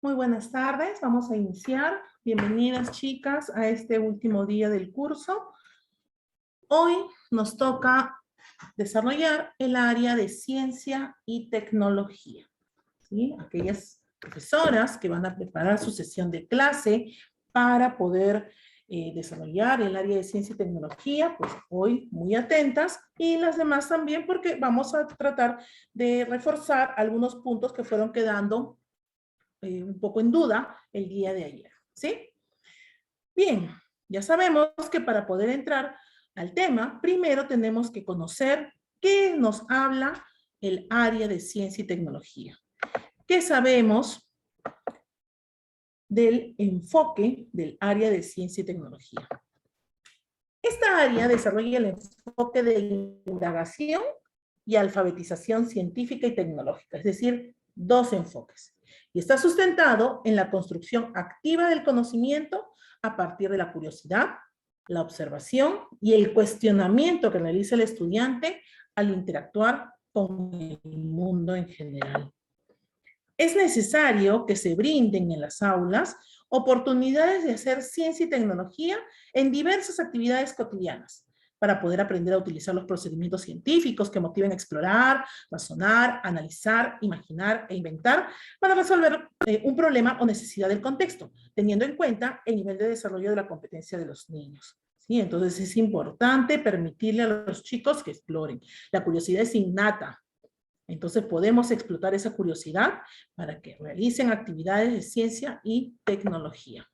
Muy buenas tardes, vamos a iniciar. Bienvenidas chicas a este último día del curso. Hoy nos toca desarrollar el área de ciencia y tecnología. ¿Sí? Aquellas profesoras que van a preparar su sesión de clase para poder desarrollar el área de ciencia y tecnología, pues hoy muy atentas, y las demás también porque vamos a tratar de reforzar algunos puntos que fueron quedando un poco en duda el día de ayer, ¿sí? Bien, ya sabemos que para poder entrar al tema, primero tenemos que conocer qué nos habla el área de ciencia y tecnología. ¿Qué sabemos del enfoque del área de ciencia y tecnología? Esta área desarrolla el enfoque de indagación y alfabetización científica y tecnológica, es decir, dos enfoques. Y está sustentado en la construcción activa del conocimiento a partir de la curiosidad, la observación y el cuestionamiento que realiza el estudiante al interactuar con el mundo en general. Es necesario que se brinden en las aulas oportunidades de hacer ciencia y tecnología en diversas actividades cotidianas para poder aprender a utilizar los procedimientos científicos que motiven a explorar, razonar, analizar, imaginar e inventar para resolver un problema o necesidad del contexto, teniendo en cuenta el nivel de desarrollo de la competencia de los niños. ¿Sí? Entonces es importante permitirle a los chicos que exploren. La curiosidad es innata. Entonces podemos explotar esa curiosidad para que realicen actividades de ciencia y tecnología.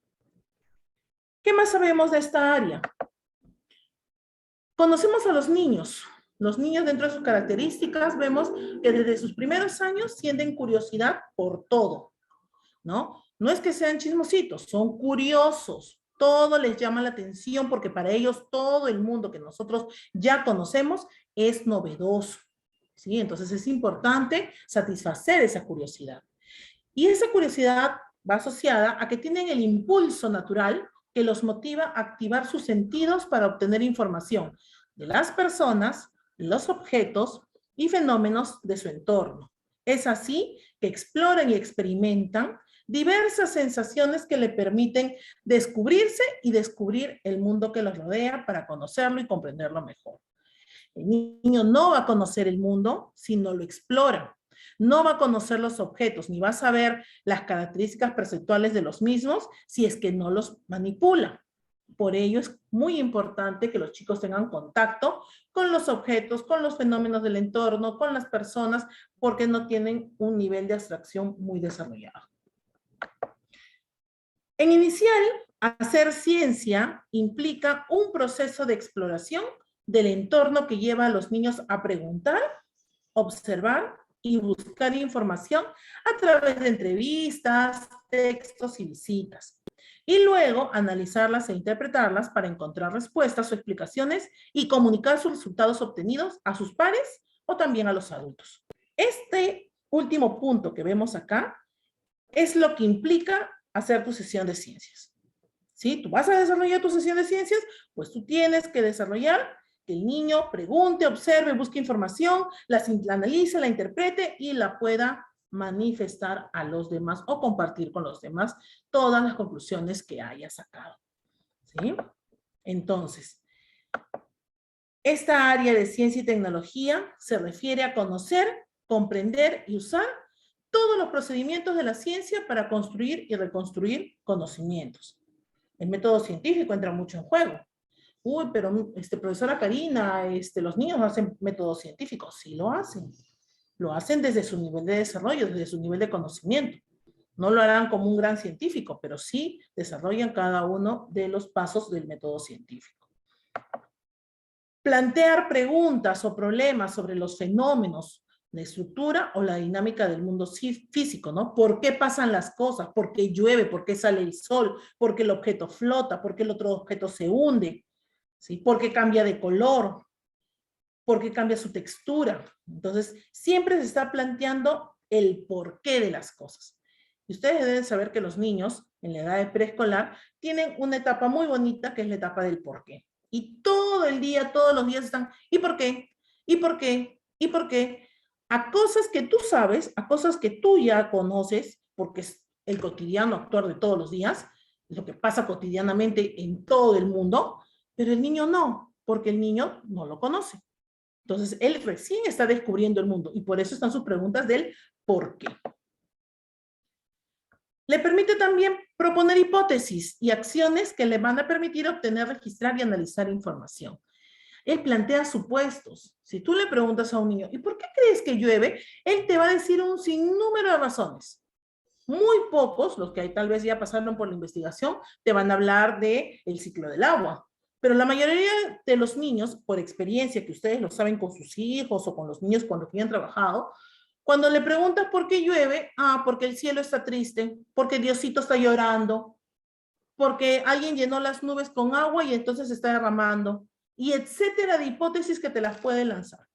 ¿Qué más sabemos de esta área? Conocemos a los niños. Los niños, dentro de sus características, vemos que desde sus primeros años sienten curiosidad por todo, ¿no? No es que sean chismositos, son curiosos. Todo les llama la atención porque para ellos todo el mundo que nosotros ya conocemos es novedoso. ¿Sí? Entonces es importante satisfacer esa curiosidad. Y esa curiosidad va asociada a que tienen el impulso natural que los motiva a activar sus sentidos para obtener información de las personas, los objetos y fenómenos de su entorno. Es así que exploran y experimentan diversas sensaciones que le permiten descubrirse y descubrir el mundo que los rodea para conocerlo y comprenderlo mejor. El niño no va a conocer el mundo si no lo explora. No va a conocer los objetos, ni va a saber las características perceptuales de los mismos si es que no los manipula. Por ello es muy importante que los chicos tengan contacto con los objetos, con los fenómenos del entorno, con las personas, porque no tienen un nivel de abstracción muy desarrollado. En inicial, hacer ciencia implica un proceso de exploración del entorno que lleva a los niños a preguntar, observar y buscar información a través de entrevistas, textos y visitas. Y luego analizarlas e interpretarlas para encontrar respuestas o explicaciones y comunicar sus resultados obtenidos a sus pares o también a los adultos. Este último punto que vemos acá es lo que implica hacer tu sesión de ciencias. ¿Sí? Tú vas a desarrollar tu sesión de ciencias, pues tú tienes que desarrollar que el niño pregunte, observe, busque información, la analice, la interprete y la pueda manifestar a los demás o compartir con los demás todas las conclusiones que haya sacado. ¿Sí? Entonces, esta área de ciencia y tecnología se refiere a conocer, comprender y usar todos los procedimientos de la ciencia para construir y reconstruir conocimientos. El método científico entra mucho en juego. Uy, pero profesora Karina, los niños hacen métodos científicos. Sí lo hacen. Lo hacen desde su nivel de desarrollo, desde su nivel de conocimiento. No lo harán como un gran científico, pero sí desarrollan cada uno de los pasos del método científico. Plantear preguntas o problemas sobre los fenómenos, la estructura o la dinámica del mundo físico, ¿no? ¿Por qué pasan las cosas? ¿Por qué llueve? ¿Por qué sale el sol? ¿Por qué el objeto flota? ¿Por qué el otro objeto se hunde? ¿Sí? ¿Por qué cambia de color? ¿Por qué cambia su textura? Entonces, siempre se está planteando el porqué de las cosas. Y ustedes deben saber que los niños, en la edad de preescolar, tienen una etapa muy bonita que es la etapa del porqué. Y todo el día, todos los días están, ¿y por qué? ¿Y por qué? ¿Y por qué? A cosas que tú sabes, a cosas que tú ya conoces, porque el cotidiano actuar de todos los días, lo que pasa cotidianamente en todo el mundo, pero el niño no, porque el niño no lo conoce. Entonces, él recién está descubriendo el mundo y por eso están sus preguntas del por qué. Le permite también proponer hipótesis y acciones que le van a permitir obtener, registrar y analizar información. Él plantea supuestos. Si tú le preguntas a un niño, ¿y por qué crees que llueve? Él te va a decir un sinnúmero de razones. Muy pocos, los que tal vez ya pasaron por la investigación, te van a hablar del ciclo del agua. Pero la mayoría de los niños, por experiencia, que ustedes lo saben con sus hijos o con los niños cuando han trabajado, cuando le preguntas por qué llueve, porque el cielo está triste, porque Diosito está llorando, porque alguien llenó las nubes con agua y entonces está derramando, y etcétera de hipótesis que te las puede lanzar.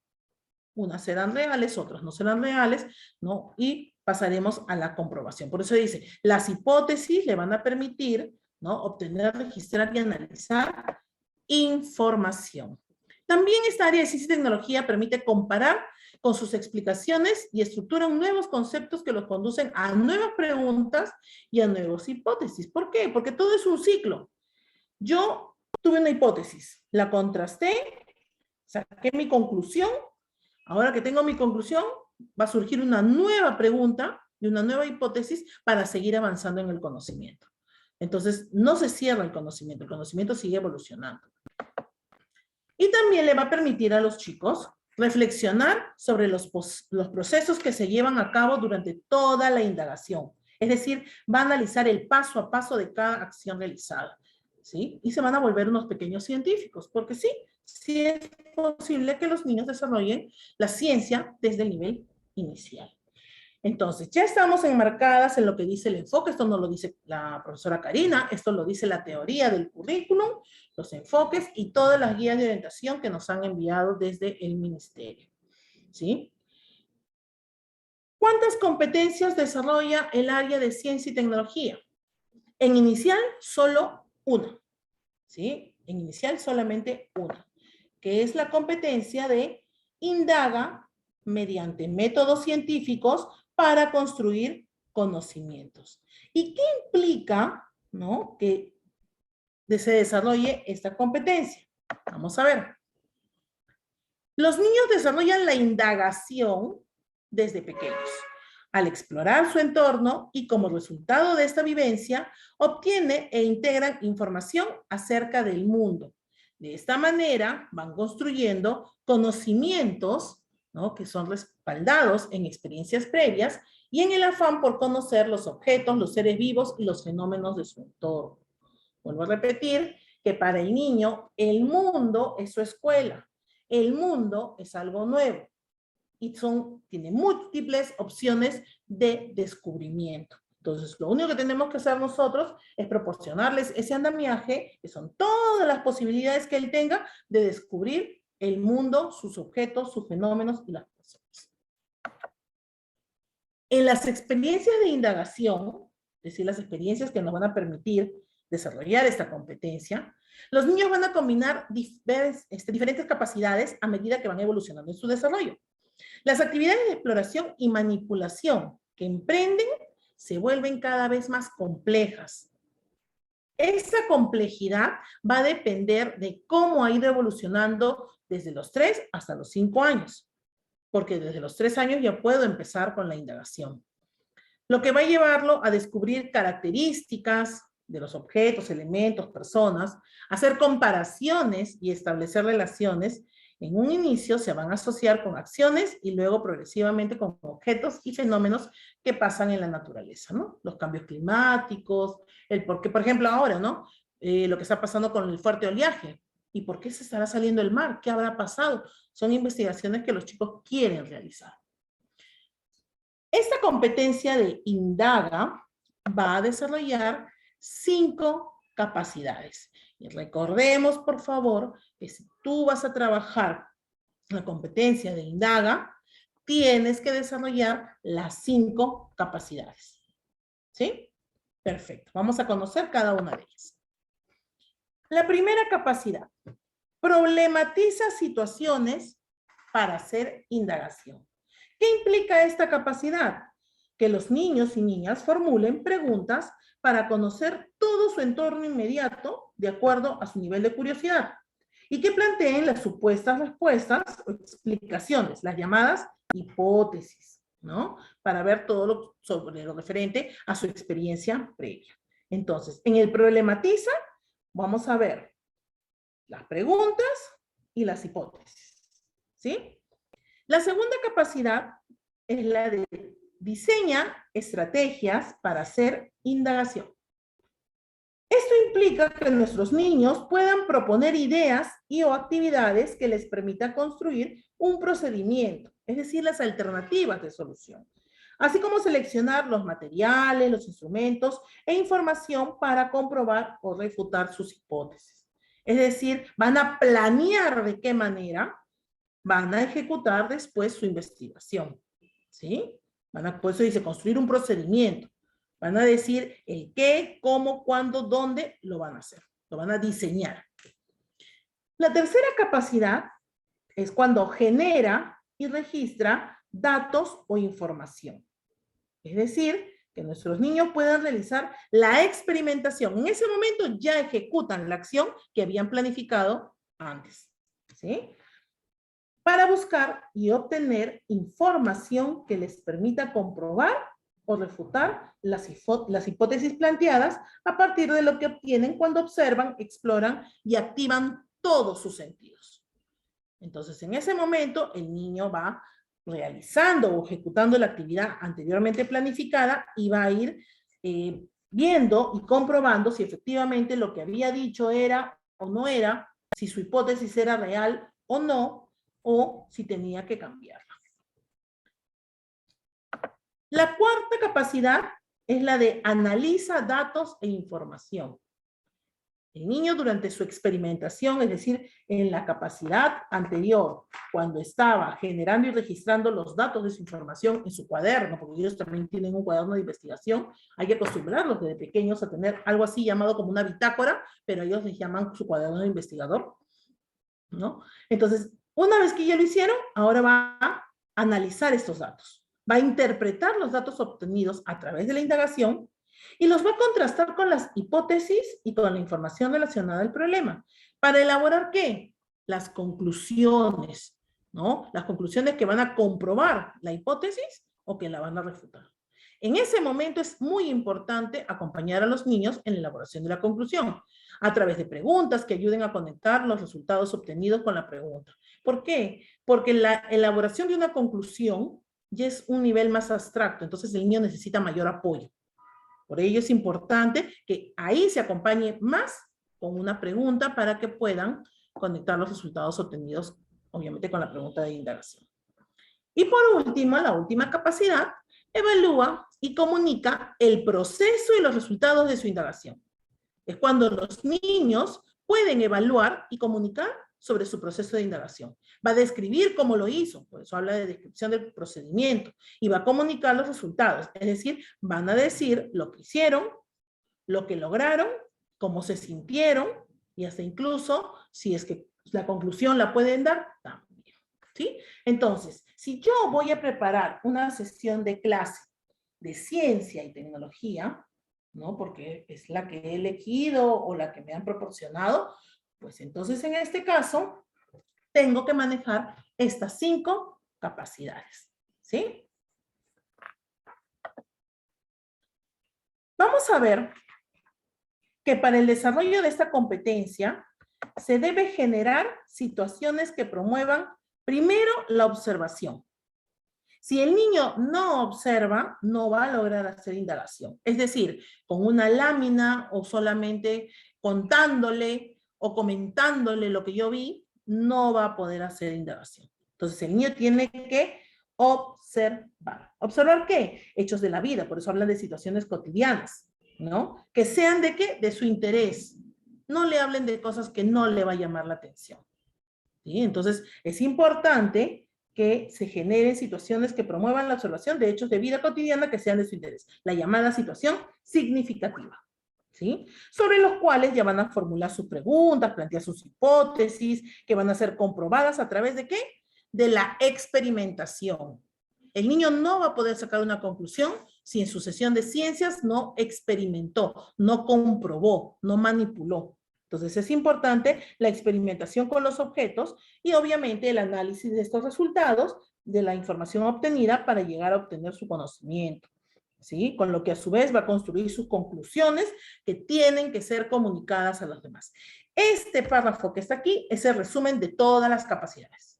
Unas serán reales, otras no serán reales, ¿no? Y pasaremos a la comprobación. Por eso dice, las hipótesis le van a permitir, ¿no?, obtener, registrar y analizar información. También esta área de ciencia y tecnología permite comparar con sus explicaciones y estructuran nuevos conceptos que los conducen a nuevas preguntas y a nuevas hipótesis. ¿Por qué? Porque todo es un ciclo. Yo tuve una hipótesis, la contrasté, saqué mi conclusión. Ahora que tengo mi conclusión, va a surgir una nueva pregunta y una nueva hipótesis para seguir avanzando en el conocimiento. Entonces, no se cierra el conocimiento sigue evolucionando. Y también le va a permitir a los chicos reflexionar sobre los procesos que se llevan a cabo durante toda la indagación. Es decir, va a analizar el paso a paso de cada acción realizada, ¿sí? Y se van a volver unos pequeños científicos, porque sí es posible que los niños desarrollen la ciencia desde el nivel inicial. Entonces, ya estamos enmarcadas en lo que dice el enfoque. Esto no lo dice la profesora Karina, esto lo dice la teoría del currículum, los enfoques y todas las guías de orientación que nos han enviado desde el ministerio, ¿sí? ¿Cuántas competencias desarrolla el área de ciencia y tecnología? En inicial, solo una, ¿sí? En inicial, solamente una, que es la competencia de indaga mediante métodos científicos para construir conocimientos. ¿Y qué implica, ¿no?, que se desarrolle esta competencia? Vamos a ver. Los niños desarrollan la indagación desde pequeños. Al explorar su entorno y como resultado de esta vivencia, obtienen e integran información acerca del mundo. De esta manera van construyendo conocimientos, ¿no?, que son respaldados en experiencias previas y en el afán por conocer los objetos, los seres vivos y los fenómenos de su entorno. Vuelvo a repetir que para el niño el mundo es su escuela. El mundo es algo nuevo y tiene múltiples opciones de descubrimiento. Entonces, lo único que tenemos que hacer nosotros es proporcionarles ese andamiaje, que son todas las posibilidades que él tenga de descubrir el mundo, sus objetos, sus fenómenos y las personas. En las experiencias de indagación, es decir, las experiencias que nos van a permitir desarrollar esta competencia, los niños van a combinar diferentes capacidades a medida que van evolucionando en su desarrollo. Las actividades de exploración y manipulación que emprenden se vuelven cada vez más complejas. Esa complejidad va a depender de cómo ha ido evolucionando desde los 3 hasta los 5 años, porque desde los 3 años ya puedo empezar con la indagación. Lo que va a llevarlo a descubrir características de los objetos, elementos, personas, hacer comparaciones y establecer relaciones. En un inicio se van a asociar con acciones y luego progresivamente con objetos y fenómenos que pasan en la naturaleza, ¿no? Los cambios climáticos, el por qué, por ejemplo, ahora, ¿no? Lo que está pasando con el fuerte oleaje. ¿Y por qué se estará saliendo el mar? ¿Qué habrá pasado? Son investigaciones que los chicos quieren realizar. Esta competencia de indaga va a desarrollar 5 capacidades. Y recordemos, por favor, que si tú vas a trabajar la competencia de indaga, tienes que desarrollar las 5 capacidades. ¿Sí? Perfecto. Vamos a conocer cada una de ellas. La primera capacidad. Problematiza situaciones para hacer indagación. ¿Qué implica esta capacidad? que los niños y niñas formulen preguntas para conocer todo su entorno inmediato de acuerdo a su nivel de curiosidad y que planteen las supuestas respuestas o explicaciones, las llamadas hipótesis, ¿no? Para ver todo sobre lo referente a su experiencia previa. Entonces, en el problematiza, vamos a ver las preguntas y las hipótesis, ¿sí? La segunda capacidad es la de diseña estrategias para hacer indagación. Esto implica que nuestros niños puedan proponer ideas y o actividades que les permitan construir un procedimiento, es decir, las alternativas de solución, así como seleccionar los materiales, los instrumentos e información para comprobar o refutar sus hipótesis. Es decir, van a planear de qué manera van a ejecutar después su investigación, ¿sí? Por eso dice construir un procedimiento. Van a decir el qué, cómo, cuándo, dónde lo van a hacer. Lo van a diseñar. La tercera capacidad es cuando genera y registra datos o información. Es decir, que nuestros niños puedan realizar la experimentación. En ese momento ya ejecutan la acción que habían planificado antes, ¿sí? Para buscar y obtener información que les permita comprobar o refutar las hipótesis planteadas a partir de lo que obtienen cuando observan, exploran y activan todos sus sentidos. Entonces, en ese momento, el niño va realizando o ejecutando la actividad anteriormente planificada y va a ir viendo y comprobando si efectivamente lo que había dicho era o no era, si su hipótesis era real o no, o si tenía que cambiarla. La cuarta capacidad es la de analiza datos e información. El niño durante su experimentación, es decir, en la capacidad anterior, cuando estaba generando y registrando los datos de su información en su cuaderno, porque ellos también tienen un cuaderno de investigación, hay que acostumbrarlos desde pequeños a tener algo así llamado como una bitácora, pero ellos les llaman su cuaderno de investigador, ¿no? Entonces, una vez que ya lo hicieron, ahora va a analizar estos datos. Va a interpretar los datos obtenidos a través de la indagación y los va a contrastar con las hipótesis y con la información relacionada al problema. ¿Para elaborar qué? Las conclusiones, ¿no? Las conclusiones que van a comprobar la hipótesis o que la van a refutar. En ese momento es muy importante acompañar a los niños en la elaboración de la conclusión, a través de preguntas que ayuden a conectar los resultados obtenidos con la pregunta. ¿Por qué? Porque la elaboración de una conclusión ya es un nivel más abstracto, entonces el niño necesita mayor apoyo. Por ello es importante que ahí se acompañe más con una pregunta para que puedan conectar los resultados obtenidos, obviamente con la pregunta de indagación. Y por último, la última capacidad, evalúa y comunica el proceso y los resultados de su indagación. Es cuando los niños pueden evaluar y comunicar sobre su proceso de indagación. Va a describir cómo lo hizo, por eso habla de descripción del procedimiento, y va a comunicar los resultados, es decir, van a decir lo que hicieron, lo que lograron, cómo se sintieron, y hasta incluso, si es que la conclusión la pueden dar, también, ¿sí? Entonces, si yo voy a preparar una sesión de clase de ciencia y tecnología, ¿no? Porque es la que he elegido o la que me han proporcionado, pues entonces en este caso tengo que manejar estas 5 capacidades, ¿sí? Vamos a ver que para el desarrollo de esta competencia se debe generar situaciones que promuevan primero la observación. Si el niño no observa, no va a lograr hacer indagación. Es decir, con una lámina o solamente contándole o comentándole lo que yo vi, no va a poder hacer indagación. Entonces el niño tiene que observar. ¿Observar qué? Hechos de la vida, por eso hablan de situaciones cotidianas, ¿no? Que sean de qué? De su interés. No le hablen de cosas que no le va a llamar la atención. ¿Sí? Entonces es importante que se generen situaciones que promuevan la observación de hechos de vida cotidiana que sean de su interés, la llamada situación significativa, ¿sí? Sobre los cuales ya van a formular sus preguntas, plantear sus hipótesis, que van a ser comprobadas a través de ¿qué? De la experimentación. El niño no va a poder sacar una conclusión si en su sesión de ciencias no experimentó, no comprobó, no manipuló. Entonces es importante la experimentación con los objetos y obviamente el análisis de estos resultados de la información obtenida para llegar a obtener su conocimiento, ¿sí? Con lo que a su vez va a construir sus conclusiones que tienen que ser comunicadas a los demás. Este párrafo que está aquí es el resumen de todas las capacidades.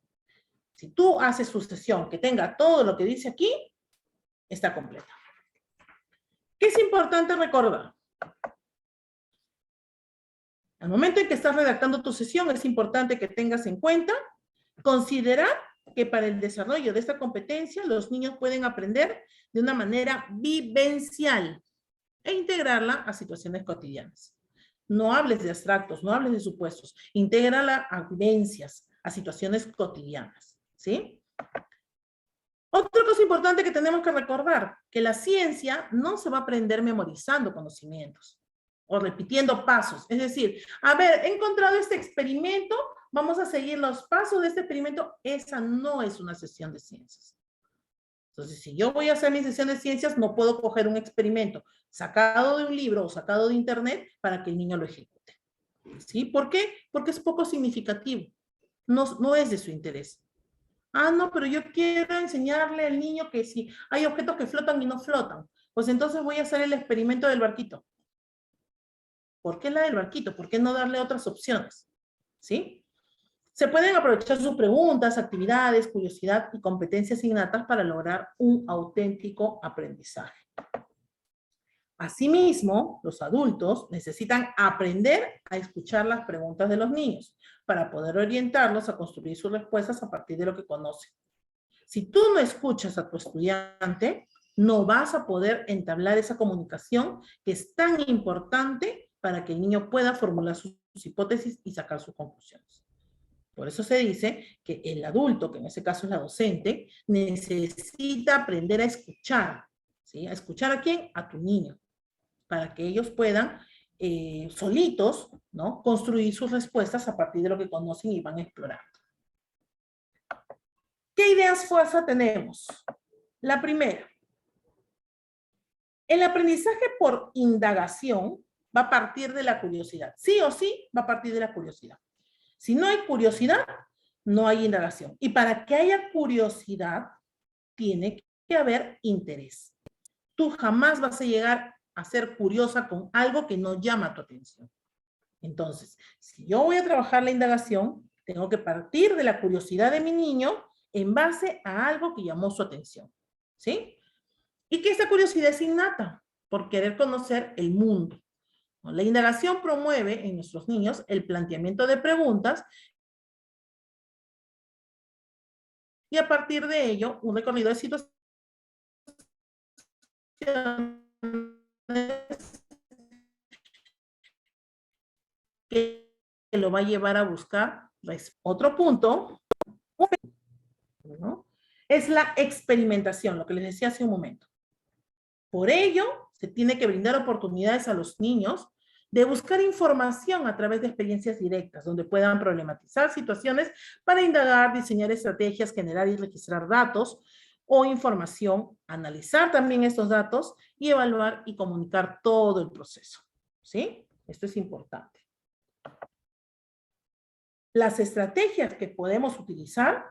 Si tú haces su sesión que tenga todo lo que dice aquí, está completa. ¿Qué es importante recordar? Al momento en que estás redactando tu sesión, es importante que tengas en cuenta considerar que para el desarrollo de esta competencia, los niños pueden aprender de una manera vivencial e integrarla a situaciones cotidianas. No hables de abstractos, no hables de supuestos, intégrala a vivencias, a situaciones cotidianas, ¿sí? Otra cosa importante que tenemos que recordar, que la ciencia no se va a aprender memorizando conocimientos o repitiendo pasos. Es decir, a ver, he encontrado este experimento, vamos a seguir los pasos de este experimento. Esa no es una sesión de ciencias. Entonces, si yo voy a hacer mi sesión de ciencias, no puedo coger un experimento sacado de un libro o sacado de internet para que el niño lo ejecute. ¿Sí? ¿Por qué? Porque es poco significativo. No es de su interés. Ah, no, pero yo quiero enseñarle al niño que si hay objetos que flotan y no flotan, pues entonces voy a hacer el experimento del barquito. ¿Por qué la del barquito? ¿Por qué no darle otras opciones? ¿Sí? Se pueden aprovechar sus preguntas, actividades, curiosidad y competencias innatas para lograr un auténtico aprendizaje. Asimismo, los adultos necesitan aprender a escuchar las preguntas de los niños para poder orientarlos a construir sus respuestas a partir de lo que conocen. Si tú no escuchas a tu estudiante, no vas a poder entablar esa comunicación que es tan importante para que el niño pueda formular sus hipótesis y sacar sus conclusiones. Por eso se dice que el adulto, que en ese caso es la docente, necesita aprender a escuchar. ¿Sí? ¿A escuchar a quién? A tu niño, para que ellos puedan solitos, ¿no?, construir sus respuestas a partir de lo que conocen y van explorando. ¿Qué ideas fuerza tenemos? La primera, el aprendizaje por indagación va a partir de la curiosidad. Sí o sí va a partir de la curiosidad. Si no hay curiosidad, no hay indagación. Y para que haya curiosidad, tiene que haber interés. Tú jamás vas a llegar a ser curiosa con algo que no llama tu atención. Entonces, si yo voy a trabajar la indagación, tengo que partir de la curiosidad de mi niño en base a algo que llamó su atención, ¿sí? Y que esta curiosidad es innata, por querer conocer el mundo. La indagación promueve en nuestros niños el planteamiento de preguntas y a partir de ello, un recorrido de situaciones que lo va a llevar a buscar. Otro punto, ¿no?, es la experimentación, lo que les decía hace un momento. Por ello, se tiene que brindar oportunidades a los niños de buscar información a través de experiencias directas, donde puedan problematizar situaciones para indagar, diseñar estrategias, generar y registrar datos o información, analizar también estos datos y evaluar y comunicar todo el proceso. ¿Sí? Esto es importante. Las estrategias que podemos utilizar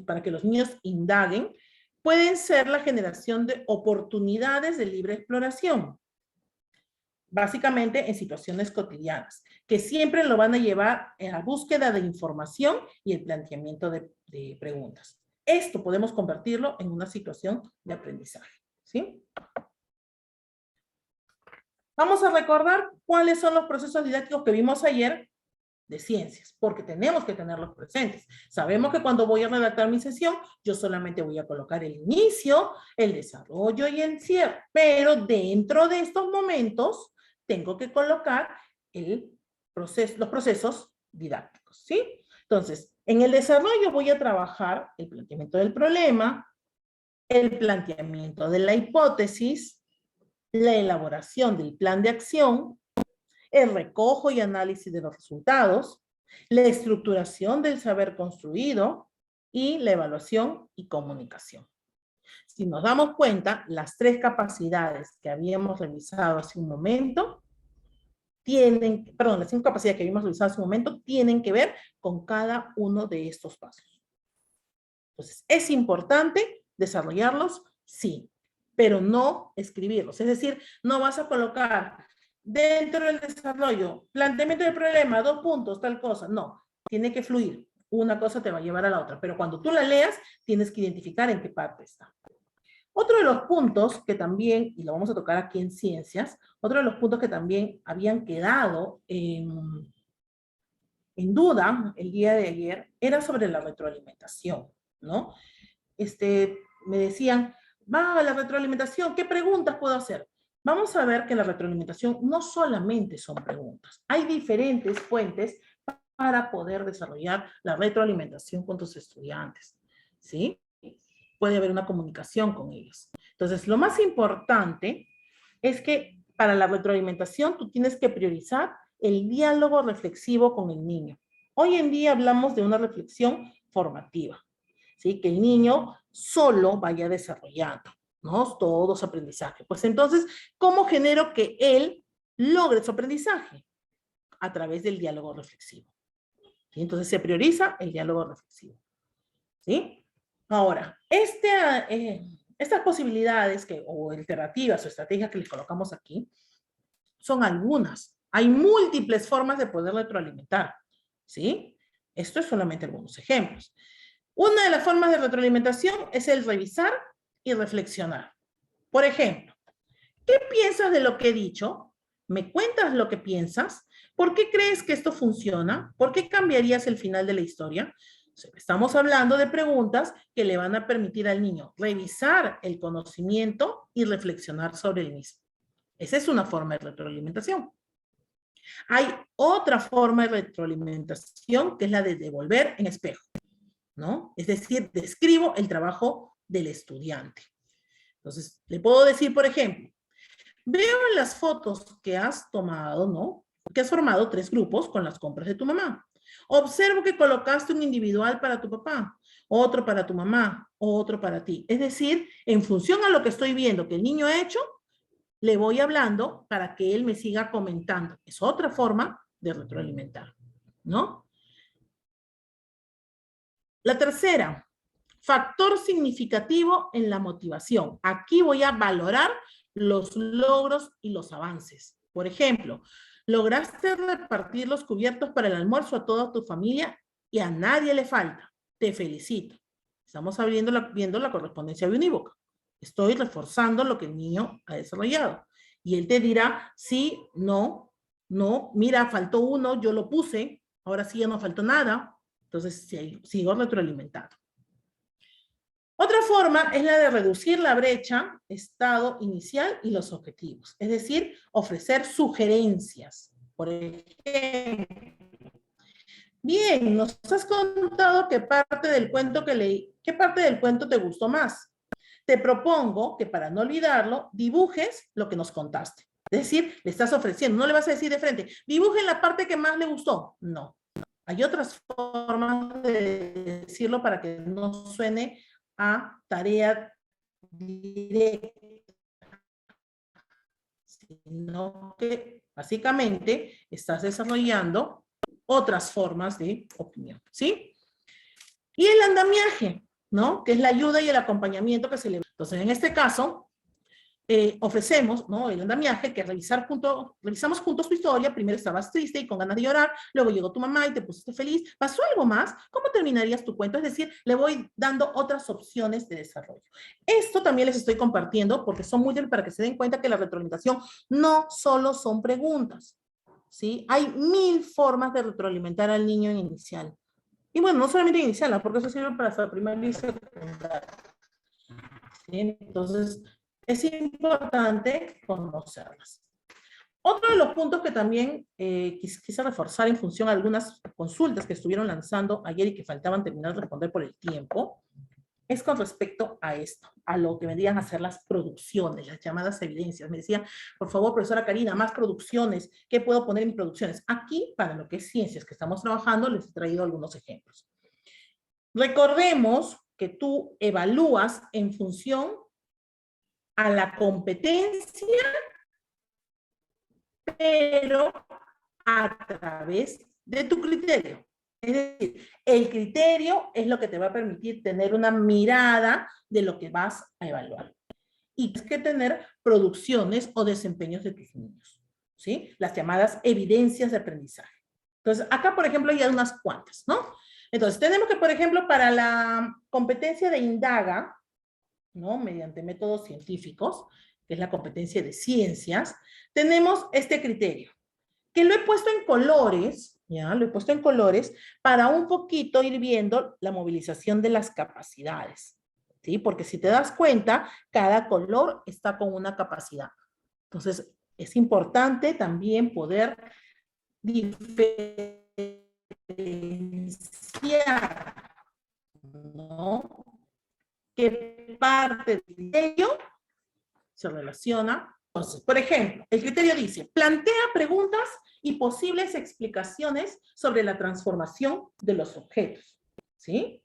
para que los niños indaguen pueden ser la generación de oportunidades de libre exploración, básicamente en situaciones cotidianas, que siempre lo van a llevar a la búsqueda de información y el planteamiento de preguntas. Esto podemos convertirlo en una situación de aprendizaje, ¿sí? Vamos a recordar cuáles son los procesos didácticos que vimos ayer de ciencias, porque tenemos que tenerlos presentes. Sabemos que cuando voy a redactar mi sesión, yo solamente voy a colocar el inicio, el desarrollo y el cierre, pero dentro de estos momentos tengo que colocar los procesos didácticos, ¿sí? Entonces, en el desarrollo voy a trabajar el planteamiento del problema, el planteamiento de la hipótesis, la elaboración del plan de acción, el recojo y análisis de los resultados, la estructuración del saber construido y la evaluación y comunicación. si nos damos cuenta, las 3 capacidades que habíamos revisado hace un momento las 5 capacidades que habíamos revisado hace un momento tienen que ver con cada uno de estos pasos. Entonces, ¿es importante desarrollarlos? Sí, pero no escribirlos. Es decir, no vas a colocar dentro del desarrollo, planteamiento del problema, 2 puntos, tal cosa. No, tiene que fluir. Una cosa te va a llevar a la otra, pero cuando tú la leas, tienes que identificar en qué parte está. Otro de los puntos que también, y lo vamos a tocar aquí en ciencias, otro de los puntos que también habían quedado en duda el día de ayer era sobre la retroalimentación, ¿no? Me decían, va a la retroalimentación, ¿qué preguntas puedo hacer? Vamos a ver que la retroalimentación no solamente son preguntas, hay diferentes fuentes para poder desarrollar la retroalimentación con tus estudiantes, ¿sí? Puede haber una comunicación con ellos. Entonces, lo más importante es que para la retroalimentación tú tienes que priorizar el diálogo reflexivo con el niño. Hoy en día hablamos de una reflexión formativa, ¿sí? Que el niño solo vaya desarrollando, ¿no? Todo su aprendizaje. Pues entonces, ¿cómo genero que él logre su aprendizaje? A través del diálogo reflexivo. ¿Sí? Entonces se prioriza el diálogo reflexivo, ¿sí? Ahora, estas posibilidades o alternativas o estrategias que les colocamos aquí son algunas. Hay múltiples formas de poder retroalimentar, ¿sí? Esto es solamente algunos ejemplos. Una de las formas de retroalimentación es el revisar y reflexionar. Por ejemplo, ¿qué piensas de lo que he dicho? ¿Me cuentas lo que piensas? ¿Por qué crees que esto funciona? ¿Por qué cambiarías el final de la historia? Estamos hablando de preguntas que le van a permitir al niño revisar el conocimiento y reflexionar sobre el mismo. Esa es una forma de retroalimentación. Hay otra forma de retroalimentación que es la de devolver en espejo, ¿no? Es decir, describo el trabajo del estudiante. Entonces, le puedo decir, por ejemplo, veo en las fotos que has tomado, ¿no? Que has formado 3 grupos con las compras de tu mamá. Observo que colocaste un individual para tu papá, otro para tu mamá, otro para ti. Es decir, en función a lo que estoy viendo que el niño ha hecho, le voy hablando para que él me siga comentando. Es otra forma de retroalimentar, ¿no? La tercera, factor significativo en la motivación. Aquí voy a valorar los logros y los avances. Por ejemplo, lograste repartir los cubiertos para el almuerzo a toda tu familia y a nadie le falta. Te felicito. Estamos viendo la correspondencia biunívoca. Estoy reforzando lo que el niño ha desarrollado. Y él te dirá, sí, no, no, mira, faltó uno, yo lo puse, ahora sí ya no faltó nada. Entonces, sigo retroalimentando. Otra forma es la de reducir la brecha, estado inicial y los objetivos. Es decir, ofrecer sugerencias. Por ejemplo, bien, nos has contado qué parte del cuento que leí, qué parte del cuento te gustó más. Te propongo que para no olvidarlo, dibujes lo que nos contaste. Es decir, le estás ofreciendo, no le vas a decir de frente, dibuje la parte que más le gustó. No. Hay otras formas de decirlo para que no suene a tarea directa, sino que básicamente estás desarrollando otras formas de opinión, ¿sí? Y el andamiaje, ¿no? Que es la ayuda y el acompañamiento que se le... Entonces, en este caso, ofrecemos, ¿no? El andamiaje, que revisamos juntos tu historia. Primero estabas triste y con ganas de llorar, luego llegó tu mamá y te pusiste feliz. ¿Pasó algo más? ¿Cómo terminarías tu cuento? Es decir, le voy dando otras opciones de desarrollo. Esto también les estoy compartiendo porque son muy útiles para que se den cuenta que la retroalimentación no solo son preguntas, ¿sí? Hay 1000 formas de retroalimentar al niño en inicial. Y bueno, no solamente inicial, porque eso sirve para hasta primaria y secundaria. ¿Sí? Entonces, es importante conocerlas. Otro de los puntos que también quise reforzar en función a algunas consultas que estuvieron lanzando ayer y que faltaban terminar de responder por el tiempo, es con respecto a esto, a lo que vendrían a ser las producciones, las llamadas evidencias. Me decía, por favor, profesora Karina, más producciones, ¿qué puedo poner en mis producciones? Aquí, para lo que es ciencias que estamos trabajando, les he traído algunos ejemplos. Recordemos que tú evalúas en función a la competencia, pero a través de tu criterio. Es decir, el criterio es lo que te va a permitir tener una mirada de lo que vas a evaluar. Y tienes que tener producciones o desempeños de tus niños, ¿sí? Las llamadas evidencias de aprendizaje. Entonces, acá, por ejemplo, hay unas cuantas, ¿no? Entonces, tenemos que, por ejemplo, para la competencia de indaga, ¿no? Mediante métodos científicos, que es la competencia de ciencias, tenemos este criterio, que lo he puesto en colores, ¿ya? Lo he puesto en colores para un poquito ir viendo la movilización de las capacidades, ¿sí? Porque si te das cuenta, cada color está con una capacidad. Entonces, es importante también poder diferenciar, ¿no? ¿Qué parte del criterio se relaciona? Entonces, por ejemplo, el criterio dice, plantea preguntas y posibles explicaciones sobre la transformación de los objetos, ¿sí?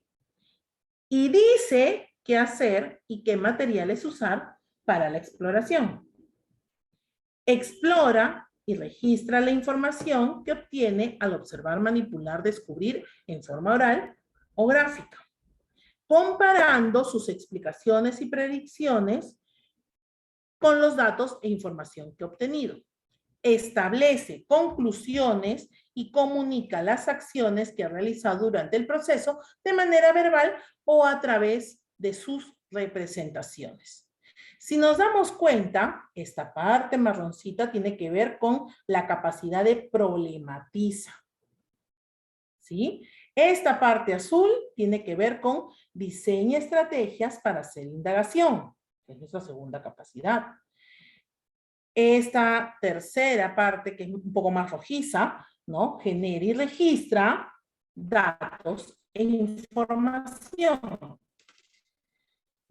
Y dice qué hacer y qué materiales usar para la exploración. Explora y registra la información que obtiene al observar, manipular, descubrir en forma oral o gráfica, comparando sus explicaciones y predicciones con los datos e información que ha obtenido. Establece conclusiones y comunica las acciones que ha realizado durante el proceso de manera verbal o a través de sus representaciones. Si nos damos cuenta, esta parte marroncita tiene que ver con la capacidad de problematiza, ¿sí? Esta parte azul tiene que ver con diseña estrategias para hacer indagación, que es nuestra segunda capacidad. Esta tercera parte, que es un poco más rojiza, ¿no? Genera y registra datos e información.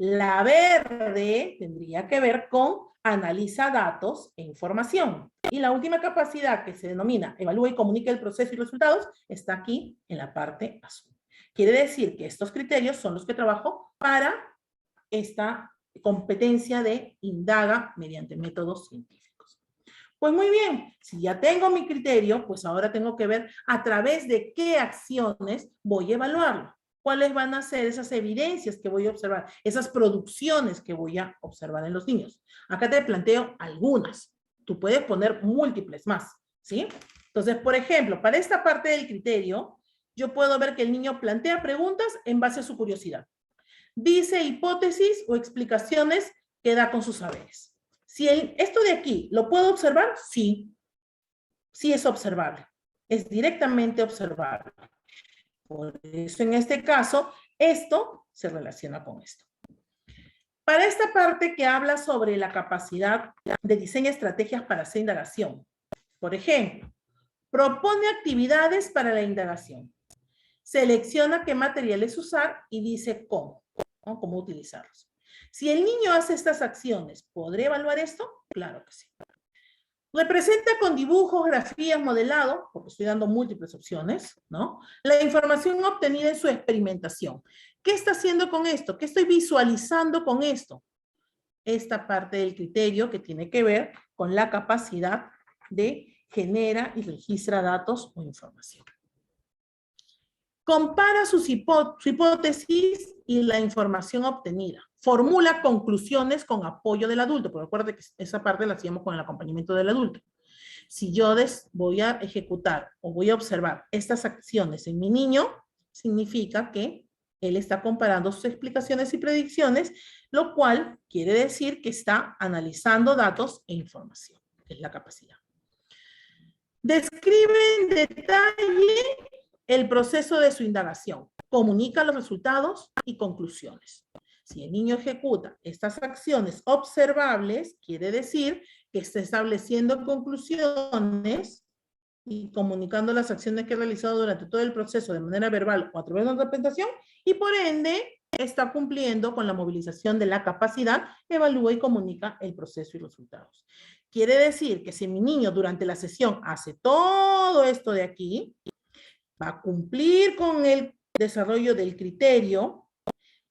La verde tendría que ver con analiza datos e información. Y la última capacidad, que se denomina evalúa y comunica el proceso y resultados, está aquí en la parte azul. Quiere decir que estos criterios son los que trabajo para esta competencia de indaga mediante métodos científicos. Pues muy bien, si ya tengo mi criterio, pues ahora tengo que ver a través de qué acciones voy a evaluarlo. ¿Cuáles van a ser esas evidencias que voy a observar? Esas producciones que voy a observar en los niños. Acá te planteo algunas. Tú puedes poner múltiples más, ¿sí? Entonces, por ejemplo, para esta parte del criterio, yo puedo ver que el niño plantea preguntas en base a su curiosidad. Dice hipótesis o explicaciones que da con sus saberes. Si esto de aquí lo puedo observar, sí. Sí es observable. Es directamente observable. Por eso en este caso, esto se relaciona con esto. Para esta parte que habla sobre la capacidad de diseño estrategias para hacer indagación. Por ejemplo, propone actividades para la indagación. Selecciona qué materiales usar y dice cómo, ¿no? Cómo utilizarlos. Si el niño hace estas acciones, ¿podré evaluar esto? Claro que sí. Representa con dibujos, grafías, modelado, porque estoy dando múltiples opciones, ¿no? La información obtenida en su experimentación. ¿Qué está haciendo con esto? ¿Qué estoy visualizando con esto? Esta parte del criterio que tiene que ver con la capacidad de genera y registra datos o información. Compara su hipótesis y la información obtenida. Formula conclusiones con apoyo del adulto, porque recuerda que esa parte la hacíamos con el acompañamiento del adulto. Si yo voy a ejecutar o voy a observar estas acciones en mi niño, significa que él está comparando sus explicaciones y predicciones, lo cual quiere decir que está analizando datos e información, que es la capacidad. Describe en detalle el proceso de su indagación. Comunica los resultados y conclusiones. Si el niño ejecuta estas acciones observables, quiere decir que está estableciendo conclusiones y comunicando las acciones que ha realizado durante todo el proceso de manera verbal o a través de una representación, y por ende está cumpliendo con la movilización de la capacidad, evalúa y comunica el proceso y resultados. Quiere decir que si mi niño durante la sesión hace todo esto de aquí, va a cumplir con el desarrollo del criterio,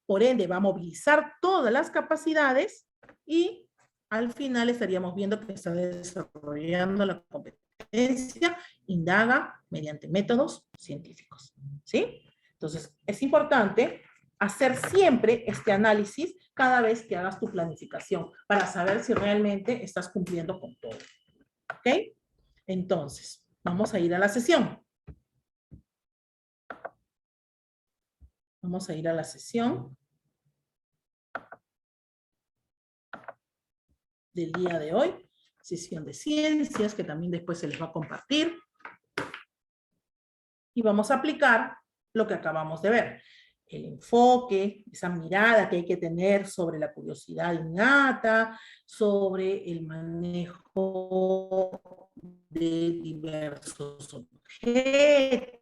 por ende va a movilizar todas las capacidades y al final estaríamos viendo que está desarrollando la competencia, indaga mediante métodos científicos, ¿sí? Entonces, es importante hacer siempre este análisis cada vez que hagas tu planificación para saber si realmente estás cumpliendo con todo, ¿ok? Entonces, vamos a ir a la sesión. Vamos a ir a la sesión del día de hoy, sesión de ciencias, que también después se les va a compartir. Y vamos a aplicar lo que acabamos de ver. El enfoque, esa mirada que hay que tener sobre la curiosidad innata, sobre el manejo de diversos objetos,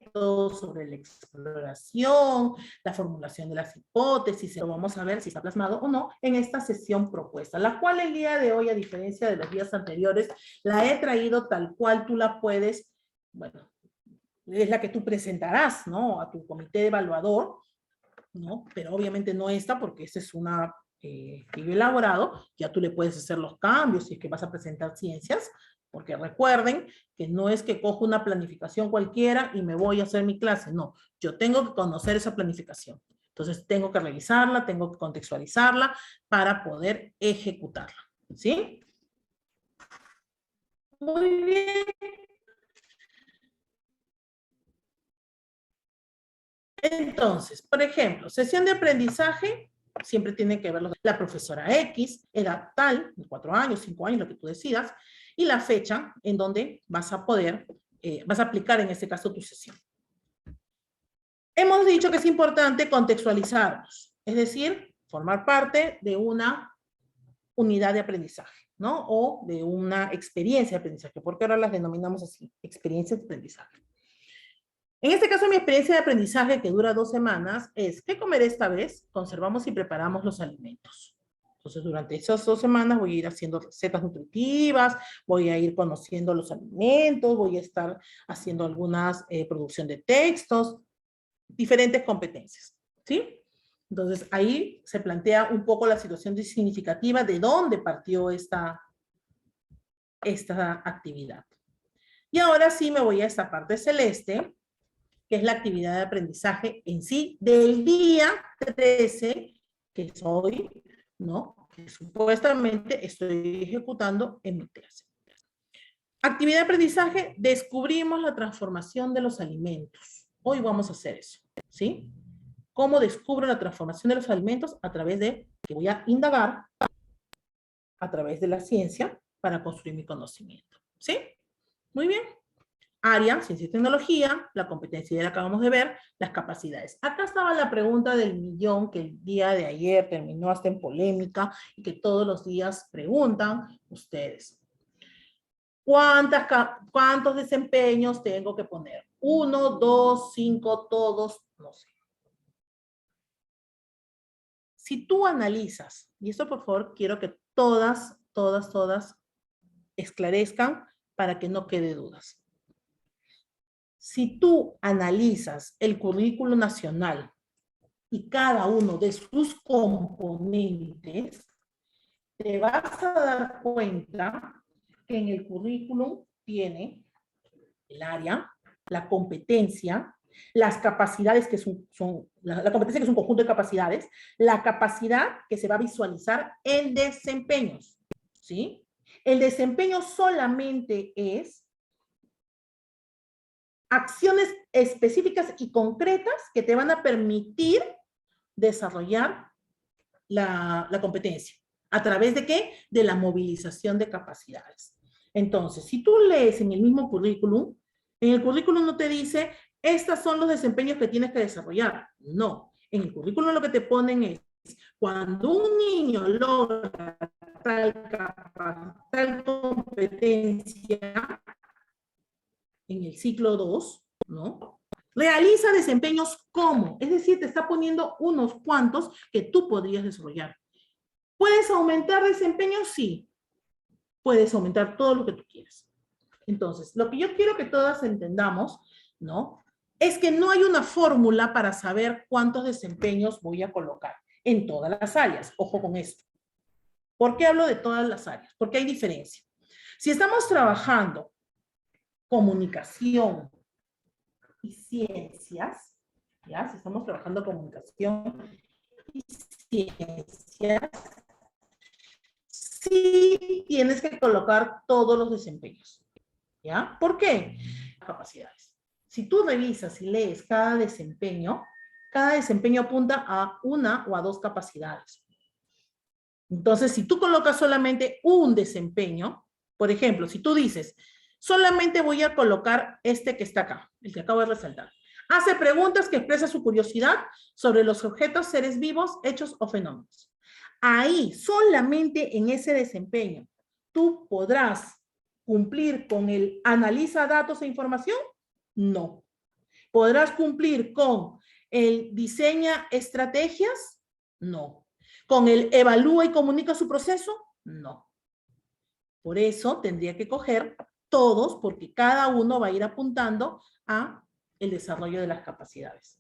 sobre la exploración, la formulación de las hipótesis. Lo vamos a ver si está plasmado o no en esta sesión propuesta, la cual el día de hoy, a diferencia de los días anteriores, la he traído tal cual tú la puedes, bueno, es la que tú presentarás, ¿no? A tu comité evaluador, ¿no? Pero obviamente no esta, porque esta es una que yo he elaborado, ya tú le puedes hacer los cambios si es que vas a presentar ciencias, porque recuerden que no es que cojo una planificación cualquiera y me voy a hacer mi clase, no, yo tengo que conocer esa planificación, entonces tengo que revisarla, tengo que contextualizarla para poder ejecutarla, ¿sí? Muy bien. Entonces, por ejemplo, sesión de aprendizaje, siempre tiene que ver la profesora X, edad tal, 4 años, 5 años, lo que tú decidas, y la fecha en donde vas a poder, vas a aplicar en este caso tu sesión. Hemos dicho que es importante contextualizarnos, es decir, formar parte de una unidad de aprendizaje, ¿no? O de una experiencia de aprendizaje, porque ahora las denominamos así, experiencias de aprendizaje. En este caso, mi experiencia de aprendizaje, que dura 2 semanas, es ¿qué comer esta vez? Conservamos y preparamos los alimentos. Entonces, durante esas 2 semanas voy a ir haciendo recetas nutritivas, voy a ir conociendo los alimentos, voy a estar haciendo algunas producción de textos, diferentes competencias, ¿sí? Entonces, ahí se plantea un poco la situación significativa de dónde partió esta actividad. Y ahora sí me voy a esta parte celeste, que es la actividad de aprendizaje en sí del día 13, que es hoy, ¿no? Que supuestamente estoy ejecutando en mi clase. Actividad de aprendizaje, descubrimos la transformación de los alimentos. Hoy vamos a hacer eso, ¿sí? ¿Cómo descubro la transformación de los alimentos? A través de que voy a indagar a través de la ciencia para construir mi conocimiento, ¿sí? Muy bien. Área, ciencia y tecnología, la competencia ya la acabamos de ver, las capacidades. Acá estaba la pregunta del millón que el día de ayer terminó hasta en polémica y que todos los días preguntan ustedes. ¿Cuántos desempeños tengo que poner? 1, 2, 5, todos, no sé. Si tú analizas, y esto por favor quiero que todas esclarezcan para que no quede dudas. Si tú analizas el currículo nacional y cada uno de sus componentes, te vas a dar cuenta que en el currículum tiene el área, la competencia, las capacidades que la competencia que es un conjunto de capacidades, la capacidad que se va a visualizar en desempeños, ¿sí? El desempeño solamente es acciones específicas y concretas que te van a permitir desarrollar la competencia. ¿A través de qué? De la movilización de capacidades. Entonces, si tú lees en el mismo currículum, en el currículum no te dice, estos son los desempeños que tienes que desarrollar. No. En el currículum lo que te ponen es, cuando un niño logra tal competencia, en el ciclo 2, ¿no? Realiza desempeños como, es decir, te está poniendo unos cuantos que tú podrías desarrollar. ¿Puedes aumentar desempeño? Sí. Puedes aumentar todo lo que tú quieras. Entonces, lo que yo quiero que todas entendamos, ¿no? Es que no hay una fórmula para saber cuántos desempeños voy a colocar en todas las áreas. Ojo con esto. ¿Por qué hablo de todas las áreas? Porque hay diferencia. Si estamos trabajando comunicación y ciencias, ¿ya? Si estamos trabajando comunicación y ciencias, sí tienes que colocar todos los desempeños, ¿ya? ¿Por qué? Capacidades. Si tú revisas y lees cada desempeño apunta a una o a dos capacidades. Entonces, si tú colocas solamente un desempeño, por ejemplo, si tú dices, solamente voy a colocar este que está acá, el que acabo de resaltar. Hace preguntas que expresan su curiosidad sobre los objetos, seres vivos, hechos o fenómenos. Ahí, solamente en ese desempeño, tú podrás cumplir con el analiza datos e información. No. ¿Podrás cumplir con el diseña estrategias? No. ¿Con el evalúa y comunica su proceso? No. Por eso tendría que coger todos, porque cada uno va a ir apuntando a el desarrollo de las capacidades.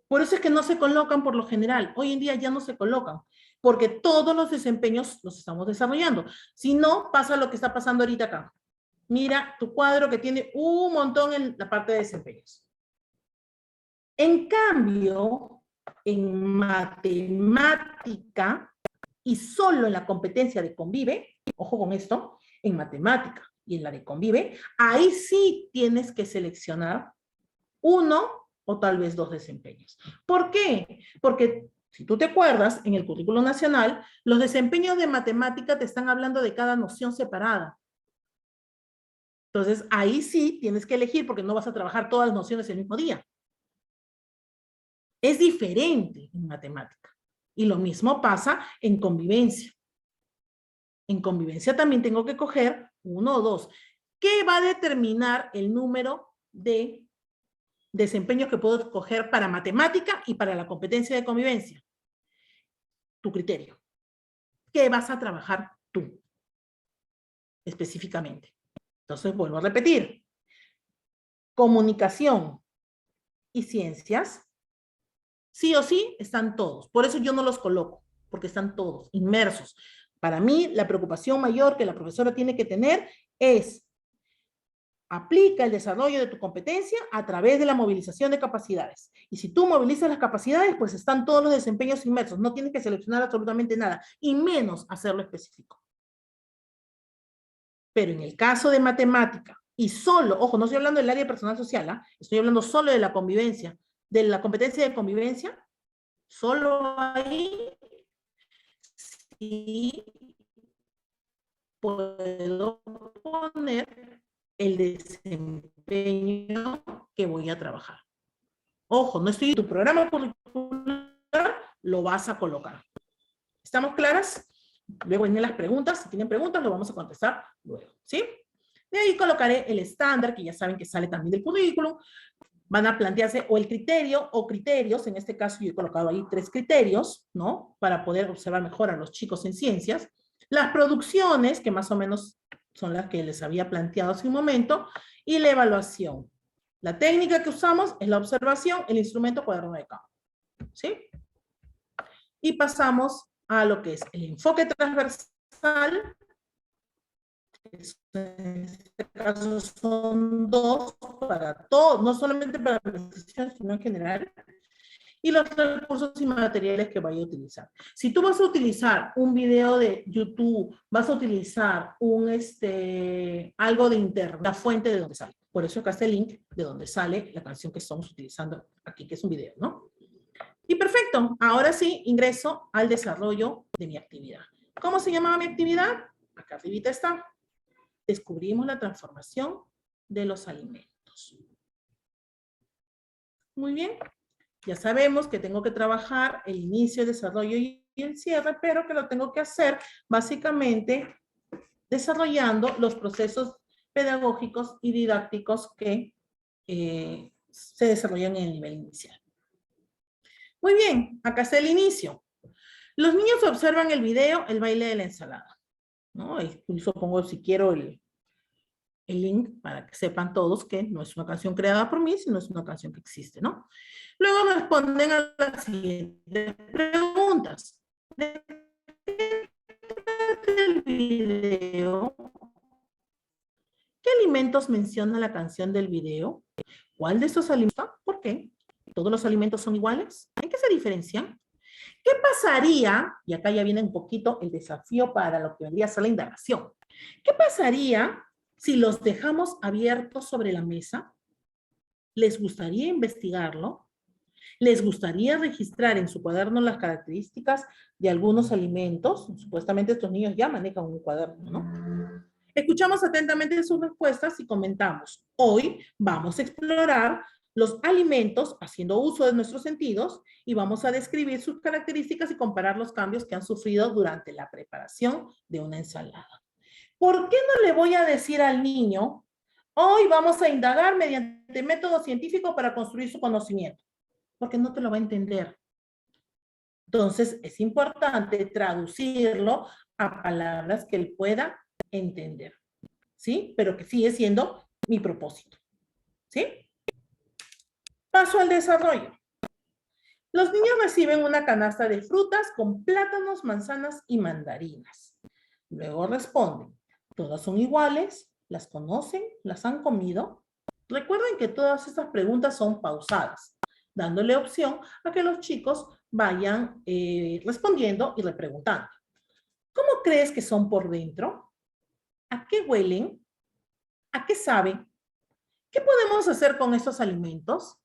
Por eso es que no se colocan por lo general. Hoy en día ya no se colocan, porque todos los desempeños los estamos desarrollando. Si no, pasa lo que está pasando ahorita acá. Mira tu cuadro que tiene un montón en la parte de desempeños. En cambio, en matemática y solo en la competencia de convive, ojo con esto, en matemática y en la de convive, ahí sí tienes que seleccionar uno o tal vez dos desempeños. ¿Por qué? Porque si tú te acuerdas, en el currículo nacional, los desempeños de matemática te están hablando de cada noción separada. Entonces, ahí sí tienes que elegir porque no vas a trabajar todas las nociones el mismo día. Es diferente en matemática. Y lo mismo pasa en convivencia. En convivencia también tengo que coger uno o dos. ¿Qué va a determinar el número de desempeños que puedo coger para matemática y para la competencia de convivencia? Tu criterio. ¿Qué vas a trabajar tú específicamente? Entonces, vuelvo a repetir. Comunicación y ciencias, sí o sí, están todos. Por eso yo no los coloco, porque están todos inmersos. Para mí, la preocupación mayor que la profesora tiene que tener es aplica el desarrollo de tu competencia a través de la movilización de capacidades. Y si tú movilizas las capacidades, pues están todos los desempeños inmersos. No tienes que seleccionar absolutamente nada, y menos hacerlo específico. Pero en el caso de matemática, y solo, ojo, no estoy hablando del área personal social, ¿eh? Estoy hablando solo de la convivencia, de la competencia de convivencia, solo ahí sí puedo poner el desempeño que voy a trabajar. Ojo, no estoy en tu programa curricular, lo vas a colocar. ¿Estamos claras? Luego vienen las preguntas. Si tienen preguntas, lo vamos a contestar luego, ¿sí? De ahí colocaré el estándar, que ya saben que sale también del currículum. Van a plantearse o el criterio o criterios. En este caso yo he colocado ahí 3 criterios, ¿no? Para poder observar mejor a los chicos en ciencias. Las producciones, que más o menos son las que les había planteado hace un momento, y la evaluación. La técnica que usamos es la observación, el instrumento cuaderno de campo, ¿sí? Y pasamos a lo que es el enfoque transversal. En este caso son 2 para todo, no solamente para la presentación, sino en general. Y los recursos y materiales que vaya a utilizar. Si tú vas a utilizar un video de YouTube, vas a utilizar algo de internet, la fuente de donde sale. Por eso acá está el link de donde sale la canción que estamos utilizando aquí, que es un video, ¿no? Y perfecto, ahora sí ingreso al desarrollo de mi actividad. ¿Cómo se llamaba mi actividad? Acá arribita está. Descubrimos la transformación de los alimentos. Muy bien. Ya sabemos que tengo que trabajar el inicio, el desarrollo y el cierre, pero que lo tengo que hacer básicamente desarrollando los procesos pedagógicos y didácticos que se desarrollan en el nivel inicial. Muy bien, acá está el inicio. Los niños observan el video, el baile de la ensalada, ¿no? Incluso pongo, si quiero, el link para que sepan todos que no es una canción creada por mí, sino es una canción que existe, ¿no? Luego responden a las siguientes preguntas. ¿De qué el video, ¿qué alimentos menciona la canción del video? ¿Cuál de estos alimentos? ¿Por qué? ¿Todos los alimentos son iguales? ¿En qué se diferencian? ¿Qué pasaría? Y acá ya viene un poquito el desafío para lo que vendría a ser la indagación. ¿Qué pasaría si los dejamos abiertos sobre la mesa? ¿Les gustaría investigarlo? ¿Les gustaría registrar en su cuaderno las características de algunos alimentos? Supuestamente estos niños ya manejan un cuaderno, ¿no? Escuchamos atentamente sus respuestas y comentamos. Hoy vamos a explorar los alimentos haciendo uso de nuestros sentidos y vamos a describir sus características y comparar los cambios que han sufrido durante la preparación de una ensalada. ¿Por qué no le voy a decir al niño, hoy vamos a indagar mediante método científico para construir su conocimiento? Porque no te lo va a entender. Entonces, es importante traducirlo a palabras que él pueda entender, ¿sí? Pero que sigue siendo mi propósito, ¿sí? Paso al desarrollo. Los niños reciben una canasta de frutas con plátanos, manzanas y mandarinas. Luego responden, ¿todas son iguales? ¿Las conocen? ¿Las han comido? Recuerden que todas estas preguntas son pausadas, dándole opción a que los chicos vayan respondiendo y repreguntando. ¿Cómo crees que son por dentro? ¿A qué huelen? ¿A qué saben? ¿Qué podemos hacer con estos alimentos?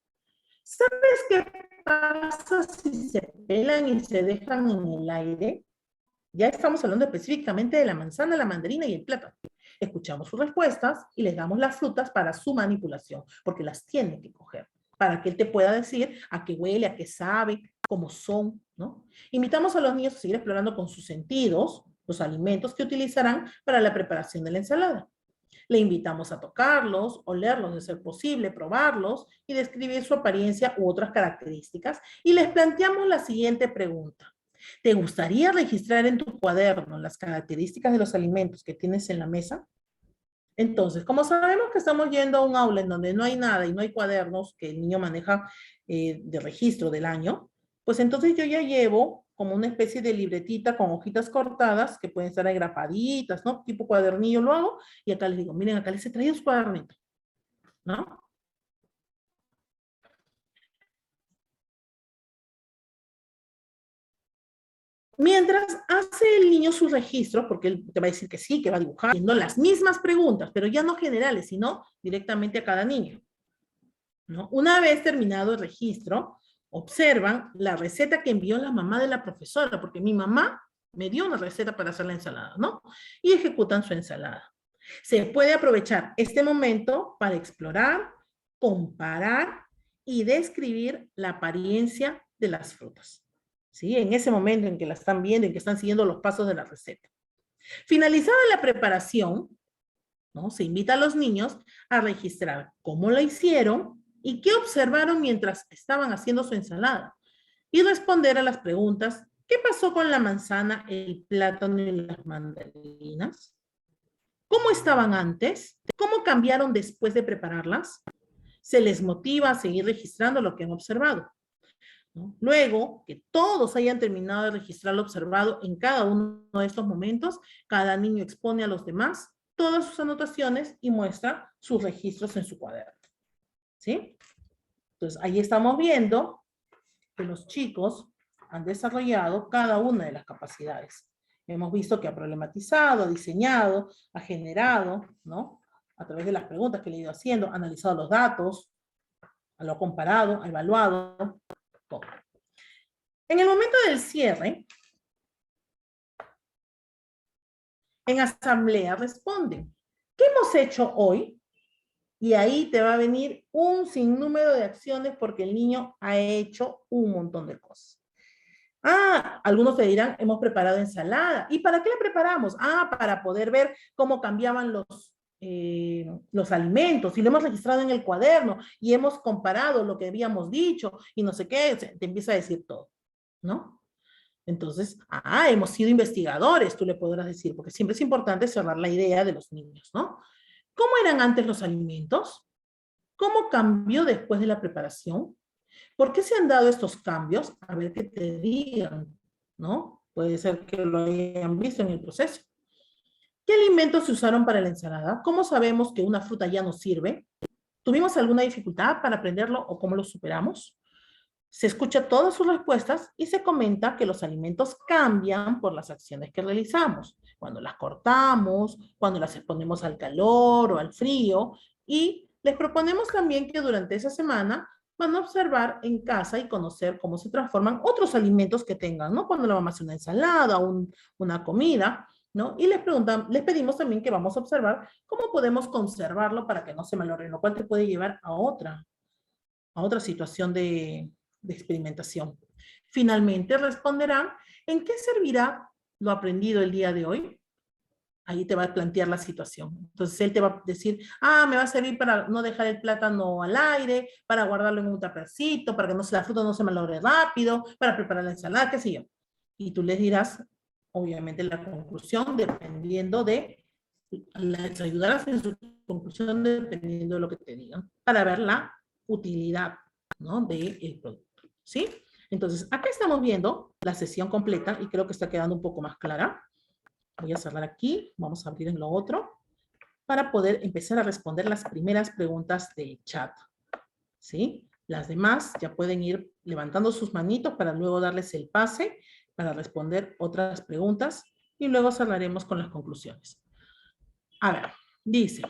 ¿Sabes qué pasa si se pelan y se dejan en el aire? Ya estamos hablando específicamente de la manzana, la mandarina y el plátano. Escuchamos sus respuestas y les damos las frutas para su manipulación, porque las tiene que coger, para que él te pueda decir a qué huele, a qué sabe, cómo son, ¿no? Invitamos a los niños a seguir explorando con sus sentidos los alimentos que utilizarán para la preparación de la ensalada. Le invitamos a tocarlos, olerlos de ser posible, probarlos y describir su apariencia u otras características. Y les planteamos la siguiente pregunta. ¿Te gustaría registrar en tu cuaderno las características de los alimentos que tienes en la mesa? Entonces, como sabemos que estamos yendo a un aula en donde no hay nada y no hay cuadernos que el niño maneja de registro del año, pues entonces yo ya llevo como una especie de libretita con hojitas cortadas que pueden estar agrapaditas, ¿no? Tipo cuadernillo lo hago y acá les digo, miren, acá les he traído su cuadernito, ¿no? Mientras hace el niño sus registros, porque él te va a decir que sí, que va a dibujar, haciendo las mismas preguntas, pero ya no generales, sino directamente a cada niño, ¿no? Una vez terminado el registro, observan la receta que envió la mamá de la profesora, porque mi mamá me dio una receta para hacer la ensalada, ¿no? Y ejecutan su ensalada. Se puede aprovechar este momento para explorar, comparar y describir la apariencia de las frutas. ¿Sí? En ese momento en que la están viendo, en que están siguiendo los pasos de la receta. Finalizada la preparación, ¿no? Se invita a los niños a registrar cómo la hicieron y qué observaron mientras estaban haciendo su ensalada. Y responder a las preguntas, ¿qué pasó con la manzana, el plátano y las mandarinas? ¿Cómo estaban antes? ¿Cómo cambiaron después de prepararlas? Se les motiva a seguir registrando lo que han observado, ¿no? Luego que todos hayan terminado de registrar lo observado en cada uno de estos momentos, cada niño expone a los demás todas sus anotaciones y muestra sus registros en su cuaderno, ¿sí? Entonces, ahí estamos viendo que los chicos han desarrollado cada una de las capacidades. Hemos visto que ha problematizado, ha diseñado, ha generado, ¿no? A través de las preguntas que le he ido haciendo, ha analizado los datos, lo ha comparado, ha evaluado, todo. En el momento del cierre, en asamblea responden, ¿qué hemos hecho hoy? Y ahí te va a venir un sinnúmero de acciones porque el niño ha hecho un montón de cosas. Ah, algunos te dirán, hemos preparado ensalada. ¿Y para qué la preparamos? Ah, para poder ver cómo cambiaban los alimentos y lo hemos registrado en el cuaderno y hemos comparado lo que habíamos dicho y no sé qué, te empieza a decir todo, ¿no? Entonces, hemos sido investigadores, tú le podrás decir, porque siempre es importante cerrar la idea de los niños, ¿no? ¿Cómo eran antes los alimentos? ¿Cómo cambió después de la preparación? ¿Por qué se han dado estos cambios? A ver qué te digan, ¿no? Puede ser que lo hayan visto en el proceso. ¿Qué alimentos se usaron para la ensalada? ¿Cómo sabemos que una fruta ya no sirve? ¿Tuvimos alguna dificultad para aprenderlo o cómo lo superamos? Se escucha todas sus respuestas y se comenta que los alimentos cambian por las acciones que realizamos, cuando las cortamos, cuando las exponemos al calor o al frío, y les proponemos también que durante esa semana van a observar en casa y conocer cómo se transforman otros alimentos que tengan, ¿no? Cuando la mamá hace una ensalada o una comida, ¿no? Y les pedimos también que vamos a observar cómo podemos conservarlo para que no se malogre, lo cual te puede llevar a otra situación de experimentación. Finalmente responderán, ¿en qué servirá lo aprendido el día de hoy? Ahí te va a plantear la situación. Entonces él te va a decir, me va a servir para no dejar el plátano al aire, para guardarlo en un tapercito, para que la fruta no se malogre rápido, para preparar la ensalada, qué sé yo. Y tú les dirás, obviamente, la conclusión dependiendo de, les ayudarás en su conclusión dependiendo de lo que te digan, para ver la utilidad, ¿no?, del producto, ¿sí? Entonces, acá estamos viendo la sesión completa y creo que está quedando un poco más clara. Voy a cerrar aquí, vamos a abrir en lo otro, para poder empezar a responder las primeras preguntas del chat, ¿sí? Las demás ya pueden ir levantando sus manitos para luego darles el pase para responder otras preguntas y luego cerraremos con las conclusiones. A ver, dice...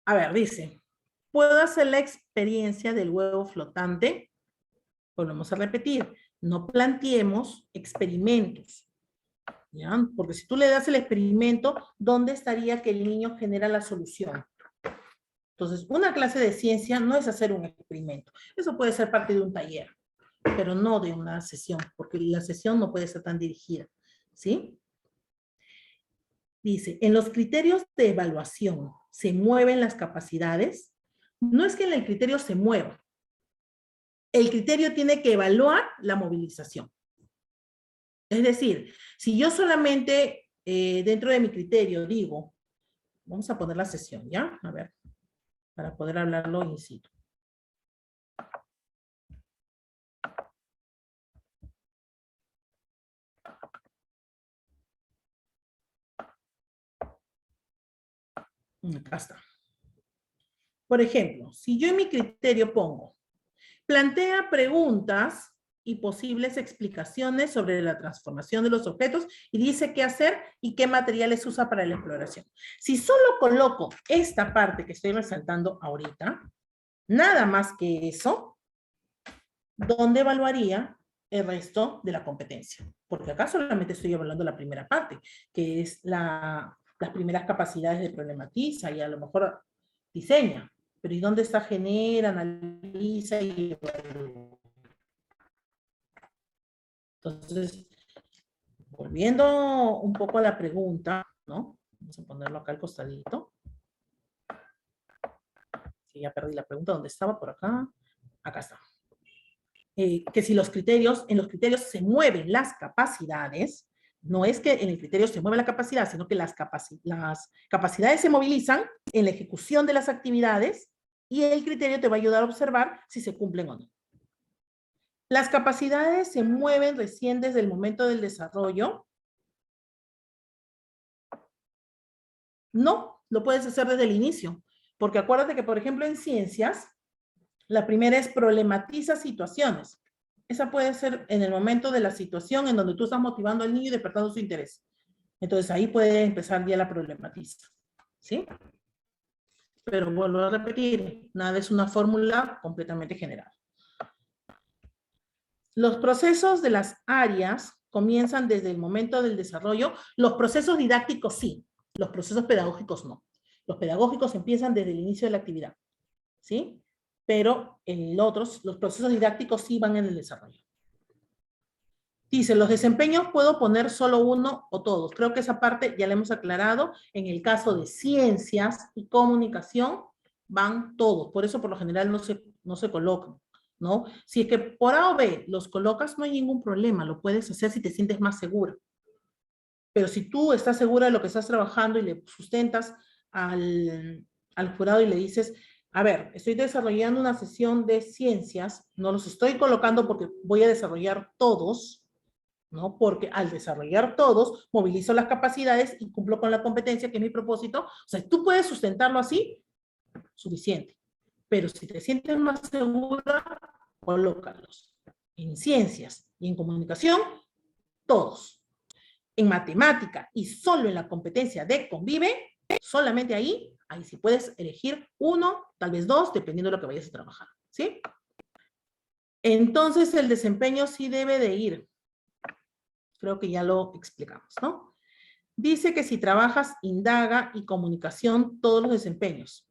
a ver, dice, ¿puedo hacer la experiencia del huevo flotante? Volvemos a repetir, no planteemos experimentos, ¿ya? Porque si tú le das el experimento, ¿dónde estaría que el niño genera la solución? Entonces, una clase de ciencia no es hacer un experimento. Eso puede ser parte de un taller, pero no de una sesión, porque la sesión no puede ser tan dirigida, ¿sí? Dice, en los criterios de evaluación, ¿se mueven las capacidades? No es que en el criterio se mueva. El criterio tiene que evaluar la movilización. Es decir, si yo solamente dentro de mi criterio digo, vamos a poner la sesión, ¿ya? A ver, para poder hablarlo in situ. Acá está. Por ejemplo, si yo en mi criterio pongo, plantea preguntas y posibles explicaciones sobre la transformación de los objetos y dice qué hacer y qué materiales usa para la exploración. Si solo coloco esta parte que estoy resaltando ahorita, nada más que eso, ¿dónde evaluaría el resto de la competencia? Porque acá solamente estoy evaluando la primera parte, que es las primeras capacidades de problematiza y a lo mejor diseña. Pero ¿y dónde está genera, analiza y evalúa? Entonces, volviendo un poco a la pregunta, ¿no? Vamos a ponerlo acá al costadito. Que ya perdí la pregunta, ¿dónde estaba? Por acá. Acá está. Que si en los criterios se mueven las capacidades, no es que en el criterio se mueve la capacidad, sino que las capacidades se movilizan en la ejecución de las actividades y el criterio te va a ayudar a observar si se cumplen o no. Las capacidades se mueven recién desde el momento del desarrollo. No, lo puedes hacer desde el inicio, porque acuérdate que, por ejemplo, en ciencias, la primera es problematiza situaciones. Esa puede ser en el momento de la situación en donde tú estás motivando al niño y despertando su interés. Entonces ahí puede empezar ya la problematiza, ¿sí? Pero vuelvo a repetir, nada es una fórmula completamente general. Los procesos de las áreas comienzan desde el momento del desarrollo. Los procesos didácticos sí, los procesos pedagógicos no. Los pedagógicos empiezan desde el inicio de la actividad, ¿sí? Pero los procesos didácticos sí van en el desarrollo. Dice, los desempeños puedo poner solo uno o todos. Creo que esa parte ya la hemos aclarado. En el caso de ciencias y comunicación, van todos. Por eso, por lo general, no se colocan, ¿no? Si es que por A o B los colocas, no hay ningún problema. Lo puedes hacer si te sientes más segura. Pero si tú estás segura de lo que estás trabajando y le sustentas al jurado y le dices, a ver, estoy desarrollando una sesión de ciencias, no los estoy colocando porque voy a desarrollar todos, ¿no? Porque al desarrollar todos, movilizo las capacidades y cumplo con la competencia, que es mi propósito. O sea, tú puedes sustentarlo así, suficiente. Pero si te sientes más segura, colócalos. En ciencias y en comunicación, todos. En matemática y solo en la competencia de convive, solamente ahí sí puedes elegir uno, tal vez dos, dependiendo de lo que vayas a trabajar, ¿sí? Entonces el desempeño sí debe de ir. Creo que ya lo explicamos, ¿no? Dice que si trabajas, indaga y comunicación, todos los desempeños.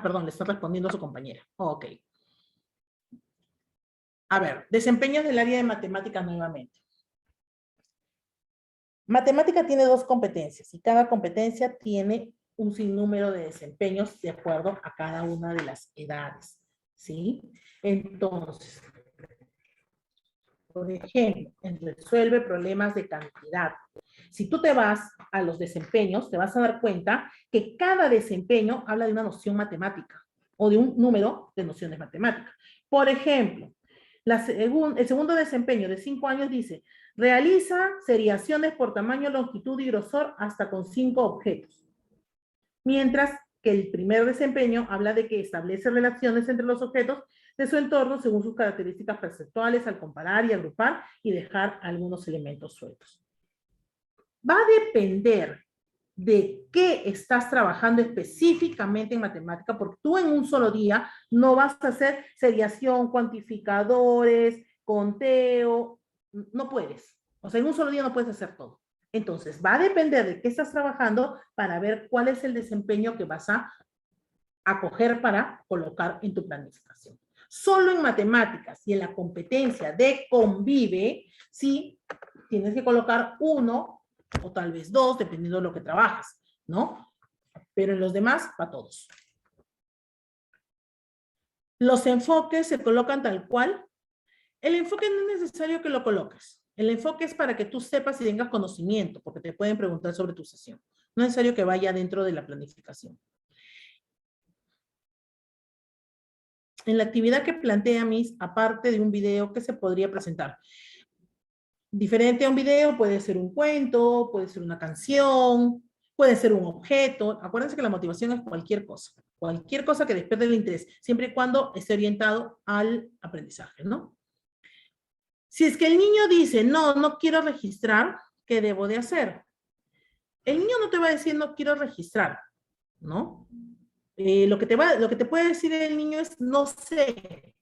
Perdón, le está respondiendo a su compañera. Ok. A ver, desempeños del área de matemáticas nuevamente. Matemática tiene dos competencias y cada competencia tiene un sinnúmero de desempeños de acuerdo a cada una de las edades, ¿sí? Entonces, por ejemplo, resuelve problemas de cantidad. Si tú te vas a los desempeños, te vas a dar cuenta que cada desempeño habla de una noción matemática o de un número de nociones matemáticas. Por ejemplo, el segundo desempeño de 5 años dice, realiza seriaciones por tamaño, longitud y grosor hasta con 5 objetos. Mientras que el primer desempeño habla de que establece relaciones entre los objetos de su entorno según sus características perceptuales al comparar y agrupar y dejar algunos elementos sueltos. Va a depender de qué estás trabajando específicamente en matemática, porque tú en un solo día no vas a hacer seriación, cuantificadores, conteo, no puedes. O sea, en un solo día no puedes hacer todo. Entonces, va a depender de qué estás trabajando para ver cuál es el desempeño que vas a coger para colocar en tu planificación. Solo en matemáticas y en la competencia de convive, sí, tienes que colocar uno o tal vez dos, dependiendo de lo que trabajas, ¿no? Pero en los demás, para todos. Los enfoques se colocan tal cual. El enfoque no es necesario que lo coloques. El enfoque es para que tú sepas y tengas conocimiento, porque te pueden preguntar sobre tu sesión. No es necesario que vaya dentro de la planificación. En la actividad que plantea Miss, aparte de un video, ¿qué se podría presentar? Diferente a un video, puede ser un cuento, puede ser una canción, puede ser un objeto. Acuérdense que la motivación es cualquier cosa que despierte el interés, siempre y cuando esté orientado al aprendizaje, ¿no? Si es que el niño dice, no, no quiero registrar, ¿qué debo de hacer? El niño no te va a decir, no quiero registrar, ¿no? Lo que te puede decir el niño es, no sé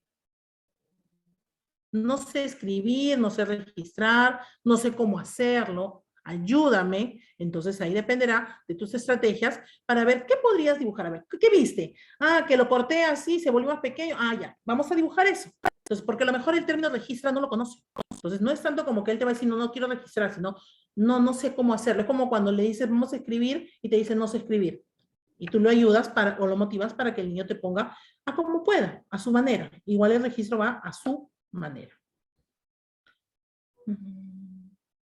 escribir, no sé registrar, no sé cómo hacerlo, ayúdame. Entonces ahí dependerá de tus estrategias para ver qué podrías dibujar. A ver, ¿qué viste? Que lo corté así, se volvió más pequeño. Ya, vamos a dibujar eso. Entonces, porque a lo mejor el término registra no lo conoce. Entonces, no es tanto como que él te va a decir, no, no quiero registrar, sino, no sé cómo hacerlo. Es como cuando le dices, vamos a escribir, y te dice, no sé escribir. Y tú lo ayudas o lo motivas para que el niño te ponga a como pueda, a su manera. Igual el registro va a su manera.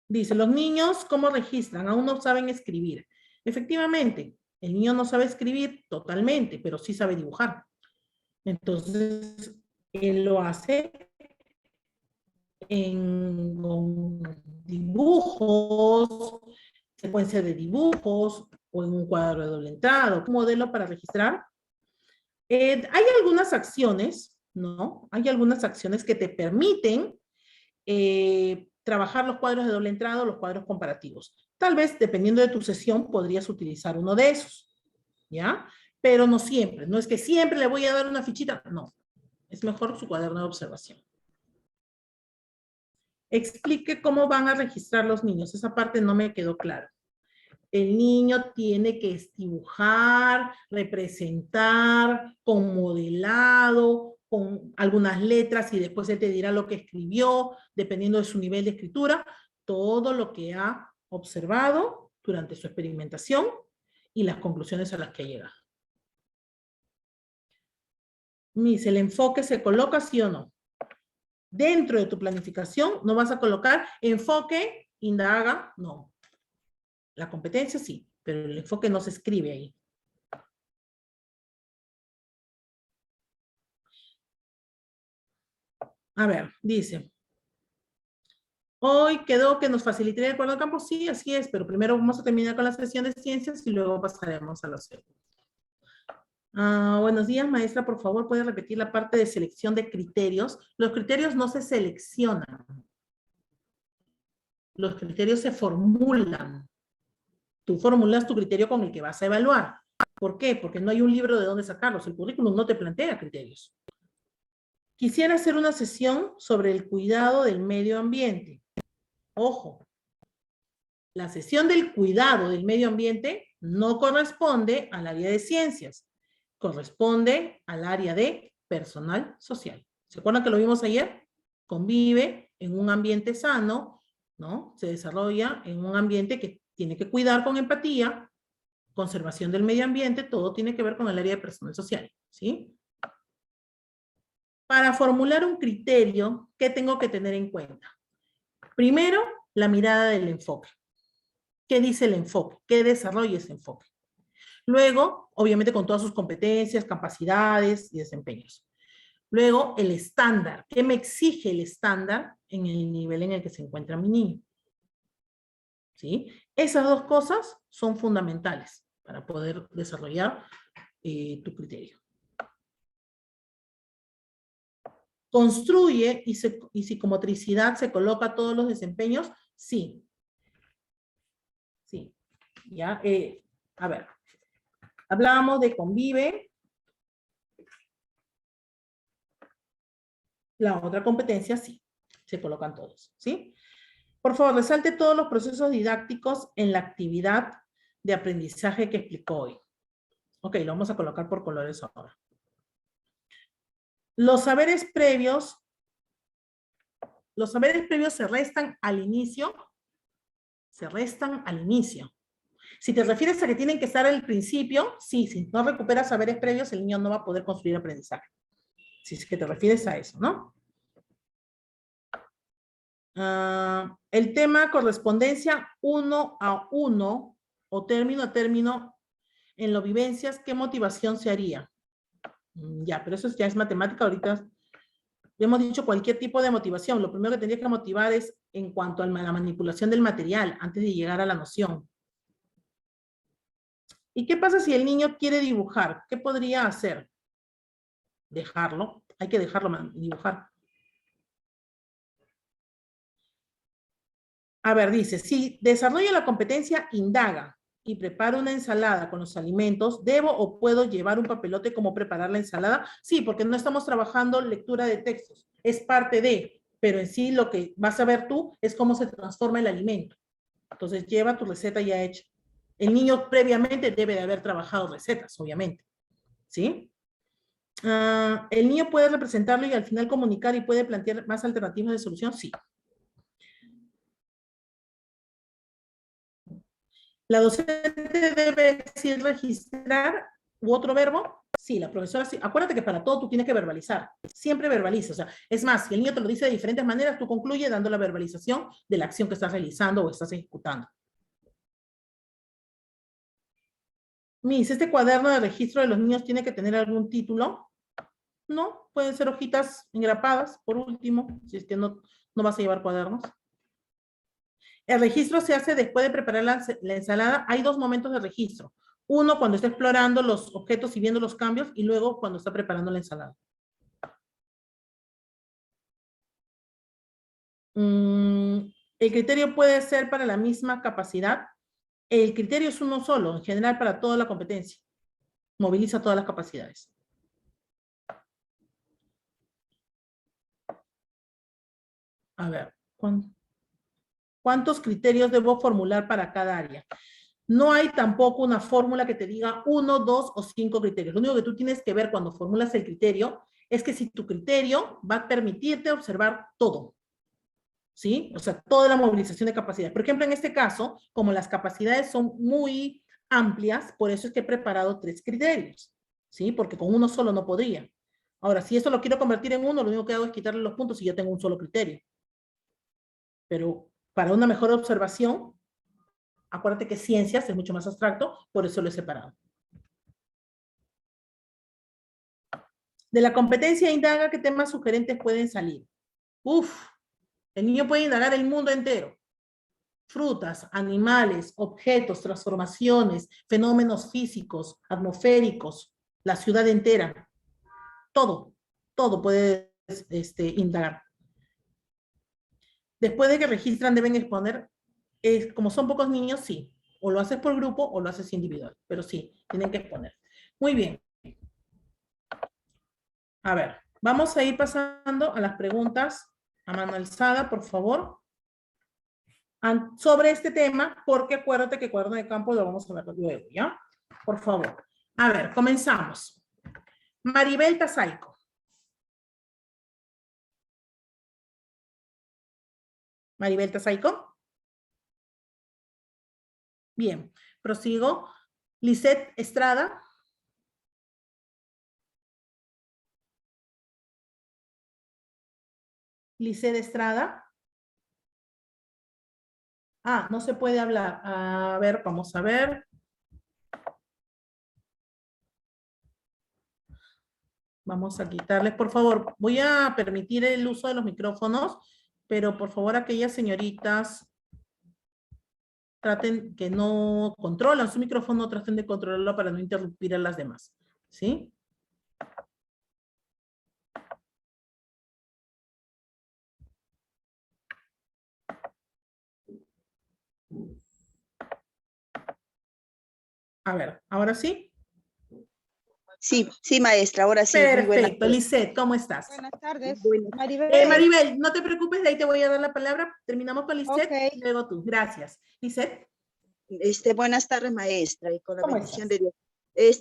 Dice, los niños, ¿cómo registran? Aún no saben escribir. Efectivamente, el niño no sabe escribir totalmente, pero sí sabe dibujar. Entonces, él lo hace en dibujos, secuencia de dibujos, o en un cuadro de doble entrada, un modelo para registrar. Hay algunas acciones, ¿no? Hay algunas acciones que te permiten trabajar los cuadros de doble entrada o los cuadros comparativos. Tal vez, dependiendo de tu sesión, podrías utilizar uno de esos, ¿ya? Pero no siempre. No es que siempre le voy a dar una fichita. No. Es mejor su cuaderno de observación. Explique cómo van a registrar los niños. Esa parte no me quedó clara. El niño tiene que dibujar, representar, con modelado, con algunas letras y después él te dirá lo que escribió, dependiendo de su nivel de escritura, todo lo que ha observado durante su experimentación y las conclusiones a las que ha llegado. Miss, ¿el enfoque se coloca sí o no? Dentro de tu planificación no vas a colocar enfoque, indaga, no. La competencia sí, pero el enfoque no se escribe ahí. A ver, dice, hoy quedó que nos facilitaría el cuadro de campo. Sí, así es, pero primero vamos a terminar con la sesión de ciencias y luego pasaremos a los segundo. Buenos días, maestra, por favor, ¿puede repetir la parte de selección de criterios? Los criterios no se seleccionan. Los criterios se formulan. Tú formulas tu criterio con el que vas a evaluar. ¿Por qué? Porque no hay un libro de dónde sacarlos. El currículum no te plantea criterios. Quisiera hacer una sesión sobre el cuidado del medio ambiente. Ojo, la sesión del cuidado del medio ambiente no corresponde al área de ciencias, corresponde al área de personal social. ¿Se acuerdan que lo vimos ayer? Convive en un ambiente sano, ¿no? Se desarrolla en un ambiente que tiene que cuidar con empatía, conservación del medio ambiente, todo tiene que ver con el área de personal social, ¿sí? Para formular un criterio, ¿qué tengo que tener en cuenta? Primero, la mirada del enfoque. ¿Qué dice el enfoque? ¿Qué desarrolla ese enfoque? Luego, obviamente con todas sus competencias, capacidades y desempeños. Luego, el estándar. ¿Qué me exige el estándar en el nivel en el que se encuentra mi niño? ¿Sí? Esas dos cosas son fundamentales para poder desarrollar tu criterio. ¿Construye y psicomotricidad se coloca todos los desempeños? Sí. Sí. Ya, a ver. Hablábamos de convive. La otra competencia, sí. Se colocan todos, ¿sí? Por favor, resalte todos los procesos didácticos en la actividad de aprendizaje que explicó hoy. Ok, lo vamos a colocar por colores ahora. Los saberes previos se restan al inicio. Se restan al inicio. Si te refieres a que tienen que estar al principio, sí, si no recuperas saberes previos, el niño no va a poder construir aprendizaje. Si es que te refieres a eso, ¿no? El tema correspondencia 1 a 1 o término a término en las vivencias, ¿qué motivación se haría? Ya, pero eso ya es matemática. Ahorita hemos dicho cualquier tipo de motivación. Lo primero que tendría que motivar es en cuanto a la manipulación del material antes de llegar a la noción. ¿Y qué pasa si el niño quiere dibujar? ¿Qué podría hacer? Dejarlo. Hay que dejarlo dibujar. A ver, dice, si desarrolla la competencia, indaga y prepara una ensalada con los alimentos, ¿debo o puedo llevar un papelote como preparar la ensalada? Sí, porque no estamos trabajando lectura de textos, es parte de, pero en sí lo que vas a ver tú es cómo se transforma el alimento. Entonces lleva tu receta ya hecha. El niño previamente debe de haber trabajado recetas, obviamente, ¿sí? ¿El niño puede representarlo y al final comunicar y puede plantear más alternativas de solución? Sí. ¿La docente debe decir registrar u otro verbo? Sí, la profesora sí. Acuérdate que para todo tú tienes que verbalizar. Siempre verbaliza. O sea, es más, si el niño te lo dice de diferentes maneras, tú concluyes dando la verbalización de la acción que estás realizando o estás ejecutando. Miss, ¿este cuaderno de registro de los niños tiene que tener algún título? No, pueden ser hojitas engrapadas, por último, si es que no vas a llevar cuadernos. El registro se hace después de preparar la ensalada. Hay dos momentos de registro. Uno, cuando está explorando los objetos y viendo los cambios, y luego cuando está preparando la ensalada. El criterio puede ser para la misma capacidad. El criterio es uno solo, en general para toda la competencia. Moviliza todas las capacidades. A ver, ¿cuántos criterios debo formular para cada área? No hay tampoco una fórmula que te diga 1, 2 o 5 criterios. Lo único que tú tienes que ver cuando formulas el criterio es que si tu criterio va a permitirte observar todo. ¿Sí? O sea, toda la movilización de capacidades. Por ejemplo, en este caso, como las capacidades son muy amplias, por eso es que he preparado 3 criterios. ¿Sí? Porque con uno solo no podría. Ahora, si esto lo quiero convertir en uno, lo único que hago es quitarle los puntos y ya tengo un solo criterio. Pero para una mejor observación, acuérdate que ciencias es mucho más abstracto, por eso lo he separado. De la competencia indaga qué temas sugerentes pueden salir. Uf, el niño puede indagar el mundo entero. Frutas, animales, objetos, transformaciones, fenómenos físicos, atmosféricos, la ciudad entera. Todo, todo puede indagar. Después de que registran, deben exponer, como son pocos niños, sí. O lo haces por grupo o lo haces individual, pero sí, tienen que exponer. Muy bien. A ver, vamos a ir pasando a las preguntas a mano alzada, por favor, sobre este tema, porque acuérdate que cuaderno de campo lo vamos a ver luego, ¿ya? Por favor. A ver, comenzamos. Maribel Tazaico. Maribel Tazaico. Bien, prosigo. Lisette Estrada. Lisette Estrada. Ah, no se puede hablar. A ver, vamos a ver. Vamos a quitarles, por favor. Voy a permitir el uso de los micrófonos, pero por favor aquellas señoritas traten que no controlan su micrófono, traten de controlarlo para no interrumpir a las demás. ¿Sí? A ver, ¿ahora sí? Sí, sí, maestra, ahora sí, muy buena. Perfecto, Lisette, ¿cómo estás? Buenas tardes. Buenas. Maribel. Maribel, no te preocupes, de ahí te voy a dar la palabra. Terminamos con Lisette, Ok. y luego tú. Gracias. Lisette, Buenas tardes, maestra, y con la ¿cómo bendición estás? de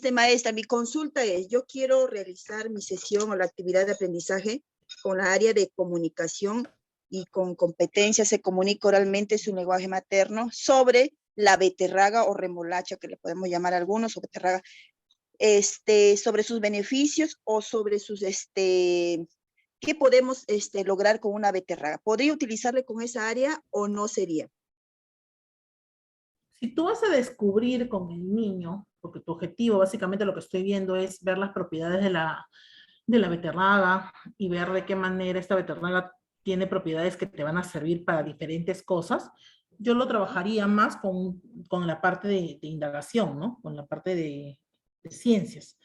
Dios. Maestra, mi consulta es, yo quiero realizar mi sesión o la actividad de aprendizaje con la área de comunicación y con competencias, se comunica oralmente su lenguaje materno sobre la beterraga o remolacha, que le podemos llamar algunos, o beterraga, sobre sus beneficios o sobre sus, ¿qué podemos lograr con una beterraga? ¿Podría utilizarle con esa área o no sería? Si tú vas a descubrir con el niño, porque tu objetivo, básicamente lo que estoy viendo es ver las propiedades de la beterraga y ver de qué manera esta beterraga tiene propiedades que te van a servir para diferentes cosas, yo lo trabajaría más con la parte de indagación, ¿no? Con la parte de ciencias.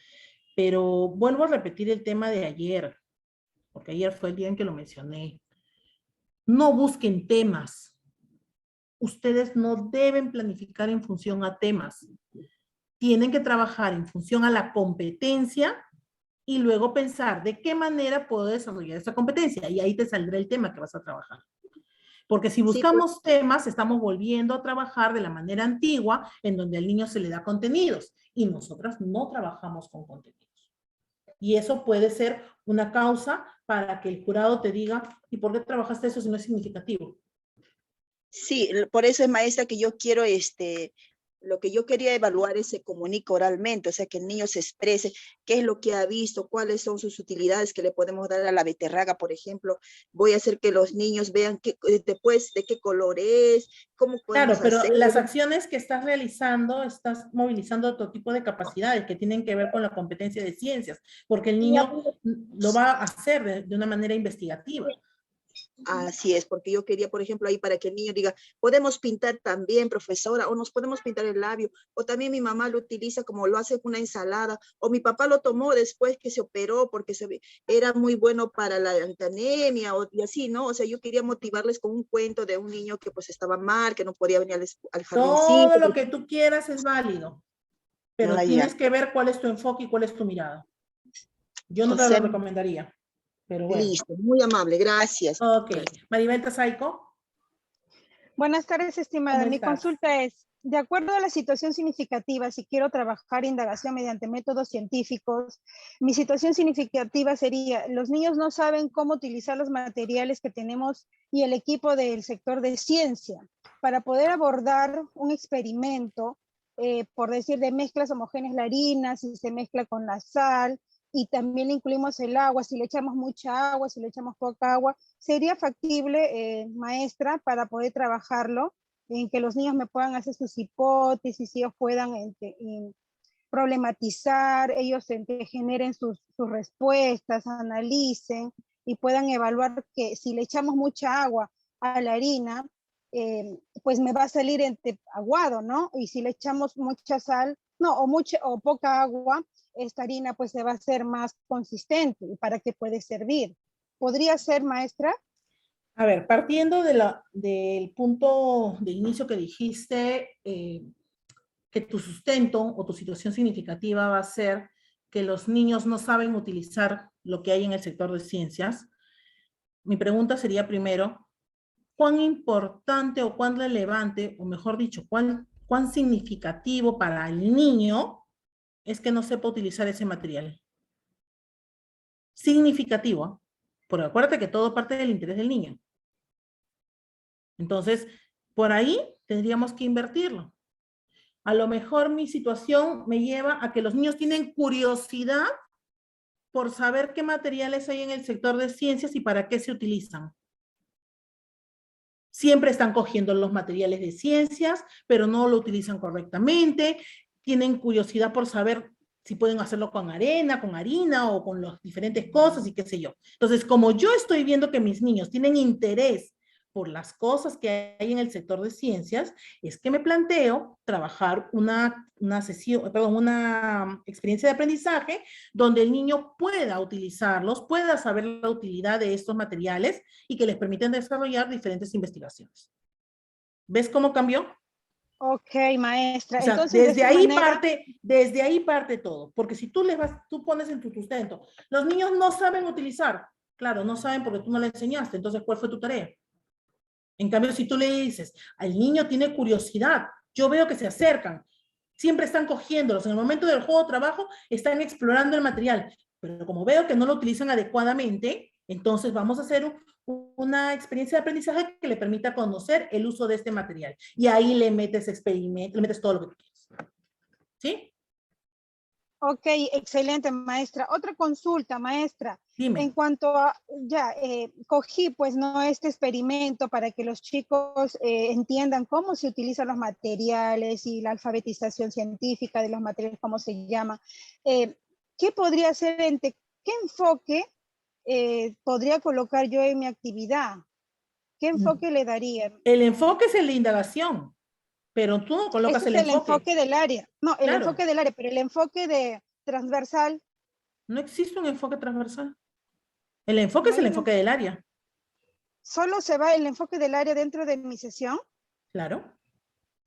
Pero vuelvo a repetir el tema de ayer, porque ayer fue el día en que lo mencioné. No busquen temas. Ustedes no deben planificar en función a temas. Tienen que trabajar en función a la competencia y luego pensar de qué manera puedo desarrollar esa competencia. Y ahí te saldrá el tema que vas a trabajar. Porque si Sí, pues, buscamos temas, estamos volviendo a trabajar de la manera antigua, en donde al niño se le da contenidos. Y nosotras no trabajamos con contenidos. Y eso puede ser una causa para que el jurado te diga, ¿y por qué trabajaste eso si no es significativo? sí, por eso es maestra que yo quiero, lo que yo quería evaluar es se comunica oralmente, o sea, que el niño se exprese qué es lo que ha visto, cuáles son sus utilidades que le podemos dar a la beterraga, por ejemplo. Voy a hacer que los niños vean después de qué color es, cómo Claro, podemos pero hacer. las acciones que estás realizando, estás movilizando otro tipo de capacidades que tienen que ver con la competencia de ciencias, porque el niño lo va a hacer de una manera investigativa. Así es, porque yo quería, por ejemplo, ahí para que el niño diga, podemos pintar también, profesora, o nos podemos pintar el labio, o también mi mamá lo utiliza como lo hace con una ensalada, o mi papá lo tomó después que se operó porque era muy bueno para la anemia, y así, ¿no? O sea, yo quería motivarles con un cuento de un niño que pues estaba mal, que no podía venir al Todo jardincito. lo que tú quieras es válido, pero Ah, ya. tienes que ver cuál es tu enfoque y cuál es tu mirada. Yo no O te lo sea, recomendaría, pero bueno. listo, muy amable, gracias. Ok, Gracias. Maribel Tazaico, Buenas tardes, estimada. ¿cómo Mi estás? consulta es, de acuerdo a la situación significativa, si quiero trabajar indagación mediante métodos científicos, mi situación significativa sería, los niños no saben cómo utilizar los materiales que tenemos y el equipo del sector de ciencia para poder abordar un experimento, por decir, de mezclas homogéneas la harina, si se mezcla con la sal, y también incluimos el agua, si le echamos mucha agua, si le echamos poca agua, sería factible, maestra, para poder trabajarlo, en que los niños me puedan hacer sus hipótesis, ellos puedan problematizar, ellos generen sus respuestas, analicen. y puedan evaluar que si le echamos mucha agua a la harina, pues me va a salir aguado, ¿no? Y si le echamos mucha sal, no, o poca agua, esta harina pues se va a hacer más consistente. ¿Y para qué puede servir? ¿Podría ser, maestra? A ver, partiendo del punto de inicio que dijiste, que tu sustento o tu situación significativa va a ser que los niños no saben utilizar lo que hay en el sector de ciencias, mi pregunta sería primero, ¿cuán importante o cuán relevante, o mejor dicho, cuán significativo para el niño es que no sepa utilizar ese material? Significativo, porque acuérdate que todo parte del interés del niño. Entonces, por ahí tendríamos que invertirlo. A lo mejor mi situación me lleva a que los niños tienen curiosidad por saber qué materiales hay en el sector de ciencias y para qué se utilizan. Siempre están cogiendo los materiales de ciencias, pero no lo utilizan correctamente. Tienen curiosidad por saber si pueden hacerlo con arena, con harina o con las diferentes cosas y qué sé yo. Entonces, como yo estoy viendo que mis niños tienen interés por las cosas que hay en el sector de ciencias, es que me planteo trabajar una sesión, perdón, una experiencia de aprendizaje donde el niño pueda utilizarlos, pueda saber la utilidad de estos materiales y que les permiten desarrollar diferentes investigaciones. ¿Ves cómo cambió? Ok, maestra. O sea, Entonces, de esta manera, desde ahí parte todo, porque si tú pones en tu sustento, los niños no saben utilizar, claro, no saben porque tú no le enseñaste, entonces, ¿cuál fue tu tarea? En cambio, si tú le dices, al niño tiene curiosidad, yo veo que se acercan, siempre están cogiéndolos, en el momento del juego de trabajo están explorando el material, pero como veo que no lo utilizan adecuadamente, entonces vamos a hacer una experiencia de aprendizaje que le permita conocer el uso de este material. Y ahí le metes experimento, le metes todo lo que tú quieras. ¿Sí? ok, excelente, maestra. Otra consulta, maestra. En Dime. cuanto a, ya, cogí pues no este experimento para que los chicos entiendan cómo se utilizan los materiales y la alfabetización científica de los materiales, cómo se llama. ¿Qué podría ser, qué enfoque podría colocar yo en mi actividad? ¿Qué enfoque le daría? El enfoque es el de indagación, pero tú no colocas Ese es el el enfoque. enfoque del área. No, el Claro, enfoque del área, pero el enfoque de transversal, no existe un enfoque transversal. El enfoque no es el hay enfoque del área. solo se va el enfoque del área dentro de mi sesión. Claro.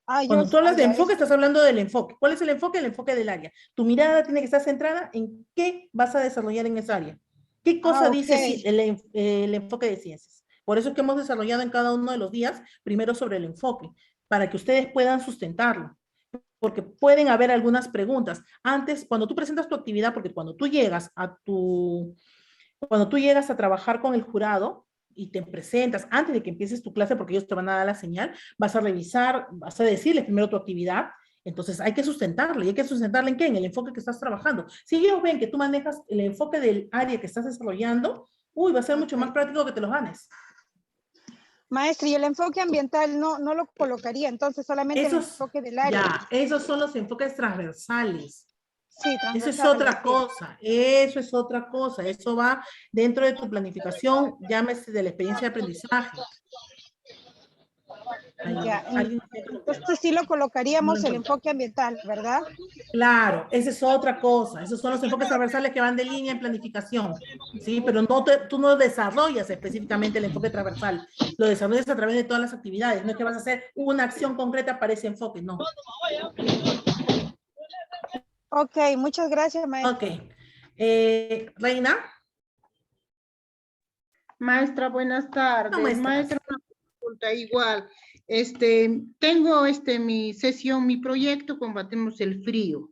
Ah, Cuando tú hablas de ya, enfoque, estás hablando del enfoque. ¿Cuál es el enfoque? El enfoque del área. Tu mirada tiene que estar centrada en qué vas a desarrollar en esa área. ¿Qué cosa ok. dice el enfoque de ciencias? Por eso es que hemos desarrollado en cada uno de los días, primero sobre el enfoque, para que ustedes puedan sustentarlo. Porque pueden haber algunas preguntas. Antes, cuando tú presentas tu actividad, porque cuando tú llegas a trabajar con el jurado y te presentas antes de que empieces tu clase, porque ellos te van a dar la señal, vas a revisar, vas a decirles primero tu actividad, entonces hay que sustentarla. ¿Y hay que sustentarla en qué? En el enfoque que estás trabajando. Si ellos ven que tú manejas el enfoque del área que estás desarrollando, uy, va a ser mucho más práctico que te los ganes. Maestra, y el enfoque ambiental no lo colocaría, entonces solamente el Esos, enfoque del área. ya, esos son los enfoques transversales. Sí, Eso es transversales, otra sí. cosa, eso es otra cosa, eso va dentro de tu planificación, llámese de la experiencia de aprendizaje. Ya, ¿Alguien quiere interrumpir? entonces sí lo No lo colocaríamos el encuentro. enfoque ambiental, ¿verdad? Claro, esa es otra cosa, esos son los enfoques transversales que van de línea en planificación, ¿sí? Pero tú no desarrollas específicamente el enfoque transversal, lo desarrollas a través de todas las actividades, no es que vas a hacer una acción concreta para ese enfoque, no. Ok, muchas gracias, Ok. maestra. Reina, Maestra, buenas ¿cómo tardes. estás? Maestra, una pregunta igual. Tengo mi sesión, mi proyecto, combatemos el frío.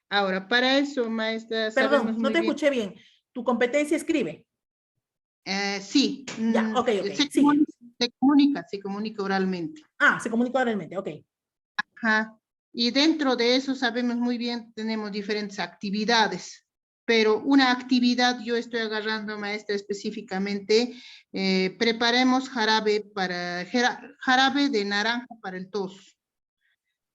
Ahora, para eso, maestra, Perdón, sabemos no muy te bien. escuché bien. Tu competencia escribe. Sí, Ya, ok, sigue. se comunica oralmente. Ah, se comunica oralmente, ok. Ajá. Y dentro de eso sabemos muy bien, tenemos diferentes actividades, pero una actividad yo estoy agarrando, maestra, específicamente, preparemos jarabe de naranja para el tos.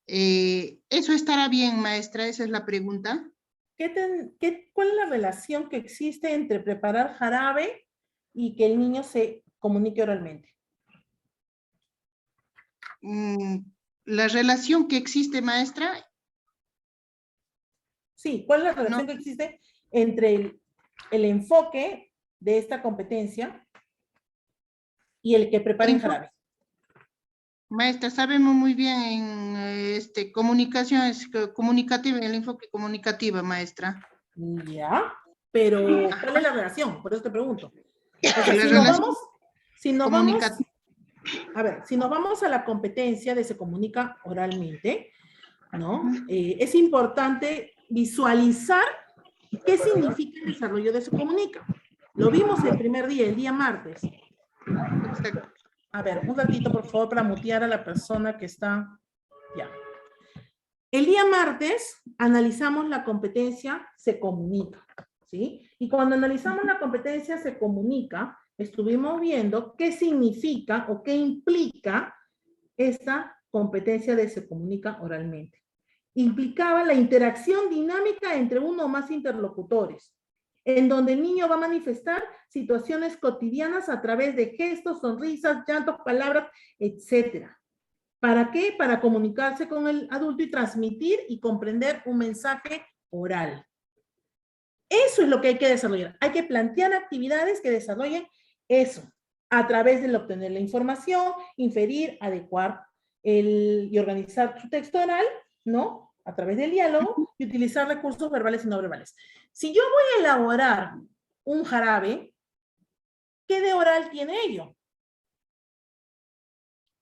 ¿Eso estará bien, maestra? Esa es la pregunta. ¿Cuál es la relación que existe entre preparar jarabe y que el niño se comunique oralmente? La relación que existe, maestra, Sí, ¿cuál es la relación no, que existe entre el enfoque de esta competencia y el que prepara en jarabe? maestra, sabemos muy bien en comunicación es comunicativa, en el enfoque comunicativo, maestra. Ya, pero ¿cuál es la relación? Por eso te pregunto. Entonces, La si nos relación vamos, si nos vamos, comunicativa. a ver, si nos vamos a la competencia de se comunica oralmente, ¿no? Es importante visualizar qué significa el desarrollo de se comunica. Lo vimos el primer día, el día martes. Exacto. A ver, un ratito, por favor, para mutear a la persona que está... Ya. El día martes analizamos la competencia se comunica, ¿sí? Y cuando analizamos la competencia se comunica, estuvimos viendo qué significa o qué implica esta competencia de se comunica oralmente. Implicaba la interacción dinámica entre uno o más interlocutores, en donde el niño va a manifestar situaciones cotidianas a través de gestos, sonrisas, llantos, palabras, etcétera. ¿Para qué? Para comunicarse con el adulto y transmitir y comprender un mensaje oral. Eso es lo que hay que desarrollar. Hay que plantear actividades que desarrollen eso, a través de obtener la información, inferir, adecuar y organizar su texto oral, ¿no? A través del diálogo y utilizar recursos verbales y no verbales. Si yo voy a elaborar un jarabe, ¿qué de oral tiene ello?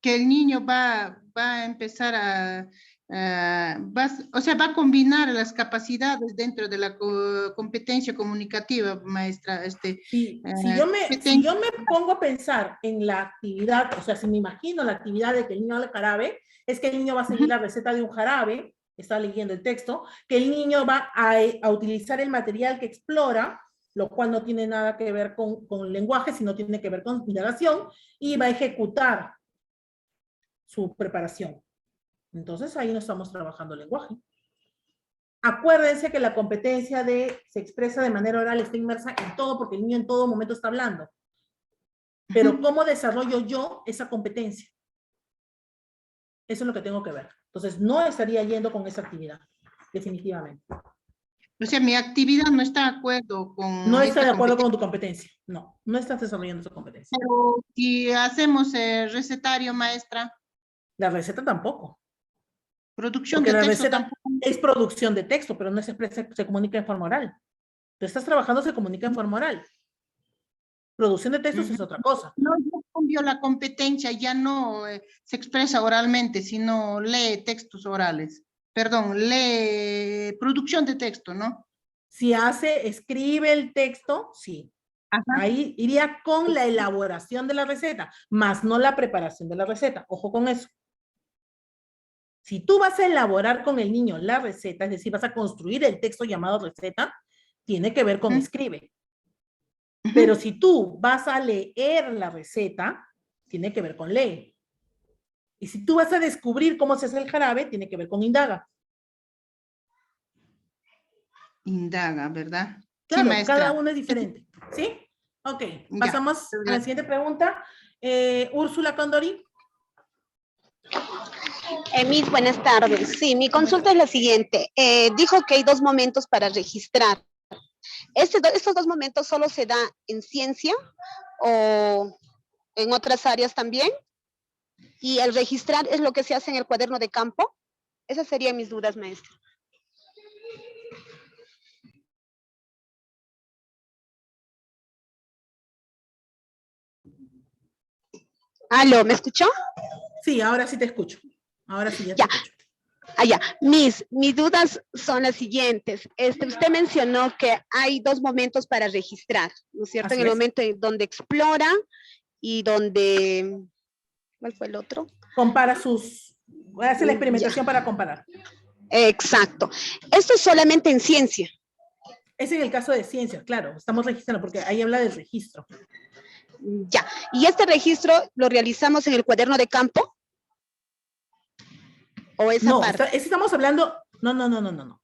Que el niño va a empezar o sea, va a combinar las capacidades dentro de la competencia comunicativa, maestra. Si yo me pongo a pensar en la actividad, o sea, si me imagino la actividad de que el niño haga jarabe, es que el niño va a seguir la receta de un jarabe, está leyendo el texto, que el niño va a utilizar el material que explora, lo cual no tiene nada que ver con lenguaje, sino tiene que ver con indagación, y va a ejecutar su preparación. Entonces ahí no estamos trabajando el lenguaje. Acuérdense que la competencia se expresa de manera oral está inmersa en todo porque el niño en todo momento está hablando. Pero ¿cómo desarrollo yo esa competencia? Eso es lo que tengo que ver. Entonces no estaría yendo con esa actividad, definitivamente. O sea, mi actividad no está de acuerdo con No está de acuerdo con tu competencia. No, no estás desarrollando esa competencia. Pero si hacemos recetario, maestra. La receta tampoco. Producción Porque de la texto receta tampoco. es producción de texto, pero no se comunica en forma oral. Tú estás trabajando, se comunica en forma oral. Producción de textos es otra cosa. No, yo cambio la competencia, ya no se expresa oralmente, sino lee textos orales. Perdón, lee producción de texto, ¿no? Si escribe el texto, sí. Ajá. Ahí iría con la elaboración de la receta, más no la preparación de la receta. Ojo con eso. Si tú vas a elaborar con el niño la receta, es decir, vas a construir el texto llamado receta, tiene que ver con escribe. Pero si tú vas a leer la receta, tiene que ver con lee. Y si tú vas a descubrir cómo se hace el jarabe, tiene que ver con indaga. Indaga, ¿verdad? Claro, Sí, maestra. cada uno es diferente. ¿Sí? Ok, pasamos a la siguiente pregunta. Úrsula Condori. Miss, buenas tardes. Sí, mi consulta es la siguiente. Dijo que hay 2 momentos para registrar. ¿Estos 2 momentos solo se da en ciencia o en otras áreas también? ¿Y el registrar es lo que se hace en el cuaderno de campo? Esas serían mis dudas, maestra. ¿Aló, me escuchó? Sí, ahora sí te escucho. Ahora sí ya te escucho. Ya. Mis dudas son las siguientes. Usted mencionó que hay 2 momentos para registrar, ¿no es cierto? Así en el es. momento en donde explora y donde... ¿Cuál fue el otro? Compara hace la experimentación para comparar. Exacto. Esto es solamente en ciencia. Es en el caso de ciencias, claro. Estamos registrando porque ahí habla del registro. Ya. ¿Y este registro lo realizamos en el cuaderno de campo? ¿O esa parte? Estamos hablando... No.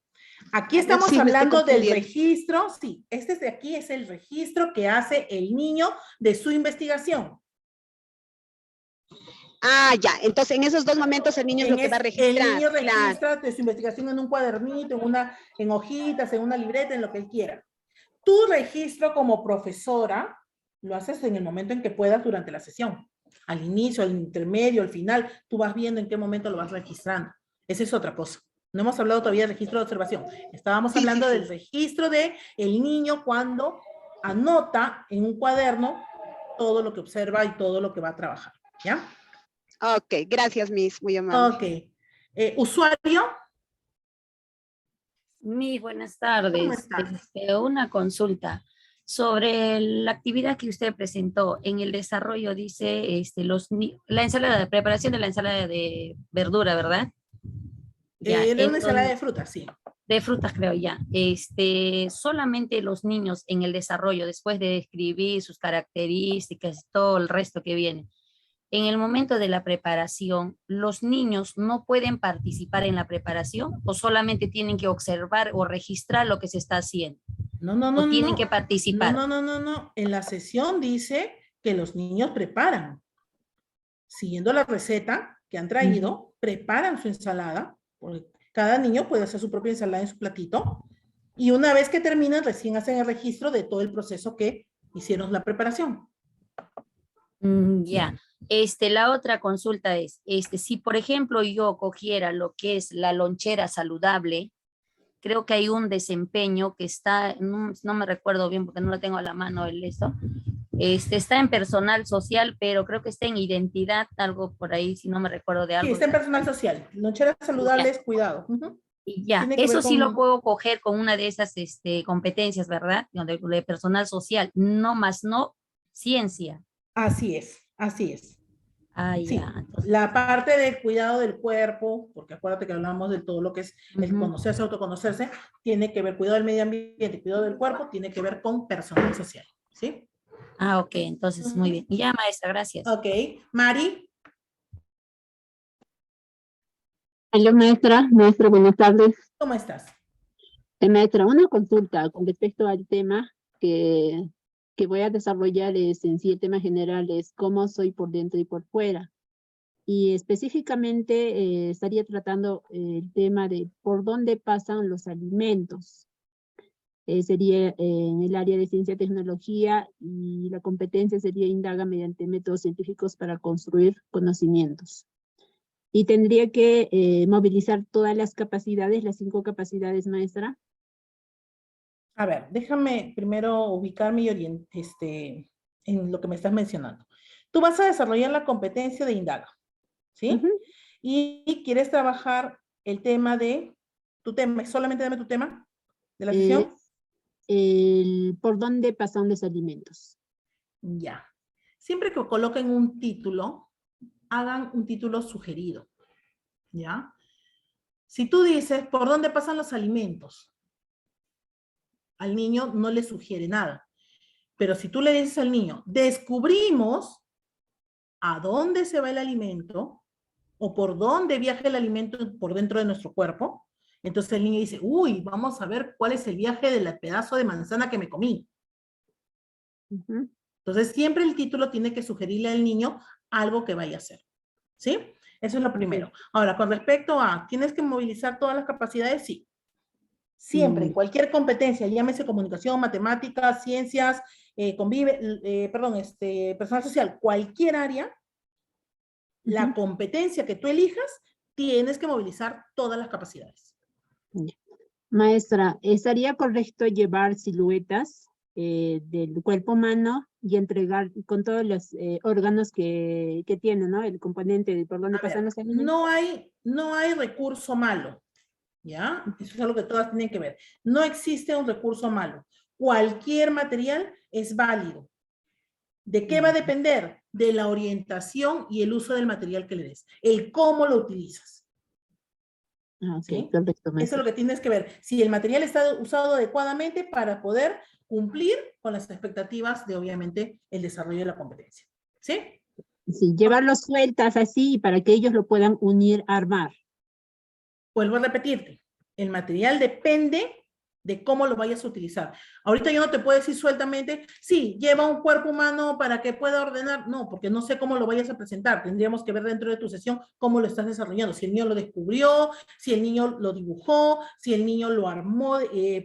Aquí estamos Sí, me estoy hablando del confundiendo. registro, sí, este de aquí es el registro que hace el niño de su investigación. Ah, ya. Entonces, en esos dos momentos el niño es lo que va a El registrar. niño Claro. registra de su investigación en un cuadernito, en hojitas, en una libreta, en lo que él quiera. Tu registro como profesora lo haces en el momento en que puedas durante la sesión. Al inicio, al intermedio, al final, tú vas viendo en qué momento lo vas registrando. Esa es otra cosa. No hemos hablado todavía del registro de observación. Estábamos Sí, hablando sí, del sí. registro de el niño cuando anota en un cuaderno todo lo que observa y todo lo que va a trabajar. ¿Ya? Ok, gracias, Miss. Muy amable. Ok. Usuario, Buenas ¿cómo tardes. estás? Una consulta sobre la actividad que usted presentó en el desarrollo, dice la ensalada, de preparación de la ensalada de verdura, ¿verdad? Ya, Era una ensalada de frutas, sí. de frutas, creo ya. Solamente los niños en el desarrollo, después de describir sus características, todo el resto que viene. En el momento de la preparación, ¿los niños no pueden participar en la preparación o solamente tienen que observar o registrar lo que se está haciendo? No, no, ¿O no, tienen no. que participar? No. En la sesión dice que los niños preparan, siguiendo la receta que han traído, preparan su ensalada, porque cada niño puede hacer su propia ensalada en su platito, y una vez que terminan, recién hacen el registro de todo el proceso que hicieron la preparación. Ya. La otra consulta es, si por ejemplo yo cogiera lo que es la lonchera saludable, creo que hay un desempeño que está, no me recuerdo bien porque no lo tengo a la mano está en personal social, pero creo que está en identidad, algo por ahí, si no me recuerdo de Sí, algo. está en personal social. Loncheras saludables, Ya, cuidado. y ya, Tiene que ver eso sí lo con... puedo coger con una de esas competencias, ¿verdad? De personal social, no más no ciencia. Así es, así es. Ah, Sí, ya. Entonces, la parte del cuidado del cuerpo, porque acuérdate que hablamos de todo lo que es el ujú. conocerse, autoconocerse, tiene que ver, cuidado del medio ambiente, cuidado del cuerpo, tiene que ver con personal social, ¿sí? Ah, ok, entonces muy bien. Ya, maestra, gracias. Ok, Mari, Hola maestra, buenas tardes. ¿cómo estás? Maestra, una consulta con respecto al tema que voy a desarrollar en sí, el tema general es cómo soy por dentro y por fuera. Y específicamente estaría tratando el tema de por dónde pasan los alimentos. Sería en el área de ciencia y tecnología y la competencia sería indaga mediante métodos científicos para construir conocimientos. Y tendría que movilizar todas las capacidades, las 5 capacidades, maestra. A ver, déjame primero ubicarme y en lo que me estás mencionando. Tú vas a desarrollar la competencia de indaga, ¿sí? Ujú. Y quieres trabajar el tema de tu tema, solamente dame tu tema de la Eh, sesión. el por dónde pasan los alimentos. Ya. Siempre que coloquen un título, hagan un título sugerido, ¿ya? Si tú dices, ¿por dónde pasan los alimentos? Al niño no le sugiere nada. Pero si tú le dices al niño, descubrimos a dónde se va el alimento o por dónde viaja el alimento por dentro de nuestro cuerpo, entonces el niño dice, uy, vamos a ver cuál es el viaje del pedazo de manzana que me comí. Ujú. Entonces siempre el título tiene que sugerirle al niño algo que vaya a hacer. ¿Sí? Eso es lo primero. Ahora, con respecto a, ¿tienes que movilizar todas las capacidades? Sí. Siempre, en Mm, cualquier competencia, llámese comunicación, matemáticas, ciencias, personal social, cualquier área, la ujú. competencia que tú elijas, tienes que movilizar todas las capacidades. Ya. Maestra, ¿estaría correcto llevar siluetas del cuerpo humano y entregar con todos los órganos que tiene, ¿no? El componente de por dónde A pasan ver, los alimentos. no hay recurso malo, ¿ya? Eso es algo que todas tienen que ver. No existe un recurso malo. Cualquier material es válido. ¿De qué va a Ya. depender? De la orientación y el uso del material que le des. El cómo lo utilizas. Ah, ok, ¿Sí? perfecto, Eso es maestra. lo que tienes que ver. Si el material está usado adecuadamente para poder cumplir con las expectativas de, obviamente, el desarrollo de la competencia. ¿Sí? Sí, llevarlos sueltas así para que ellos lo puedan unir, armar. Vuelvo a repetirte. El material depende de cómo lo vayas a utilizar. Ahorita yo no te puedo decir sueltamente, sí, lleva un cuerpo humano para que pueda ordenar. No, porque no sé cómo lo vayas a presentar. Tendríamos que ver dentro de tu sesión cómo lo estás desarrollando. Si el niño lo descubrió, si el niño lo dibujó, si el niño lo armó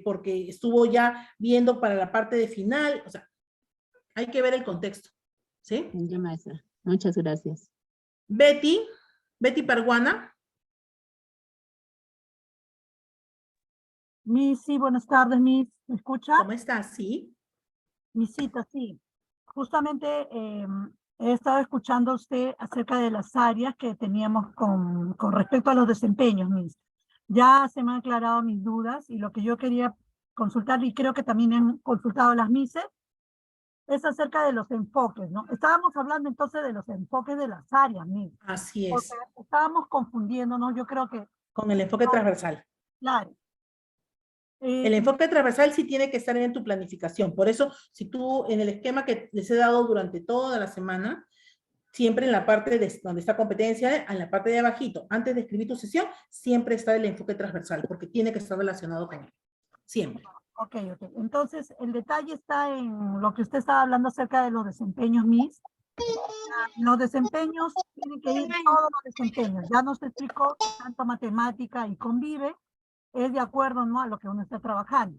porque estuvo ya viendo para la parte de final. O sea, hay que ver el contexto. ¿Sí? Ya, maestra. Muchas gracias. Betty Parguana. Miss, sí, buenas tardes, Miss. ¿Me escucha? ¿Cómo estás? Sí. Misita, sí. Justamente he estado escuchando a usted acerca de las áreas que teníamos con respecto a los desempeños, Miss. Ya se me han aclarado mis dudas y lo que yo quería consultar, y creo que también han consultado las Misses, es acerca de los enfoques, ¿no? Estábamos hablando entonces de los enfoques de las áreas, Miss. Así Porque es. estábamos confundiéndonos, yo creo que, Con el enfoque transversal. claro. El enfoque transversal sí tiene que estar en tu planificación. Por eso, si tú en el esquema que les he dado durante toda la semana, siempre en la parte de donde está competencia, en la parte de abajito, antes de escribir tu sesión, siempre está el enfoque transversal, porque tiene que estar relacionado con él. Siempre. Ok. Entonces, el detalle está en lo que usted estaba hablando acerca de los desempeños, Miss. Los desempeños tienen que ir todos los desempeños. Ya nos explicó que tanto matemática y convive es de acuerdo, ¿no?, a lo que uno está trabajando.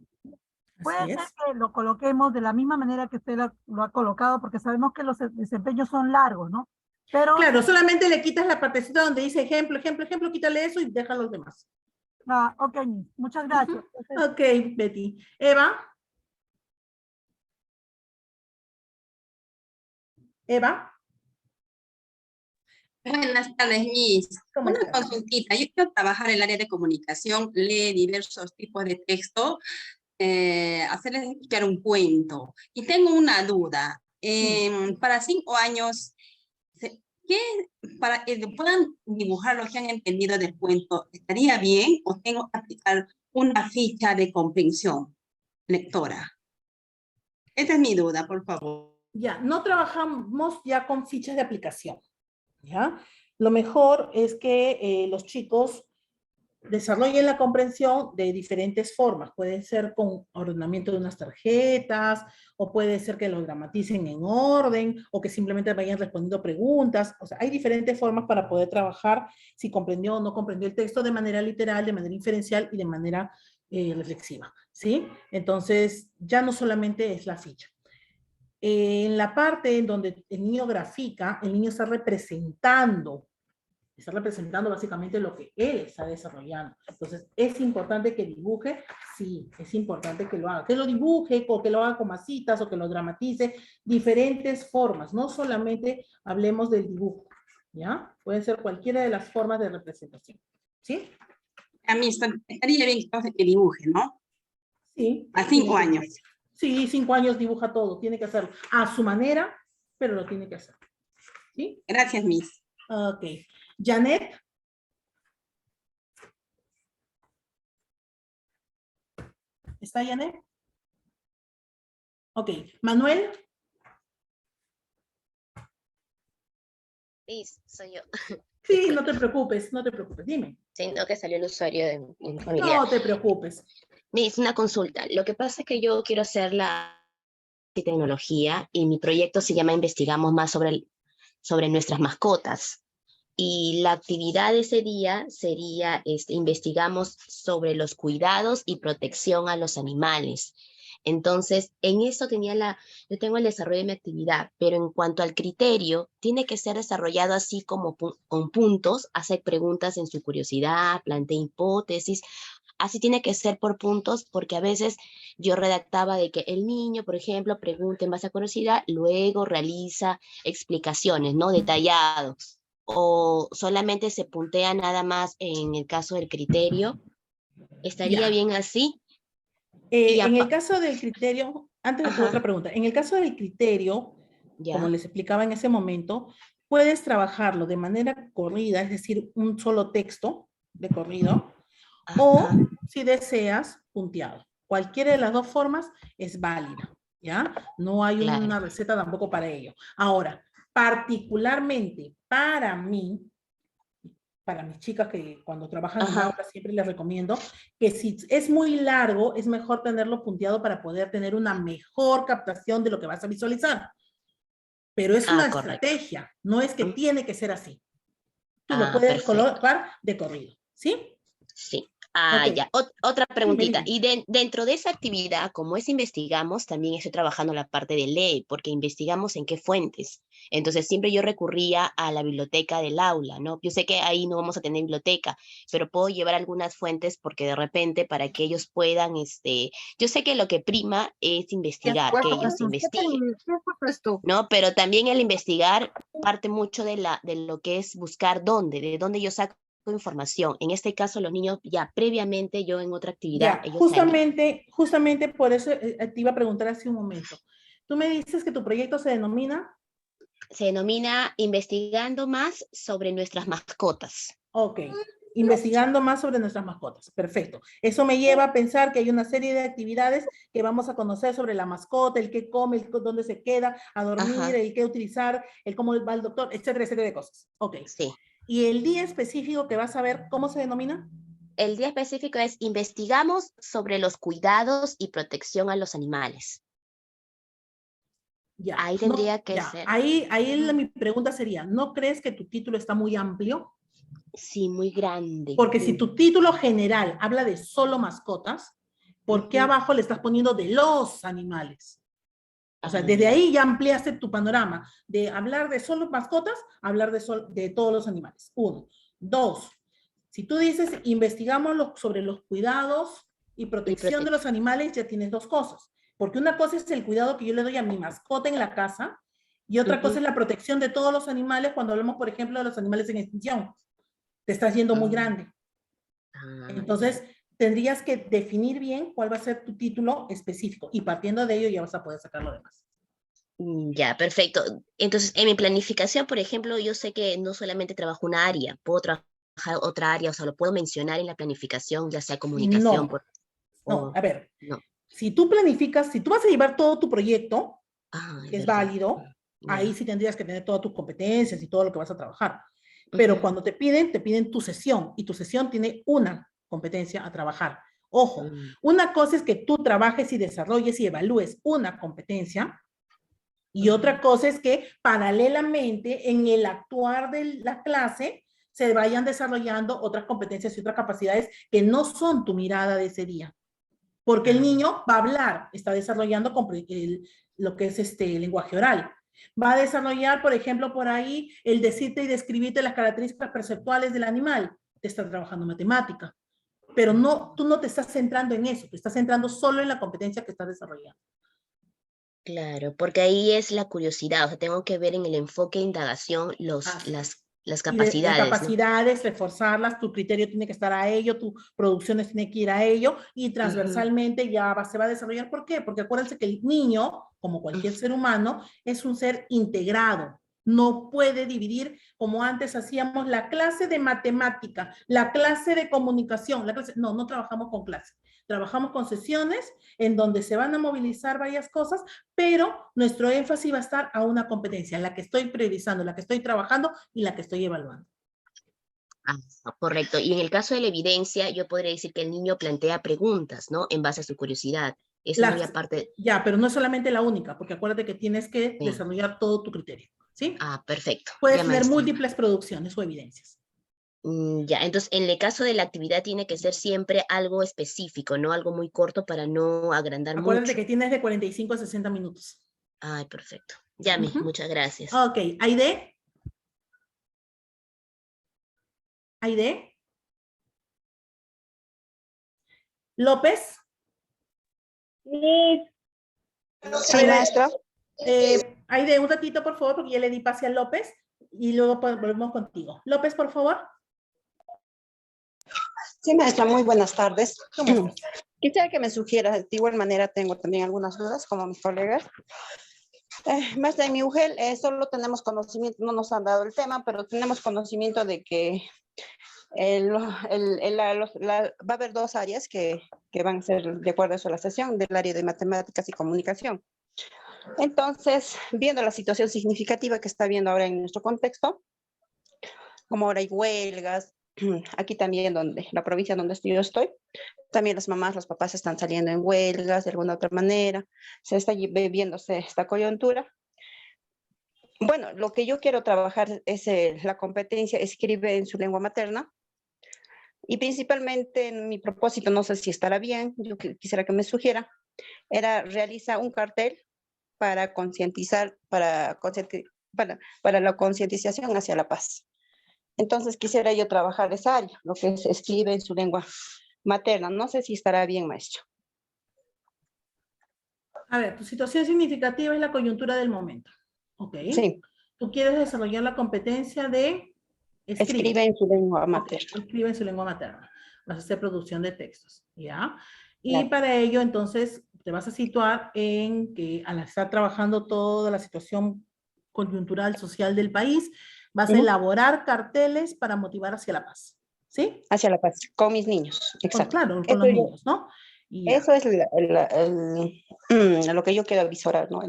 Puede ser que lo coloquemos de la misma manera que usted lo ha colocado, porque sabemos que los desempeños son largos, ¿no? Pero, claro, solamente le quitas la partecita donde dice ejemplo, quítale eso y deja los demás. ok, muchas gracias. Ok, Betty. Eva. Buenas tardes, Miss. ¿Cómo Una estás? consultita. Yo quiero trabajar en el área de comunicación, leer diversos tipos de texto, hacerles explicar un cuento. Y tengo una duda. Para 5 años, para que puedan dibujar lo que han entendido del cuento, ¿estaría bien o tengo que aplicar una ficha de comprensión lectora? Esa es mi duda, por favor. Ya, no trabajamos ya con fichas de aplicación. ¿Ya? Lo mejor es que los chicos desarrollen la comprensión de diferentes formas. Puede ser con ordenamiento de unas tarjetas, o puede ser que lo gramaticen en orden, o que simplemente vayan respondiendo preguntas. O sea, hay diferentes formas para poder trabajar si comprendió o no comprendió el texto de manera literal, de manera inferencial y de manera reflexiva. ¿Sí? Entonces, ya no solamente es la ficha. En la parte en donde el niño grafica, el niño está representando básicamente lo que él está desarrollando. Entonces, ¿es importante que dibuje? Sí, es importante que lo haga. Que lo dibuje, o que lo haga con masitas, o que lo dramatice, diferentes formas. No solamente hablemos del dibujo, ¿ya? Pueden ser cualquiera de las formas de representación, ¿sí? A mí estaría bien entonces que dibuje, ¿no? Sí. A 5 años. Sí, 5 años dibuja todo, tiene que hacerlo a su manera, pero lo tiene que hacer. ¿Sí? Gracias, Miss. Ok. Janet. ¿Está Janet? Ok. Manuel. Miss, soy yo. Sí, no te preocupes, dime. Siento que salió el usuario de mi familiar. No te preocupes. Miss, una consulta. Lo que pasa es que yo quiero hacer la tecnología y mi proyecto se llama Investigamos más sobre nuestras mascotas. Y la actividad de ese día sería, investigamos sobre los cuidados y protección a los animales. Entonces, en eso yo tengo el desarrollo de mi actividad, pero en cuanto al criterio, tiene que ser desarrollado así como con puntos, hacer preguntas en su curiosidad, plantea hipótesis. Así tiene que ser por puntos, porque a veces yo redactaba de que el niño, por ejemplo, pregunta en base a curiosidad, luego realiza explicaciones, ¿no? Detallados. O solamente se puntea nada más en el caso del criterio. ¿Estaría bien así? En el caso del criterio, antes de tu otra pregunta, en el caso del criterio, como les explicaba en ese momento, puedes trabajarlo de manera corrida, es decir, un solo texto de corrido, o si deseas, punteado. Cualquiera de las dos formas es válida, ¿ya? No hay una receta tampoco para ello. Ahora, particularmente para mí, para mis chicas que cuando trabajan en Ajá. aula siempre les recomiendo que si es muy largo, es mejor tenerlo punteado para poder tener una mejor captación de lo que vas a visualizar. Pero es una Correcto. estrategia, no es que tiene que ser así. Tú lo Ah, puedes perfecto. colocar de corrido, ¿sí? Sí. Ok. Ya. Otra preguntita. dime. Y dentro de esa actividad, como es investigamos, también estoy trabajando la parte de ley, porque investigamos en qué fuentes. Entonces, siempre yo recurría a la biblioteca del aula, ¿no? Yo sé que ahí no vamos a tener biblioteca, pero puedo llevar algunas fuentes porque de repente para que ellos puedan, yo sé que lo que prima es investigar, que ellos investiguen, ¿no? Pero también el investigar parte mucho de lo que es buscar de dónde yo saco información. En este caso, los niños ya previamente, yo en otra actividad, Ya, ellos sabían. justamente por eso te iba a preguntar hace un momento. Tú me dices que tu proyecto se denomina. Se denomina Investigando más sobre nuestras mascotas. Ok, investigando más sobre nuestras mascotas. Perfecto. Eso me lleva a pensar que hay una serie de actividades que vamos a conocer sobre la mascota, el qué come, dónde se queda, a dormir, Ajá. el qué utilizar, el cómo va el doctor, etcétera, etcétera de cosas. Ok. Sí. ¿Y el día específico que vas a ver, cómo se denomina? El día específico es Investigamos sobre los cuidados y protección a los animales. Ya, Ahí no, tendría que ya. ser. Mi pregunta sería, ¿no crees que tu título está muy amplio? Sí, muy grande. Porque si tu título general habla de solo mascotas, ¿por qué abajo le estás poniendo de los animales? O sea, desde ahí ya ampliaste tu panorama. De hablar de solo mascotas, hablar de todos los animales. 1. 2. Si tú dices, investigamos sobre los cuidados y protección de los animales, ya tienes 2 cosas. Porque una cosa es el cuidado que yo le doy a mi mascota en la casa, y otra cosa es la protección de todos los animales cuando hablamos, por ejemplo, de los animales en extinción. Te estás yendo muy grande. Entonces, tendrías que definir bien cuál va a ser tu título específico, y partiendo de ello ya vas a poder sacar lo demás. Ya, perfecto. Entonces, en mi planificación, por ejemplo, yo sé que no solamente trabajo una área, puedo trabajar otra área, o sea, lo puedo mencionar en la planificación, ya sea comunicación. No, a ver, no. si tú planificas, si tú vas a llevar todo tu proyecto, que es verdad. válido, Ya. ahí sí tendrías que tener todas tus competencias y todo lo que vas a trabajar. Pero cuando te piden tu sesión, y tu sesión tiene una competencia a trabajar. Ojo, una cosa es que tú trabajes y desarrolles y evalúes una competencia, y otra cosa es que paralelamente en el actuar de la clase se vayan desarrollando otras competencias y otras capacidades que no son tu mirada de ese día. Porque el niño va a hablar, está desarrollando lo que es el lenguaje oral. Va a desarrollar, por ejemplo, por ahí el decirte y describirte las características perceptuales del animal. Te está trabajando matemática. Pero no, tú no te estás centrando en eso, te estás centrando solo en la competencia que estás desarrollando. Claro, porque ahí es la curiosidad, o sea, tengo que ver en el enfoque de indagación las capacidades. Las capacidades, reforzarlas, tu criterio tiene que estar a ello, tu producción tiene que ir a ello, y transversalmente se va a desarrollar. ¿Por qué? Porque acuérdense que el niño, como cualquier ser humano, es un ser integrado. No puede dividir como antes hacíamos la clase de matemática, la clase de comunicación, no trabajamos con clase. Trabajamos con sesiones en donde se van a movilizar varias cosas, pero nuestro énfasis va a estar a una competencia, la que estoy priorizando, la que estoy trabajando y la que estoy evaluando. Correcto. Y en el caso de la evidencia, yo podría decir que el niño plantea preguntas, ¿no? En base a su curiosidad. Es muy aparte. Ya, pero no es solamente la única, porque acuérdate que tienes que desarrollar todo tu criterio, ¿sí? Perfecto. Puedes tener múltiples producciones o evidencias. Ya, entonces en el caso de la actividad tiene que ser siempre algo específico, no algo muy corto para no agrandar mucho. Acuérdate que tienes de 45 a 60 minutos. Ay, perfecto. Ya, muchas gracias. Ok, ¿Aide? ¿Aide? ¿López? Sí, maestra. Aide, un ratito, por favor, porque ya le di pase a López, y luego volvemos contigo. López, por favor. Sí, maestra, muy buenas tardes. Quisiera que me sugiera, de igual manera tengo también algunas dudas, como mis colegas. Maestra, en mi UGEL solo tenemos conocimiento, no nos han dado el tema, pero tenemos conocimiento de que va a haber 2 áreas que van a ser, de acuerdo a eso, la sesión del área de matemáticas y comunicación. Entonces, viendo la situación significativa que está habiendo ahora en nuestro contexto, como ahora hay huelgas, aquí también donde, la provincia donde yo estoy, también las mamás, los papás están saliendo en huelgas de alguna otra manera, se está viviéndose esta coyuntura. Bueno, lo que yo quiero trabajar es la competencia escribe en su lengua materna y principalmente en mi propósito, no sé si estará bien, yo quisiera que me sugiera, era realizar un cartel para concientizar, para la concientización hacia la paz. Entonces quisiera yo trabajar esa área, lo que se escribe en su lengua materna. No sé si estará bien, maestro. A ver, tu situación significativa es la coyuntura del momento. ¿Ok? Sí. Tú quieres desarrollar la competencia de Escribe en su lengua materna. Okay. Escribe en su lengua materna. Vas a hacer producción de textos, ¿ya? Y Claro. para ello, entonces, te vas a situar en que al estar trabajando toda la situación coyuntural social del país, vas a elaborar carteles para motivar hacia la paz, ¿sí? Hacia la paz, con mis niños, exacto. Claro, con los niños, ¿no? Y eso es lo que yo quiero visorar, ¿no?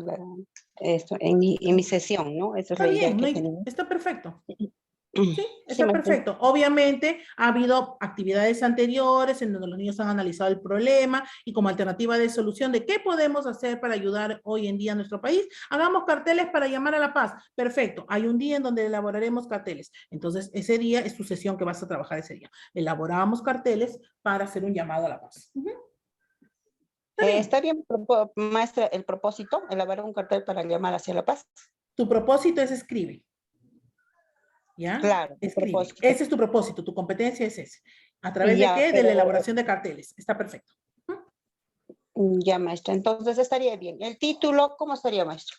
Esto, en mi sesión, ¿no? Esa es está la idea bien, que no hay, tenemos. está perfecto. Sí, Sí, está perfecto. Obviamente ha habido actividades anteriores en donde los niños han analizado el problema y como alternativa de solución de qué podemos hacer para ayudar hoy en día a nuestro país, hagamos carteles para llamar a la paz. Perfecto. Hay un día en donde elaboraremos carteles. Entonces, ese día es tu sesión que vas a trabajar ese día. Elaboramos carteles para hacer un llamado a la paz. Está bien, maestra, el propósito, elaborar un cartel para llamar hacia la paz. Tu propósito es escribe. ¿Ya? Claro, escribe. Ese es tu propósito, tu competencia es ese. ¿A través de qué? De la elaboración de carteles. Está perfecto. Ya, maestra. Entonces estaría bien. El título, ¿cómo estaría, maestro?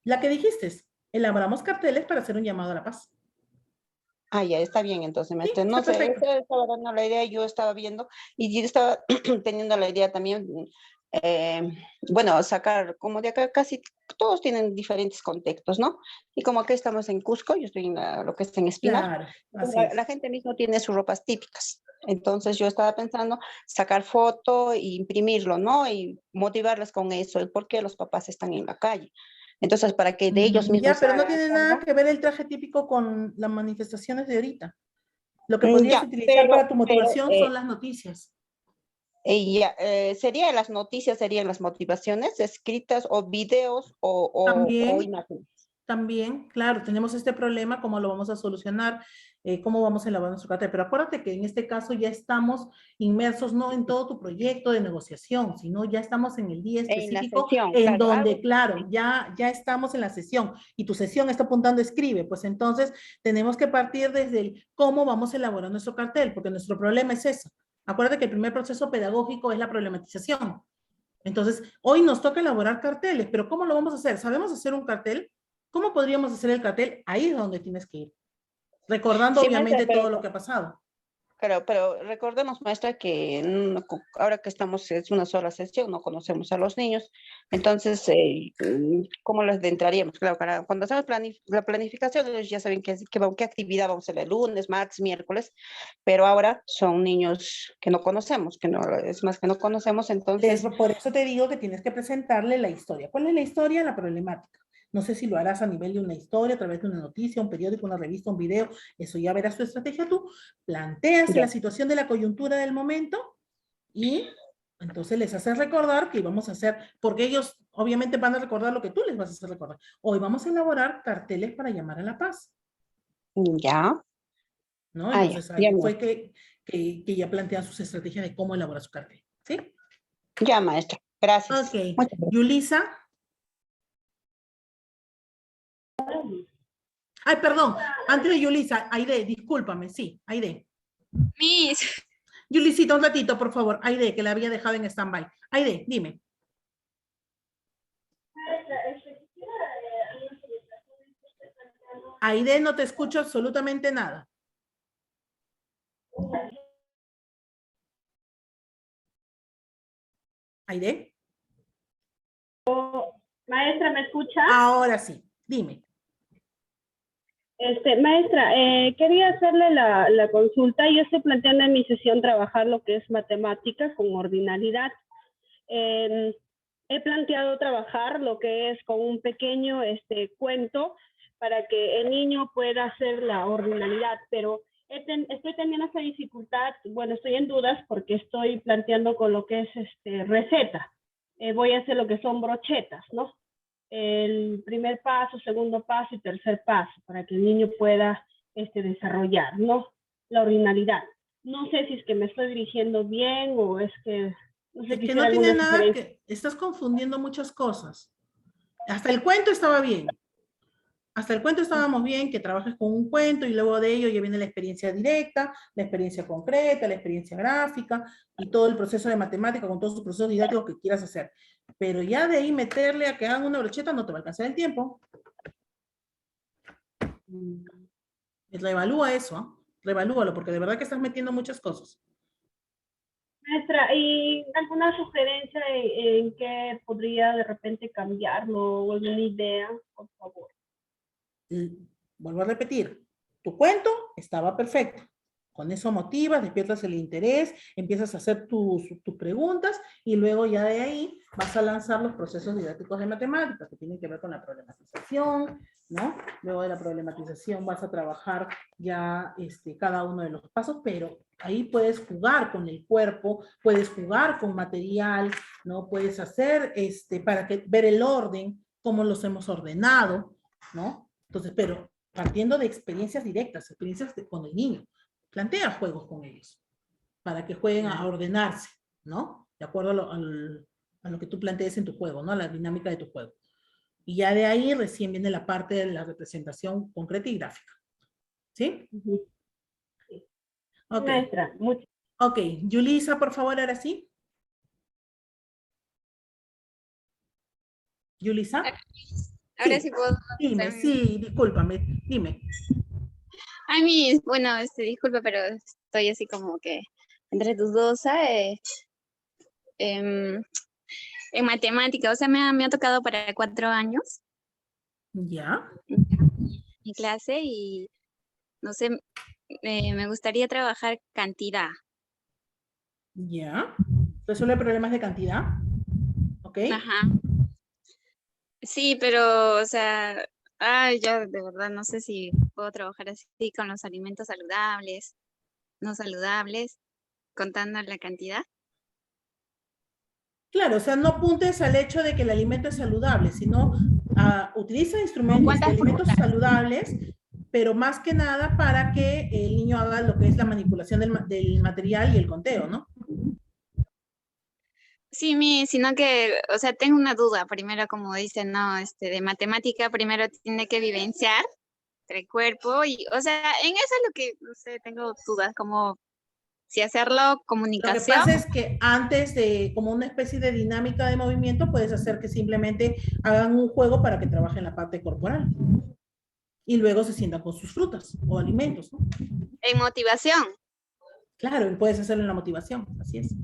La que dijiste, elaboramos carteles para hacer un llamado a la paz. Ah, ya, está bien, entonces, maestra. Sí, no sé, perfecto. estaba dando la idea, yo estaba viendo, y yo estaba teniendo la idea también, bueno, sacar, como de acá casi todos tienen diferentes contextos, ¿no? Y como acá estamos en Cusco, yo estoy en lo que está en Espinar, Claro, así la gente mismo tiene sus ropas típicas. Entonces yo estaba pensando sacar foto e imprimirlo, ¿no? Y motivarles con eso, el por qué los papás están en la calle. Entonces, para que de ellos mismos ya, pero no tiene nada que ver el traje típico con las manifestaciones de ahorita. Lo que podrías ya, utilizar para tu motivación son las noticias. Serían las noticias, serían las motivaciones escritas o videos o imágenes. También, claro, tenemos este problema, ¿cómo lo vamos a solucionar? ¿Cómo vamos a elaborar nuestro cartel? Pero acuérdate que en este caso ya estamos inmersos no en todo tu proyecto de negociación, sino ya estamos en el día específico en donde, claro, ya estamos en la sesión y tu sesión está apuntando escribe, pues entonces tenemos que partir desde el cómo vamos a elaborar nuestro cartel, porque nuestro problema es eso. Acuérdate que el primer proceso pedagógico es la problematización. Entonces, hoy nos toca elaborar carteles, pero ¿cómo lo vamos a hacer? ¿Sabemos hacer un cartel? ¿Cómo podríamos hacer el cartel? Ahí es donde tienes que ir. Recordando, sí, obviamente, todo lo que ha pasado. Pero recordemos, maestra, que ahora que estamos, es una sola sesión, no conocemos a los niños. Entonces, ¿cómo les entraríamos? Claro, cuando hacemos la planificación, ellos ya saben qué actividad vamos a hacer el lunes, martes, miércoles, pero ahora son niños que no conocemos, es más que no conocemos, entonces... Por eso te digo que tienes que presentarle la historia. ¿Cuál es la historia? La problemática. No sé si lo harás a nivel de una historia, a través de una noticia, un periódico, una revista, un video. Eso ya verás tu estrategia tú. Planteas la situación de la coyuntura del momento y entonces les haces recordar que íbamos a hacer, porque ellos obviamente van a recordar lo que tú les vas a hacer recordar. Hoy vamos a elaborar carteles para llamar a la paz. Ya. ¿No? Entonces ahí fue que ya plantean sus estrategias de cómo elaborar su cartel. ¿Sí? Ya, maestra. Gracias. Ok. Yulisa. Ay, perdón, antes de Yulisa, Aide, discúlpame, sí, Aide. Miss. Yulisita, un ratito, por favor, Aide, que la había dejado en stand-by. Aide, dime. Aide, no te escucho absolutamente nada. Aide. Maestra, ¿me escucha? Ahora sí, dime. Maestra, quería hacerle la consulta. Yo estoy planteando en mi sesión trabajar lo que es matemáticas con ordinalidad. He planteado trabajar lo que es con un pequeño cuento para que el niño pueda hacer la ordinalidad, pero estoy teniendo esa dificultad, bueno, estoy en dudas porque estoy planteando con lo que es receta. Voy a hacer lo que son brochetas, ¿no? El primer paso, segundo paso y tercer paso, para que el niño pueda desarrollar, ¿no? La originalidad. No sé si es que me estoy dirigiendo bien o es que, no sé, Es que quisiera no tiene alguna nada sugerencia. que, estás confundiendo muchas cosas. Hasta el cuento estaba bien. Hasta el cuento estábamos bien, que trabajes con un cuento y luego de ello ya viene la experiencia directa, la experiencia concreta, la experiencia gráfica y todo el proceso de matemática con todos sus procesos didácticos que quieras hacer. Pero ya de ahí meterle a que hagan una brocheta no te va a alcanzar el tiempo. Reevalúa eso, ¿eh? Reevalúalo, porque de verdad que estás metiendo muchas cosas. Maestra, ¿y alguna sugerencia en qué podría de repente cambiarlo o alguna idea, por favor? Vuelvo a repetir, tu cuento estaba perfecto. Con eso motivas, despiertas el interés, empiezas a hacer tus preguntas y luego ya de ahí vas a lanzar los procesos didácticos de matemáticas que tienen que ver con la problematización, ¿no? Luego de la problematización vas a trabajar ya cada uno de los pasos, pero ahí puedes jugar con el cuerpo, puedes jugar con material, ¿no? Puedes hacer, para ver el orden, cómo los hemos ordenado, ¿no? Entonces, pero partiendo de experiencias directas, experiencias con el niño, plantea juegos con ellos, para que jueguen a ordenarse, ¿no? De acuerdo a lo que tú plantees en tu juego, ¿no? A la dinámica de tu juego. Y ya de ahí recién viene la parte de la representación concreta y gráfica. ¿Sí? Ok. Maestra, muchas. Ok, Yulisa, por favor, ahora sí. Yulisa. Ahora sí puedo. Dime, sí, discúlpame, dime. Ay, bueno, disculpa, pero estoy así como que entre tus dos, en matemática, o sea, me ha tocado para 4 años. Ya. Mi clase y, no sé, me gustaría trabajar cantidad. Ya. ¿Resuelve problemas de cantidad? Ok. Ajá. Sí, pero, o sea, yo de verdad no sé si puedo trabajar así con los alimentos saludables, no saludables, contando la cantidad. Claro, o sea, no apuntes al hecho de que el alimento es saludable, sino utiliza instrumentos, alimentos saludables, pero más que nada para que el niño haga lo que es la manipulación del material y el conteo, ¿no? Sí, sino que, o sea, tengo una duda. Primero, como dicen, no, de matemática, primero tiene que vivenciar el cuerpo y, o sea, en eso es lo que, no sé, tengo dudas, como si hacerlo comunicación. Lo que pasa es que antes de, como una especie de dinámica de movimiento, puedes hacer que simplemente hagan un juego para que trabajen la parte corporal. Y luego se sientan con sus frutas o alimentos, ¿no? En motivación. Claro, puedes hacerlo en la motivación, así es.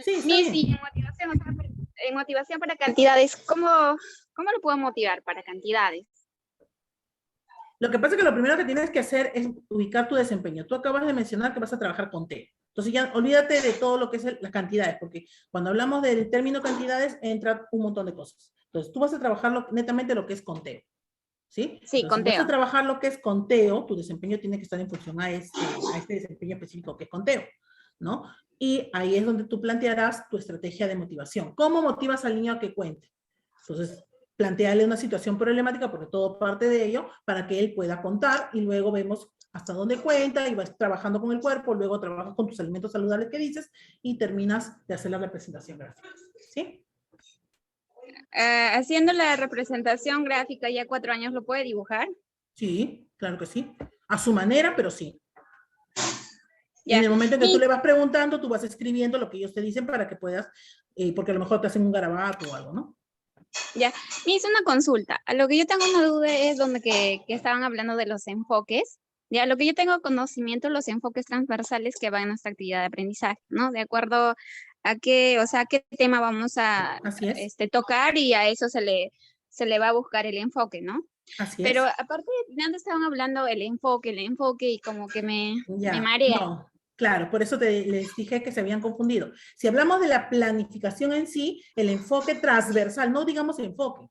Sí, en motivación, o sea, en motivación para cantidades, ¿cómo lo puedo motivar para cantidades? Lo que pasa es que lo primero que tienes que hacer es ubicar tu desempeño. Tú acabas de mencionar que vas a trabajar con T. Entonces ya olvídate de todo lo que es las cantidades, porque cuando hablamos del término cantidades entra un montón de cosas. Entonces tú vas a trabajar netamente lo que es conteo. ¿Sí? Sí, entonces, conteo. Si vas a trabajar lo que es conteo, tu desempeño tiene que estar en función a este desempeño específico que es conteo, ¿no? Y ahí es donde tú plantearás tu estrategia de motivación. ¿Cómo motivas al niño a que cuente? Entonces, plantearle una situación problemática, porque todo parte de ello, para que él pueda contar y luego vemos hasta dónde cuenta y vas trabajando con el cuerpo, luego trabajas con tus alimentos saludables que dices y terminas de hacer la representación gráfica. ¿Sí? Haciendo la representación gráfica ya 4 años, ¿lo puede dibujar? Sí, claro que sí. A su manera, pero sí. Ya. En el momento en que tú le vas preguntando, tú vas escribiendo lo que ellos te dicen para que puedas, porque a lo mejor te hacen un garabato o algo, ¿no? Ya, me hice una consulta. A lo que yo tengo una duda es donde que estaban hablando de los enfoques. Ya, lo que yo tengo conocimiento, los enfoques transversales que van en nuestra actividad de aprendizaje, ¿no? De acuerdo a qué, o sea, qué tema vamos a tocar y a eso se le va a buscar el enfoque, ¿no? Así Pero es. aparte, de antes estaban hablando el enfoque y como que me marea. No, claro, por eso les dije que se habían confundido. Si hablamos de la planificación en sí, el enfoque transversal, no digamos enfoque,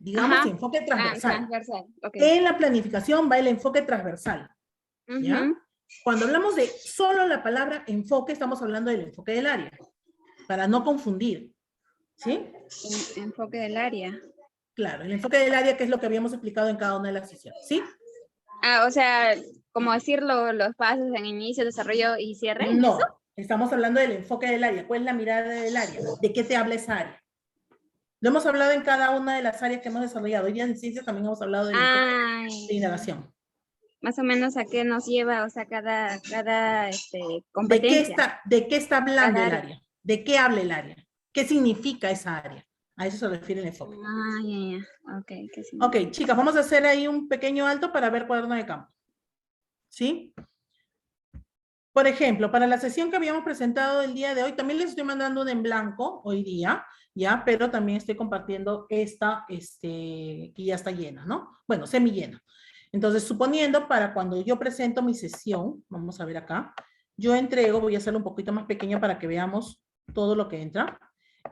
digamos, Ajá. enfoque transversal. Transversal, ok. En la planificación va el enfoque transversal, ¿ya? Ujú. Cuando hablamos de solo la palabra enfoque, estamos hablando del enfoque del área, para no confundir, ¿sí? Enfoque del área. Claro, el enfoque del área, que es lo que habíamos explicado en cada una de las sesiones, ¿sí? Ah, o sea, como decirlo, los pasos en inicio, desarrollo y cierre. ¿en No, eso? estamos hablando del enfoque del área. ¿Cuál es la mirada del área? ¿De qué te habla esa área? Lo hemos hablado en cada una de las áreas que hemos desarrollado. Hoy día en ciencias también hemos hablado del enfoque de indagación. Más o menos a qué nos lleva, o sea, cada competencia. ¿De qué está hablando Cada el área. área? ¿De qué habla el área? ¿Qué significa esa área? A eso se refiere el enfoque. Ah, ya. Ok, ¿qué significa? Ok, chicas, vamos a hacer ahí un pequeño alto para ver cuaderno de campo. ¿Sí? Por ejemplo, para la sesión que habíamos presentado el día de hoy, también les estoy mandando un en blanco hoy día, ¿ya? Pero también estoy compartiendo esta, que ya está llena, ¿no? Bueno, semi llena. Entonces, suponiendo para cuando yo presento mi sesión, vamos a ver acá, yo entrego, voy a hacerlo un poquito más pequeño para que veamos todo lo que entra.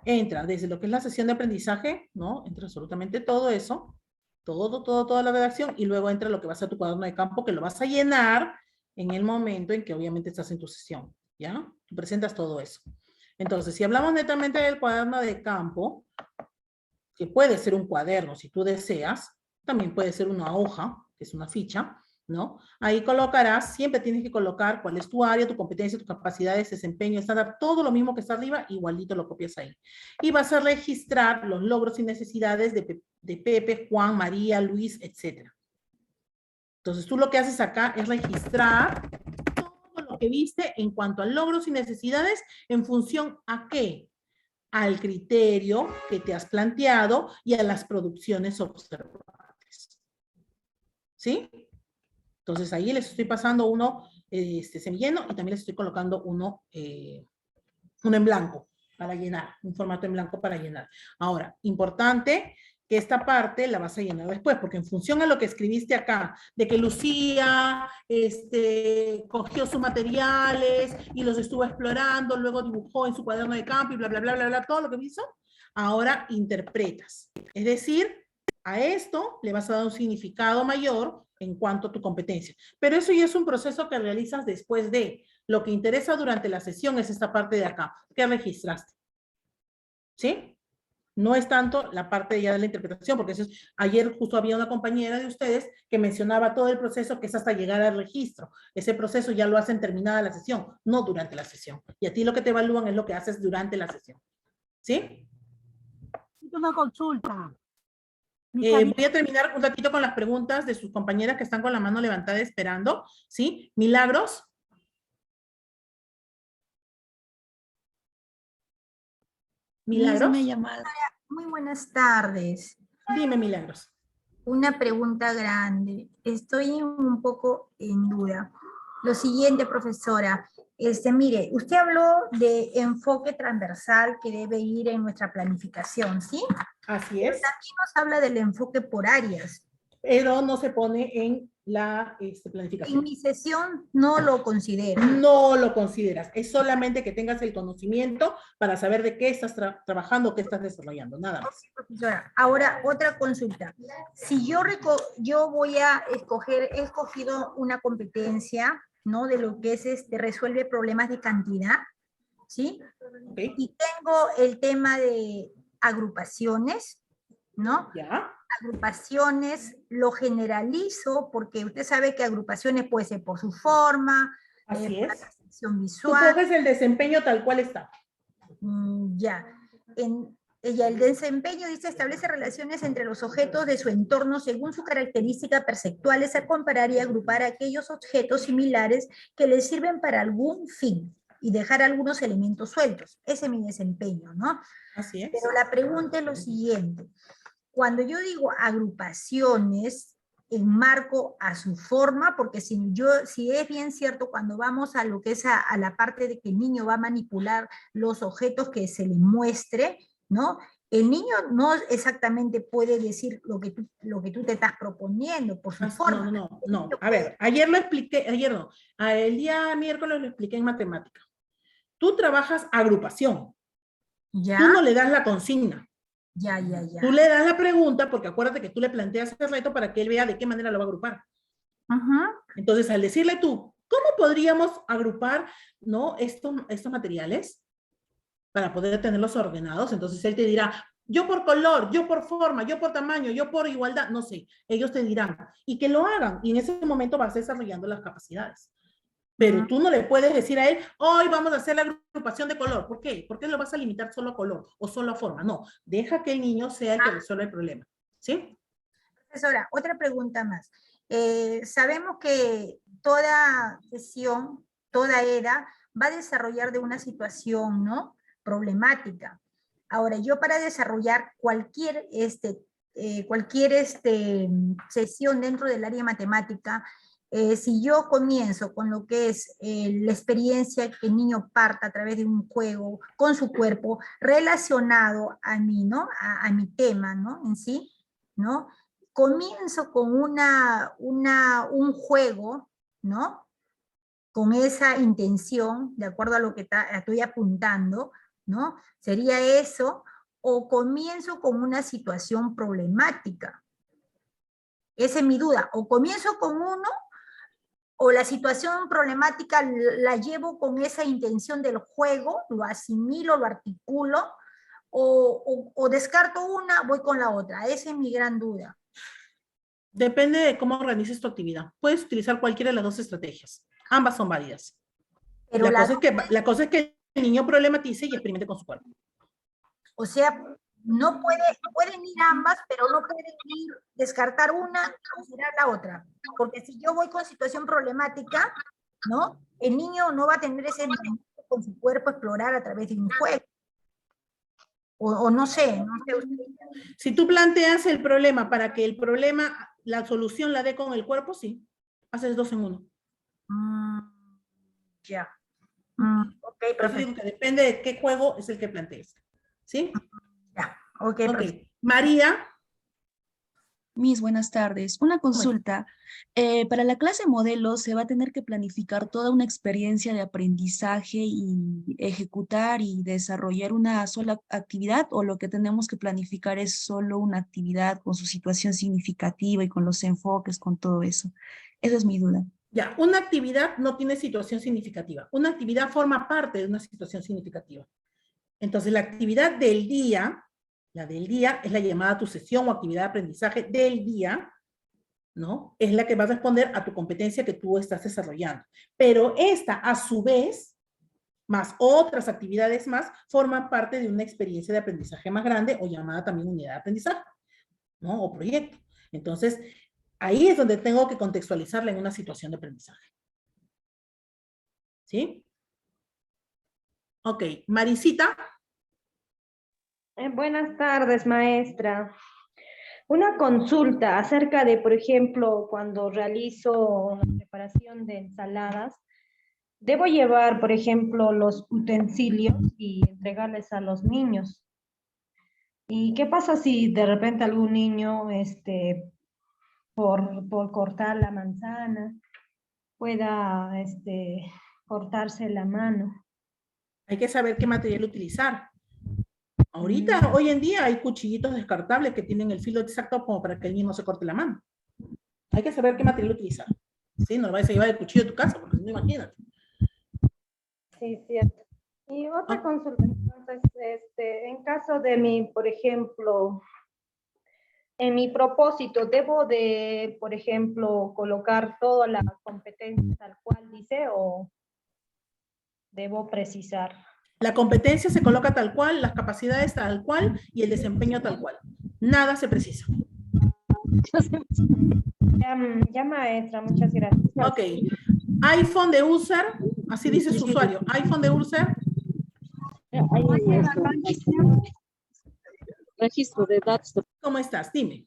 Entra desde lo que es la sesión de aprendizaje, ¿no? Entra absolutamente todo eso, toda la redacción, y luego entra lo que va a ser tu cuaderno de campo, que lo vas a llenar en el momento en que obviamente estás en tu sesión, ¿ya? Tú presentas todo eso. Entonces, si hablamos netamente del cuaderno de campo, que puede ser un cuaderno si tú deseas, también puede ser una hoja, que es una ficha, ¿no? Ahí colocarás, siempre tienes que colocar cuál es tu área, tu competencia, tus capacidades, desempeño, estándar, todo lo mismo que está arriba, igualito lo copias ahí. Y vas a registrar los logros y necesidades de Pepe, Juan, María, Luis, etc. Entonces tú lo que haces acá es registrar todo lo que viste en cuanto a logros y necesidades en función a qué, al criterio que te has planteado y a las producciones observables. ¿Sí? Entonces ahí les estoy pasando uno semilleno y también les estoy colocando uno en blanco para llenar, un formato en blanco para llenar. Ahora, importante que esta parte la vas a llenar después, porque en función a lo que escribiste acá, de que Lucía cogió sus materiales y los estuvo explorando, luego dibujó en su cuaderno de campo y bla, bla, bla, bla, bla, todo lo que hizo, ahora interpretas. Es decir, a esto le vas a dar un significado mayor en cuanto a tu competencia. Pero eso ya es un proceso que realizas después de. Lo que interesa durante la sesión es esta parte de acá, que registraste. ¿Sí? No es tanto la parte ya de la interpretación, porque eso es, ayer justo había una compañera de ustedes que mencionaba todo el proceso que es hasta llegar al registro. Ese proceso ya lo hacen terminada la sesión, no durante la sesión. Y a ti lo que te evalúan es lo que haces durante la sesión. ¿Sí? Una consulta. Voy a terminar un ratito con las preguntas de sus compañeras que están con la mano levantada esperando. ¿Sí? Milagros. Milagros. Una llamada. Muy buenas tardes. Dime, Milagros. Una pregunta grande. Estoy un poco en duda. Lo siguiente, profesora. Mire, usted habló de enfoque transversal que debe ir en nuestra planificación, ¿sí? Así es. Pero también nos habla del enfoque por áreas. Pero no se pone en la planificación. En mi sesión no lo considero. No lo consideras. Es solamente que tengas el conocimiento para saber de qué estás trabajando, qué estás desarrollando, nada más. Profesora, ahora otra consulta. Si yo voy a escoger, he escogido una competencia, ¿no? De lo que es resuelve problemas de cantidad, ¿sí? Okay. Y tengo el tema de agrupaciones, ¿no? Ya. Agrupaciones lo generalizo porque usted sabe que agrupaciones puede ser por su forma, así por es. la sección visual. Tú coges el desempeño tal cual está. Ya. El desempeño dice establece relaciones entre los objetos de su entorno según su característica perceptuales a comparar y agrupar aquellos objetos similares que les sirven para algún fin y dejar algunos elementos sueltos. Ese es mi desempeño, ¿no? Así es. Pero la pregunta es lo siguiente. Cuando yo digo agrupaciones, enmarco a su forma, porque si es bien cierto, cuando vamos a lo que es a la parte de que el niño va a manipular los objetos que se le muestre, ¿no? El niño no exactamente puede decir lo que tú te estás proponiendo por su forma. No. A ver, ayer lo expliqué, el día miércoles lo expliqué en matemática. Tú trabajas agrupación. ¿Ya? Tú no le das la consigna. Ya, ya, ya. Tú le das la pregunta, porque acuérdate que tú le planteas el reto para que él vea de qué manera lo va a agrupar. Entonces, al decirle tú, ¿cómo podríamos agrupar, ¿no? estos materiales para poder tenerlos ordenados? Entonces, él te dirá, yo por color, yo por forma, yo por tamaño, yo por igualdad, no sé. Ellos te dirán, y que lo hagan. Y en ese momento vas desarrollando las capacidades. Pero tú no le puedes decir a él, hoy vamos a hacer la agrupación de color. ¿Por qué? ¿Por qué lo vas a limitar solo a color o solo a forma? No, deja que el niño sea el que resuelva el problema. ¿Sí? Profesora, otra pregunta más. Sabemos que toda sesión, toda edad, va a desarrollar de una situación, ¿no? Problemática. Ahora, yo para desarrollar cualquier sesión dentro del área matemática, si yo comienzo con lo que es la experiencia que el niño parta a través de un juego con su cuerpo relacionado a mí, ¿no? A mi tema, ¿no? En sí, ¿no? Comienzo con un juego, ¿no? Con esa intención, de acuerdo a lo que estoy apuntando, ¿no? Sería eso, o comienzo con una situación problemática. Esa es mi duda, o comienzo con uno, o la situación problemática la llevo con esa intención del juego, lo asimilo, lo articulo, o descarto una, voy con la otra. Esa es mi gran duda. Depende de cómo organices tu actividad. Puedes utilizar cualquiera de las dos estrategias. Ambas son válidas. Pero la cosa es que el niño problematice y experimente con su cuerpo. O sea, no pueden ir ambas, pero no pueden ir descartar una, considerar la otra. Porque si yo voy con situación problemática, ¿no? El niño no va a tener ese momento con su cuerpo explorar a través de un juego. O no sé usted. Si tú planteas el problema para que el problema, la solución la dé con el cuerpo, sí. Haces 2 en 1. Ya. Ok, perfecto. Que depende de qué juego es el que plantees. ¿Sí? Ya, ok. María. Miss, buenas tardes. Una consulta. Para la clase modelo se va a tener que planificar toda una experiencia de aprendizaje y ejecutar y desarrollar una sola actividad, o lo que tenemos que planificar es solo una actividad con su situación significativa y con los enfoques, con todo eso. Esa es mi duda. Ya, una actividad no tiene situación significativa. Una actividad forma parte de una situación significativa. Entonces, la actividad del día, la del día es la llamada tu sesión o actividad de aprendizaje del día, ¿no? Es la que va a responder a tu competencia que tú estás desarrollando. Pero esta, a su vez, más otras actividades más, forman parte de una experiencia de aprendizaje más grande o llamada también unidad de aprendizaje, ¿no? O proyecto. Entonces, ahí es donde tengo que contextualizarla en una situación de aprendizaje. ¿Sí? Ok, Marisita. Buenas tardes, maestra. Una consulta acerca de, por ejemplo, cuando realizo la preparación de ensaladas, debo llevar, por ejemplo, los utensilios y entregarles a los niños. ¿Y qué pasa si de repente algún niño, por cortar la manzana, pueda, cortarse la mano? Hay que saber qué material utilizar. Ahorita, hoy en día, hay cuchillitos descartables que tienen el filo exacto como para que el niño no se corte la mano. Hay que saber qué material utilizar. ¿Sí? No lo vayas a llevar el cuchillo de tu casa, porque no, imagínate. Sí, cierto. Y otra consulta, entonces, en caso de mi, por ejemplo, en mi propósito, ¿debo de, por ejemplo, colocar toda la competencia tal cual dice o debo precisar? La competencia se coloca tal cual, las capacidades tal cual y el desempeño tal cual. Nada se precisa. Ya maestra, muchas gracias. Ok. iPhone de user, así dice su usuario. iPhone de user. Registro de datos. ¿Cómo estás? Dime.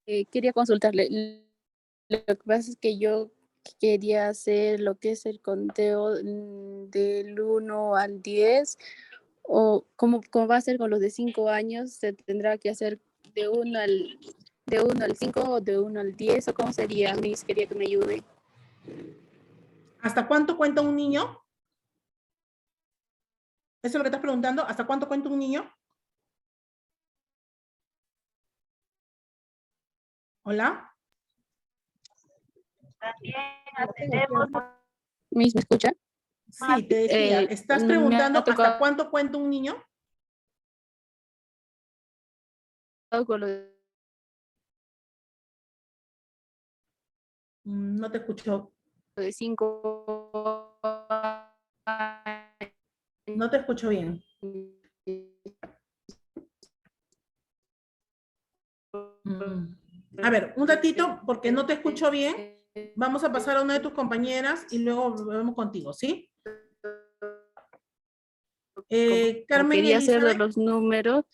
Quería consultarle. Lo que pasa es que yo quería hacer lo que es el conteo del 1 al 10, o como va a ser con los de 5 años, se tendrá que hacer de 1 al 5 o de 1 al 10, o cómo sería. Miss, quería que me ayude. ¿Hasta cuánto cuenta un niño? ¿Eso es lo que estás preguntando? ¿Hasta cuánto cuenta un niño? ¿Hola? ¿Me escucha? Sí, te decía, estás Me preguntando ha tocado ¿hasta cuánto cuenta un niño? con lo de No te escucho. 5 No te escucho bien. A ver, un ratito, porque no te escucho bien. Vamos a pasar a una de tus compañeras y luego volvemos contigo, ¿sí? como Carmen quería hacer de Elizabeth. los números,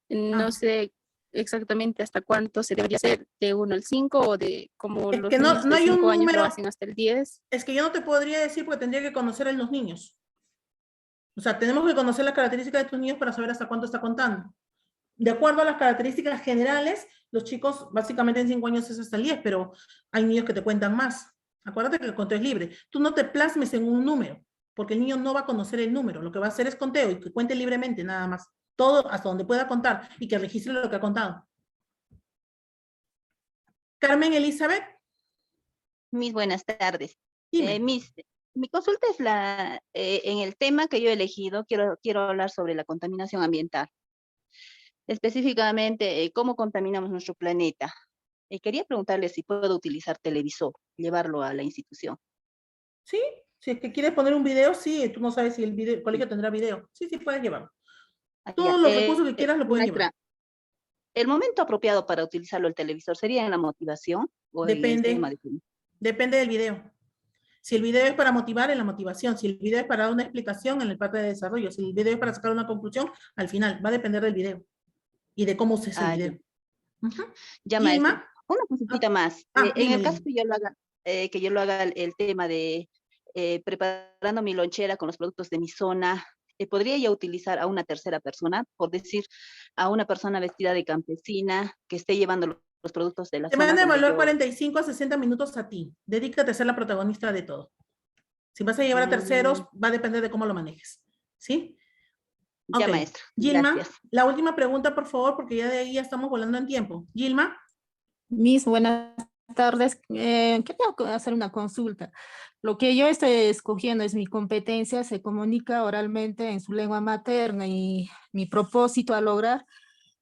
no sé exactamente hasta cuánto se debería hacer, de 1 al 5 o de como Es los que niños no de hay un 5 años lo número. hacen hasta el 10. Es que yo no te podría decir porque tendría que conocer a los niños. O sea, tenemos que conocer las características de tus niños para saber hasta cuánto está contando. De acuerdo a las características generales, los chicos básicamente en 5 años es hasta el 10, pero hay niños que te cuentan más. Acuérdate que el conteo es libre. Tú no te plasmes en un número, porque el niño no va a conocer el número. Lo que va a hacer es conteo y que cuente libremente nada más. Todo hasta donde pueda contar y que registre lo que ha contado. Carmen Elizabeth. Mis buenas tardes. Dime. Mi consulta es en el tema que yo he elegido, quiero hablar sobre la contaminación ambiental. Específicamente, cómo contaminamos nuestro planeta. Quería preguntarle si puedo utilizar televisor, llevarlo a la institución. Sí, si es que quieres poner un video, sí, tú no sabes si el colegio tendrá video. Sí, sí, puedes llevarlo. Todos los recursos que quieras lo puedes llevar. ¿El momento apropiado para utilizarlo el televisor sería en la motivación o en el tema de... Depende del video. Si el video es para motivar, en la motivación. Si el video es para dar una explicación, en la parte de desarrollo. Si el video es para sacar una conclusión, al final. Va a depender del video y de cómo uses el video. Ya, maestra. Una consultita más. En el caso que yo lo haga el tema de preparando mi lonchera con los productos de mi zona, ¿podría yo utilizar a una tercera persona? Por decir, a una persona vestida de campesina que esté llevando los productos de la Te zona. van a evaluar 45 a 60 minutos a ti. Dedícate a ser la protagonista de todo. Si vas a llevar a terceros, va a depender de cómo lo manejes. ¿Sí? Ya, maestra. Gilma, Gracias. la última pregunta, por favor, porque ya de ahí ya estamos volando en tiempo. Gilma. Miss, buenas tardes. Quería hacer una consulta. Lo que yo estoy escogiendo es mi competencia, se comunica oralmente en su lengua materna y mi propósito a lograr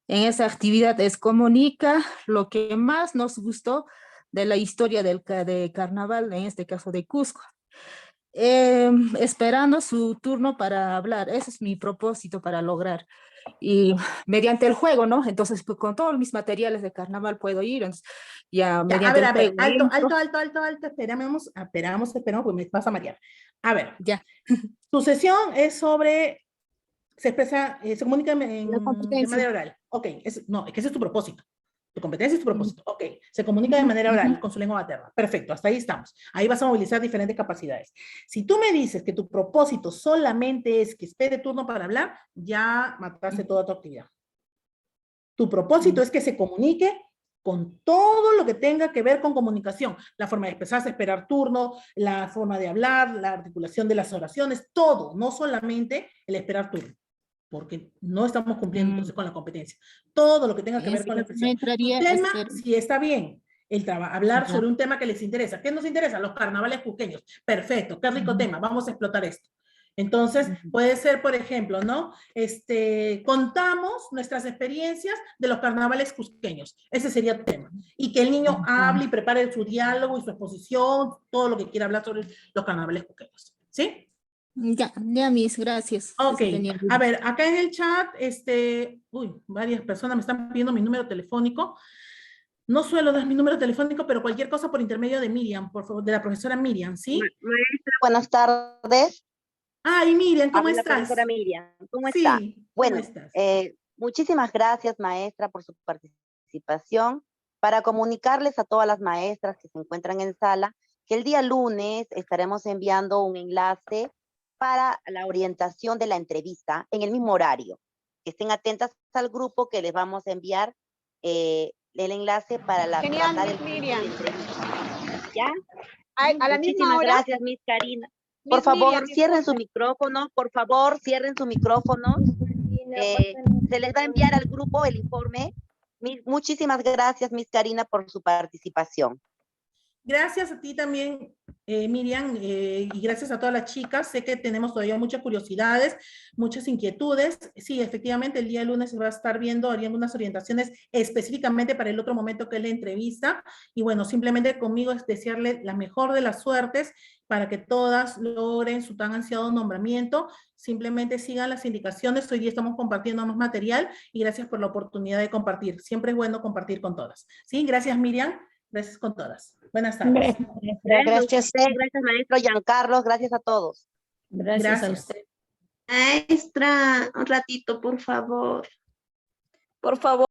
en esa actividad es comunica lo que más nos gustó de la historia de carnaval, en este caso de Cusco. Esperando su turno para hablar, ese es mi propósito para lograr. Y mediante el juego, ¿no? Entonces, pues, con todos mis materiales de carnaval puedo ir, entonces, ya mediante el juego. Alto, esperamos, porque me vas a marear. A ver, ya. Tu sesión es sobre, se expresa, se comunica de manera oral. Ok, no, es que ese es tu propósito. Tu competencia es tu propósito. Ok, se comunica de manera oral con su lengua materna. Perfecto, hasta ahí estamos. Ahí vas a movilizar diferentes capacidades. Si tú me dices que tu propósito solamente es que espere turno para hablar, ya mataste toda tu actividad. Tu propósito es que se comunique con todo lo que tenga que ver con comunicación. La forma de expresarse, esperar turno, la forma de hablar, la articulación de las oraciones, todo, no solamente el esperar turno, porque no estamos cumpliendo entonces con la competencia. Todo lo que tenga que ver con la expresión. El tema, si está bien, hablar sobre un tema que les interesa. ¿Qué nos interesa? Los carnavales cusqueños. Perfecto, qué rico tema, vamos a explotar esto. Entonces, puede ser, por ejemplo, ¿no? Contamos nuestras experiencias de los carnavales cusqueños. Ese sería el tema. Y que el niño hable y prepare su diálogo y su exposición, todo lo que quiera hablar sobre los carnavales cusqueños. ¿Sí? Ya, Miss, gracias. Ok, a ver, acá en el chat, varias personas me están pidiendo mi número telefónico. No suelo dar mi número telefónico, pero cualquier cosa por intermedio de Miriam, por favor, de la profesora Miriam, ¿sí? Maestra, buenas tardes. Ay, Miriam, ¿cómo Habla estás? la profesora Miriam, ¿cómo Sí, está? ¿cómo Bueno, estás? muchísimas gracias, maestra, por su participación. Para comunicarles a todas las maestras que se encuentran en sala, que el día lunes estaremos enviando un enlace para la orientación de la entrevista en el mismo horario. Que estén atentas al grupo que les vamos a enviar el enlace para la Genial, tratar Miriam. de entrevista. ¿Ya? A la misma Muchísimas hora. gracias, Miss Karina. Por favor, cierren su micrófono, por favor, cierren su micrófono. Se les va a enviar al grupo el informe. Muchísimas gracias, Miss Karina, por su participación. Gracias a ti también, Miriam, y gracias a todas las chicas. Sé que tenemos todavía muchas curiosidades, muchas inquietudes. Sí, efectivamente, el día lunes se va a estar harían unas orientaciones específicamente para el otro momento que es la entrevista. Y bueno, simplemente conmigo es desearle la mejor de las suertes para que todas logren su tan ansiado nombramiento. Simplemente sigan las indicaciones. Hoy día estamos compartiendo más material y gracias por la oportunidad de compartir. Siempre es bueno compartir con todas. Sí, gracias, Miriam. Gracias con todas. Buenas tardes. Gracias, gracias maestro Giancarlos, gracias a todos. Gracias a usted. Maestra, un ratito, por favor. Por favor.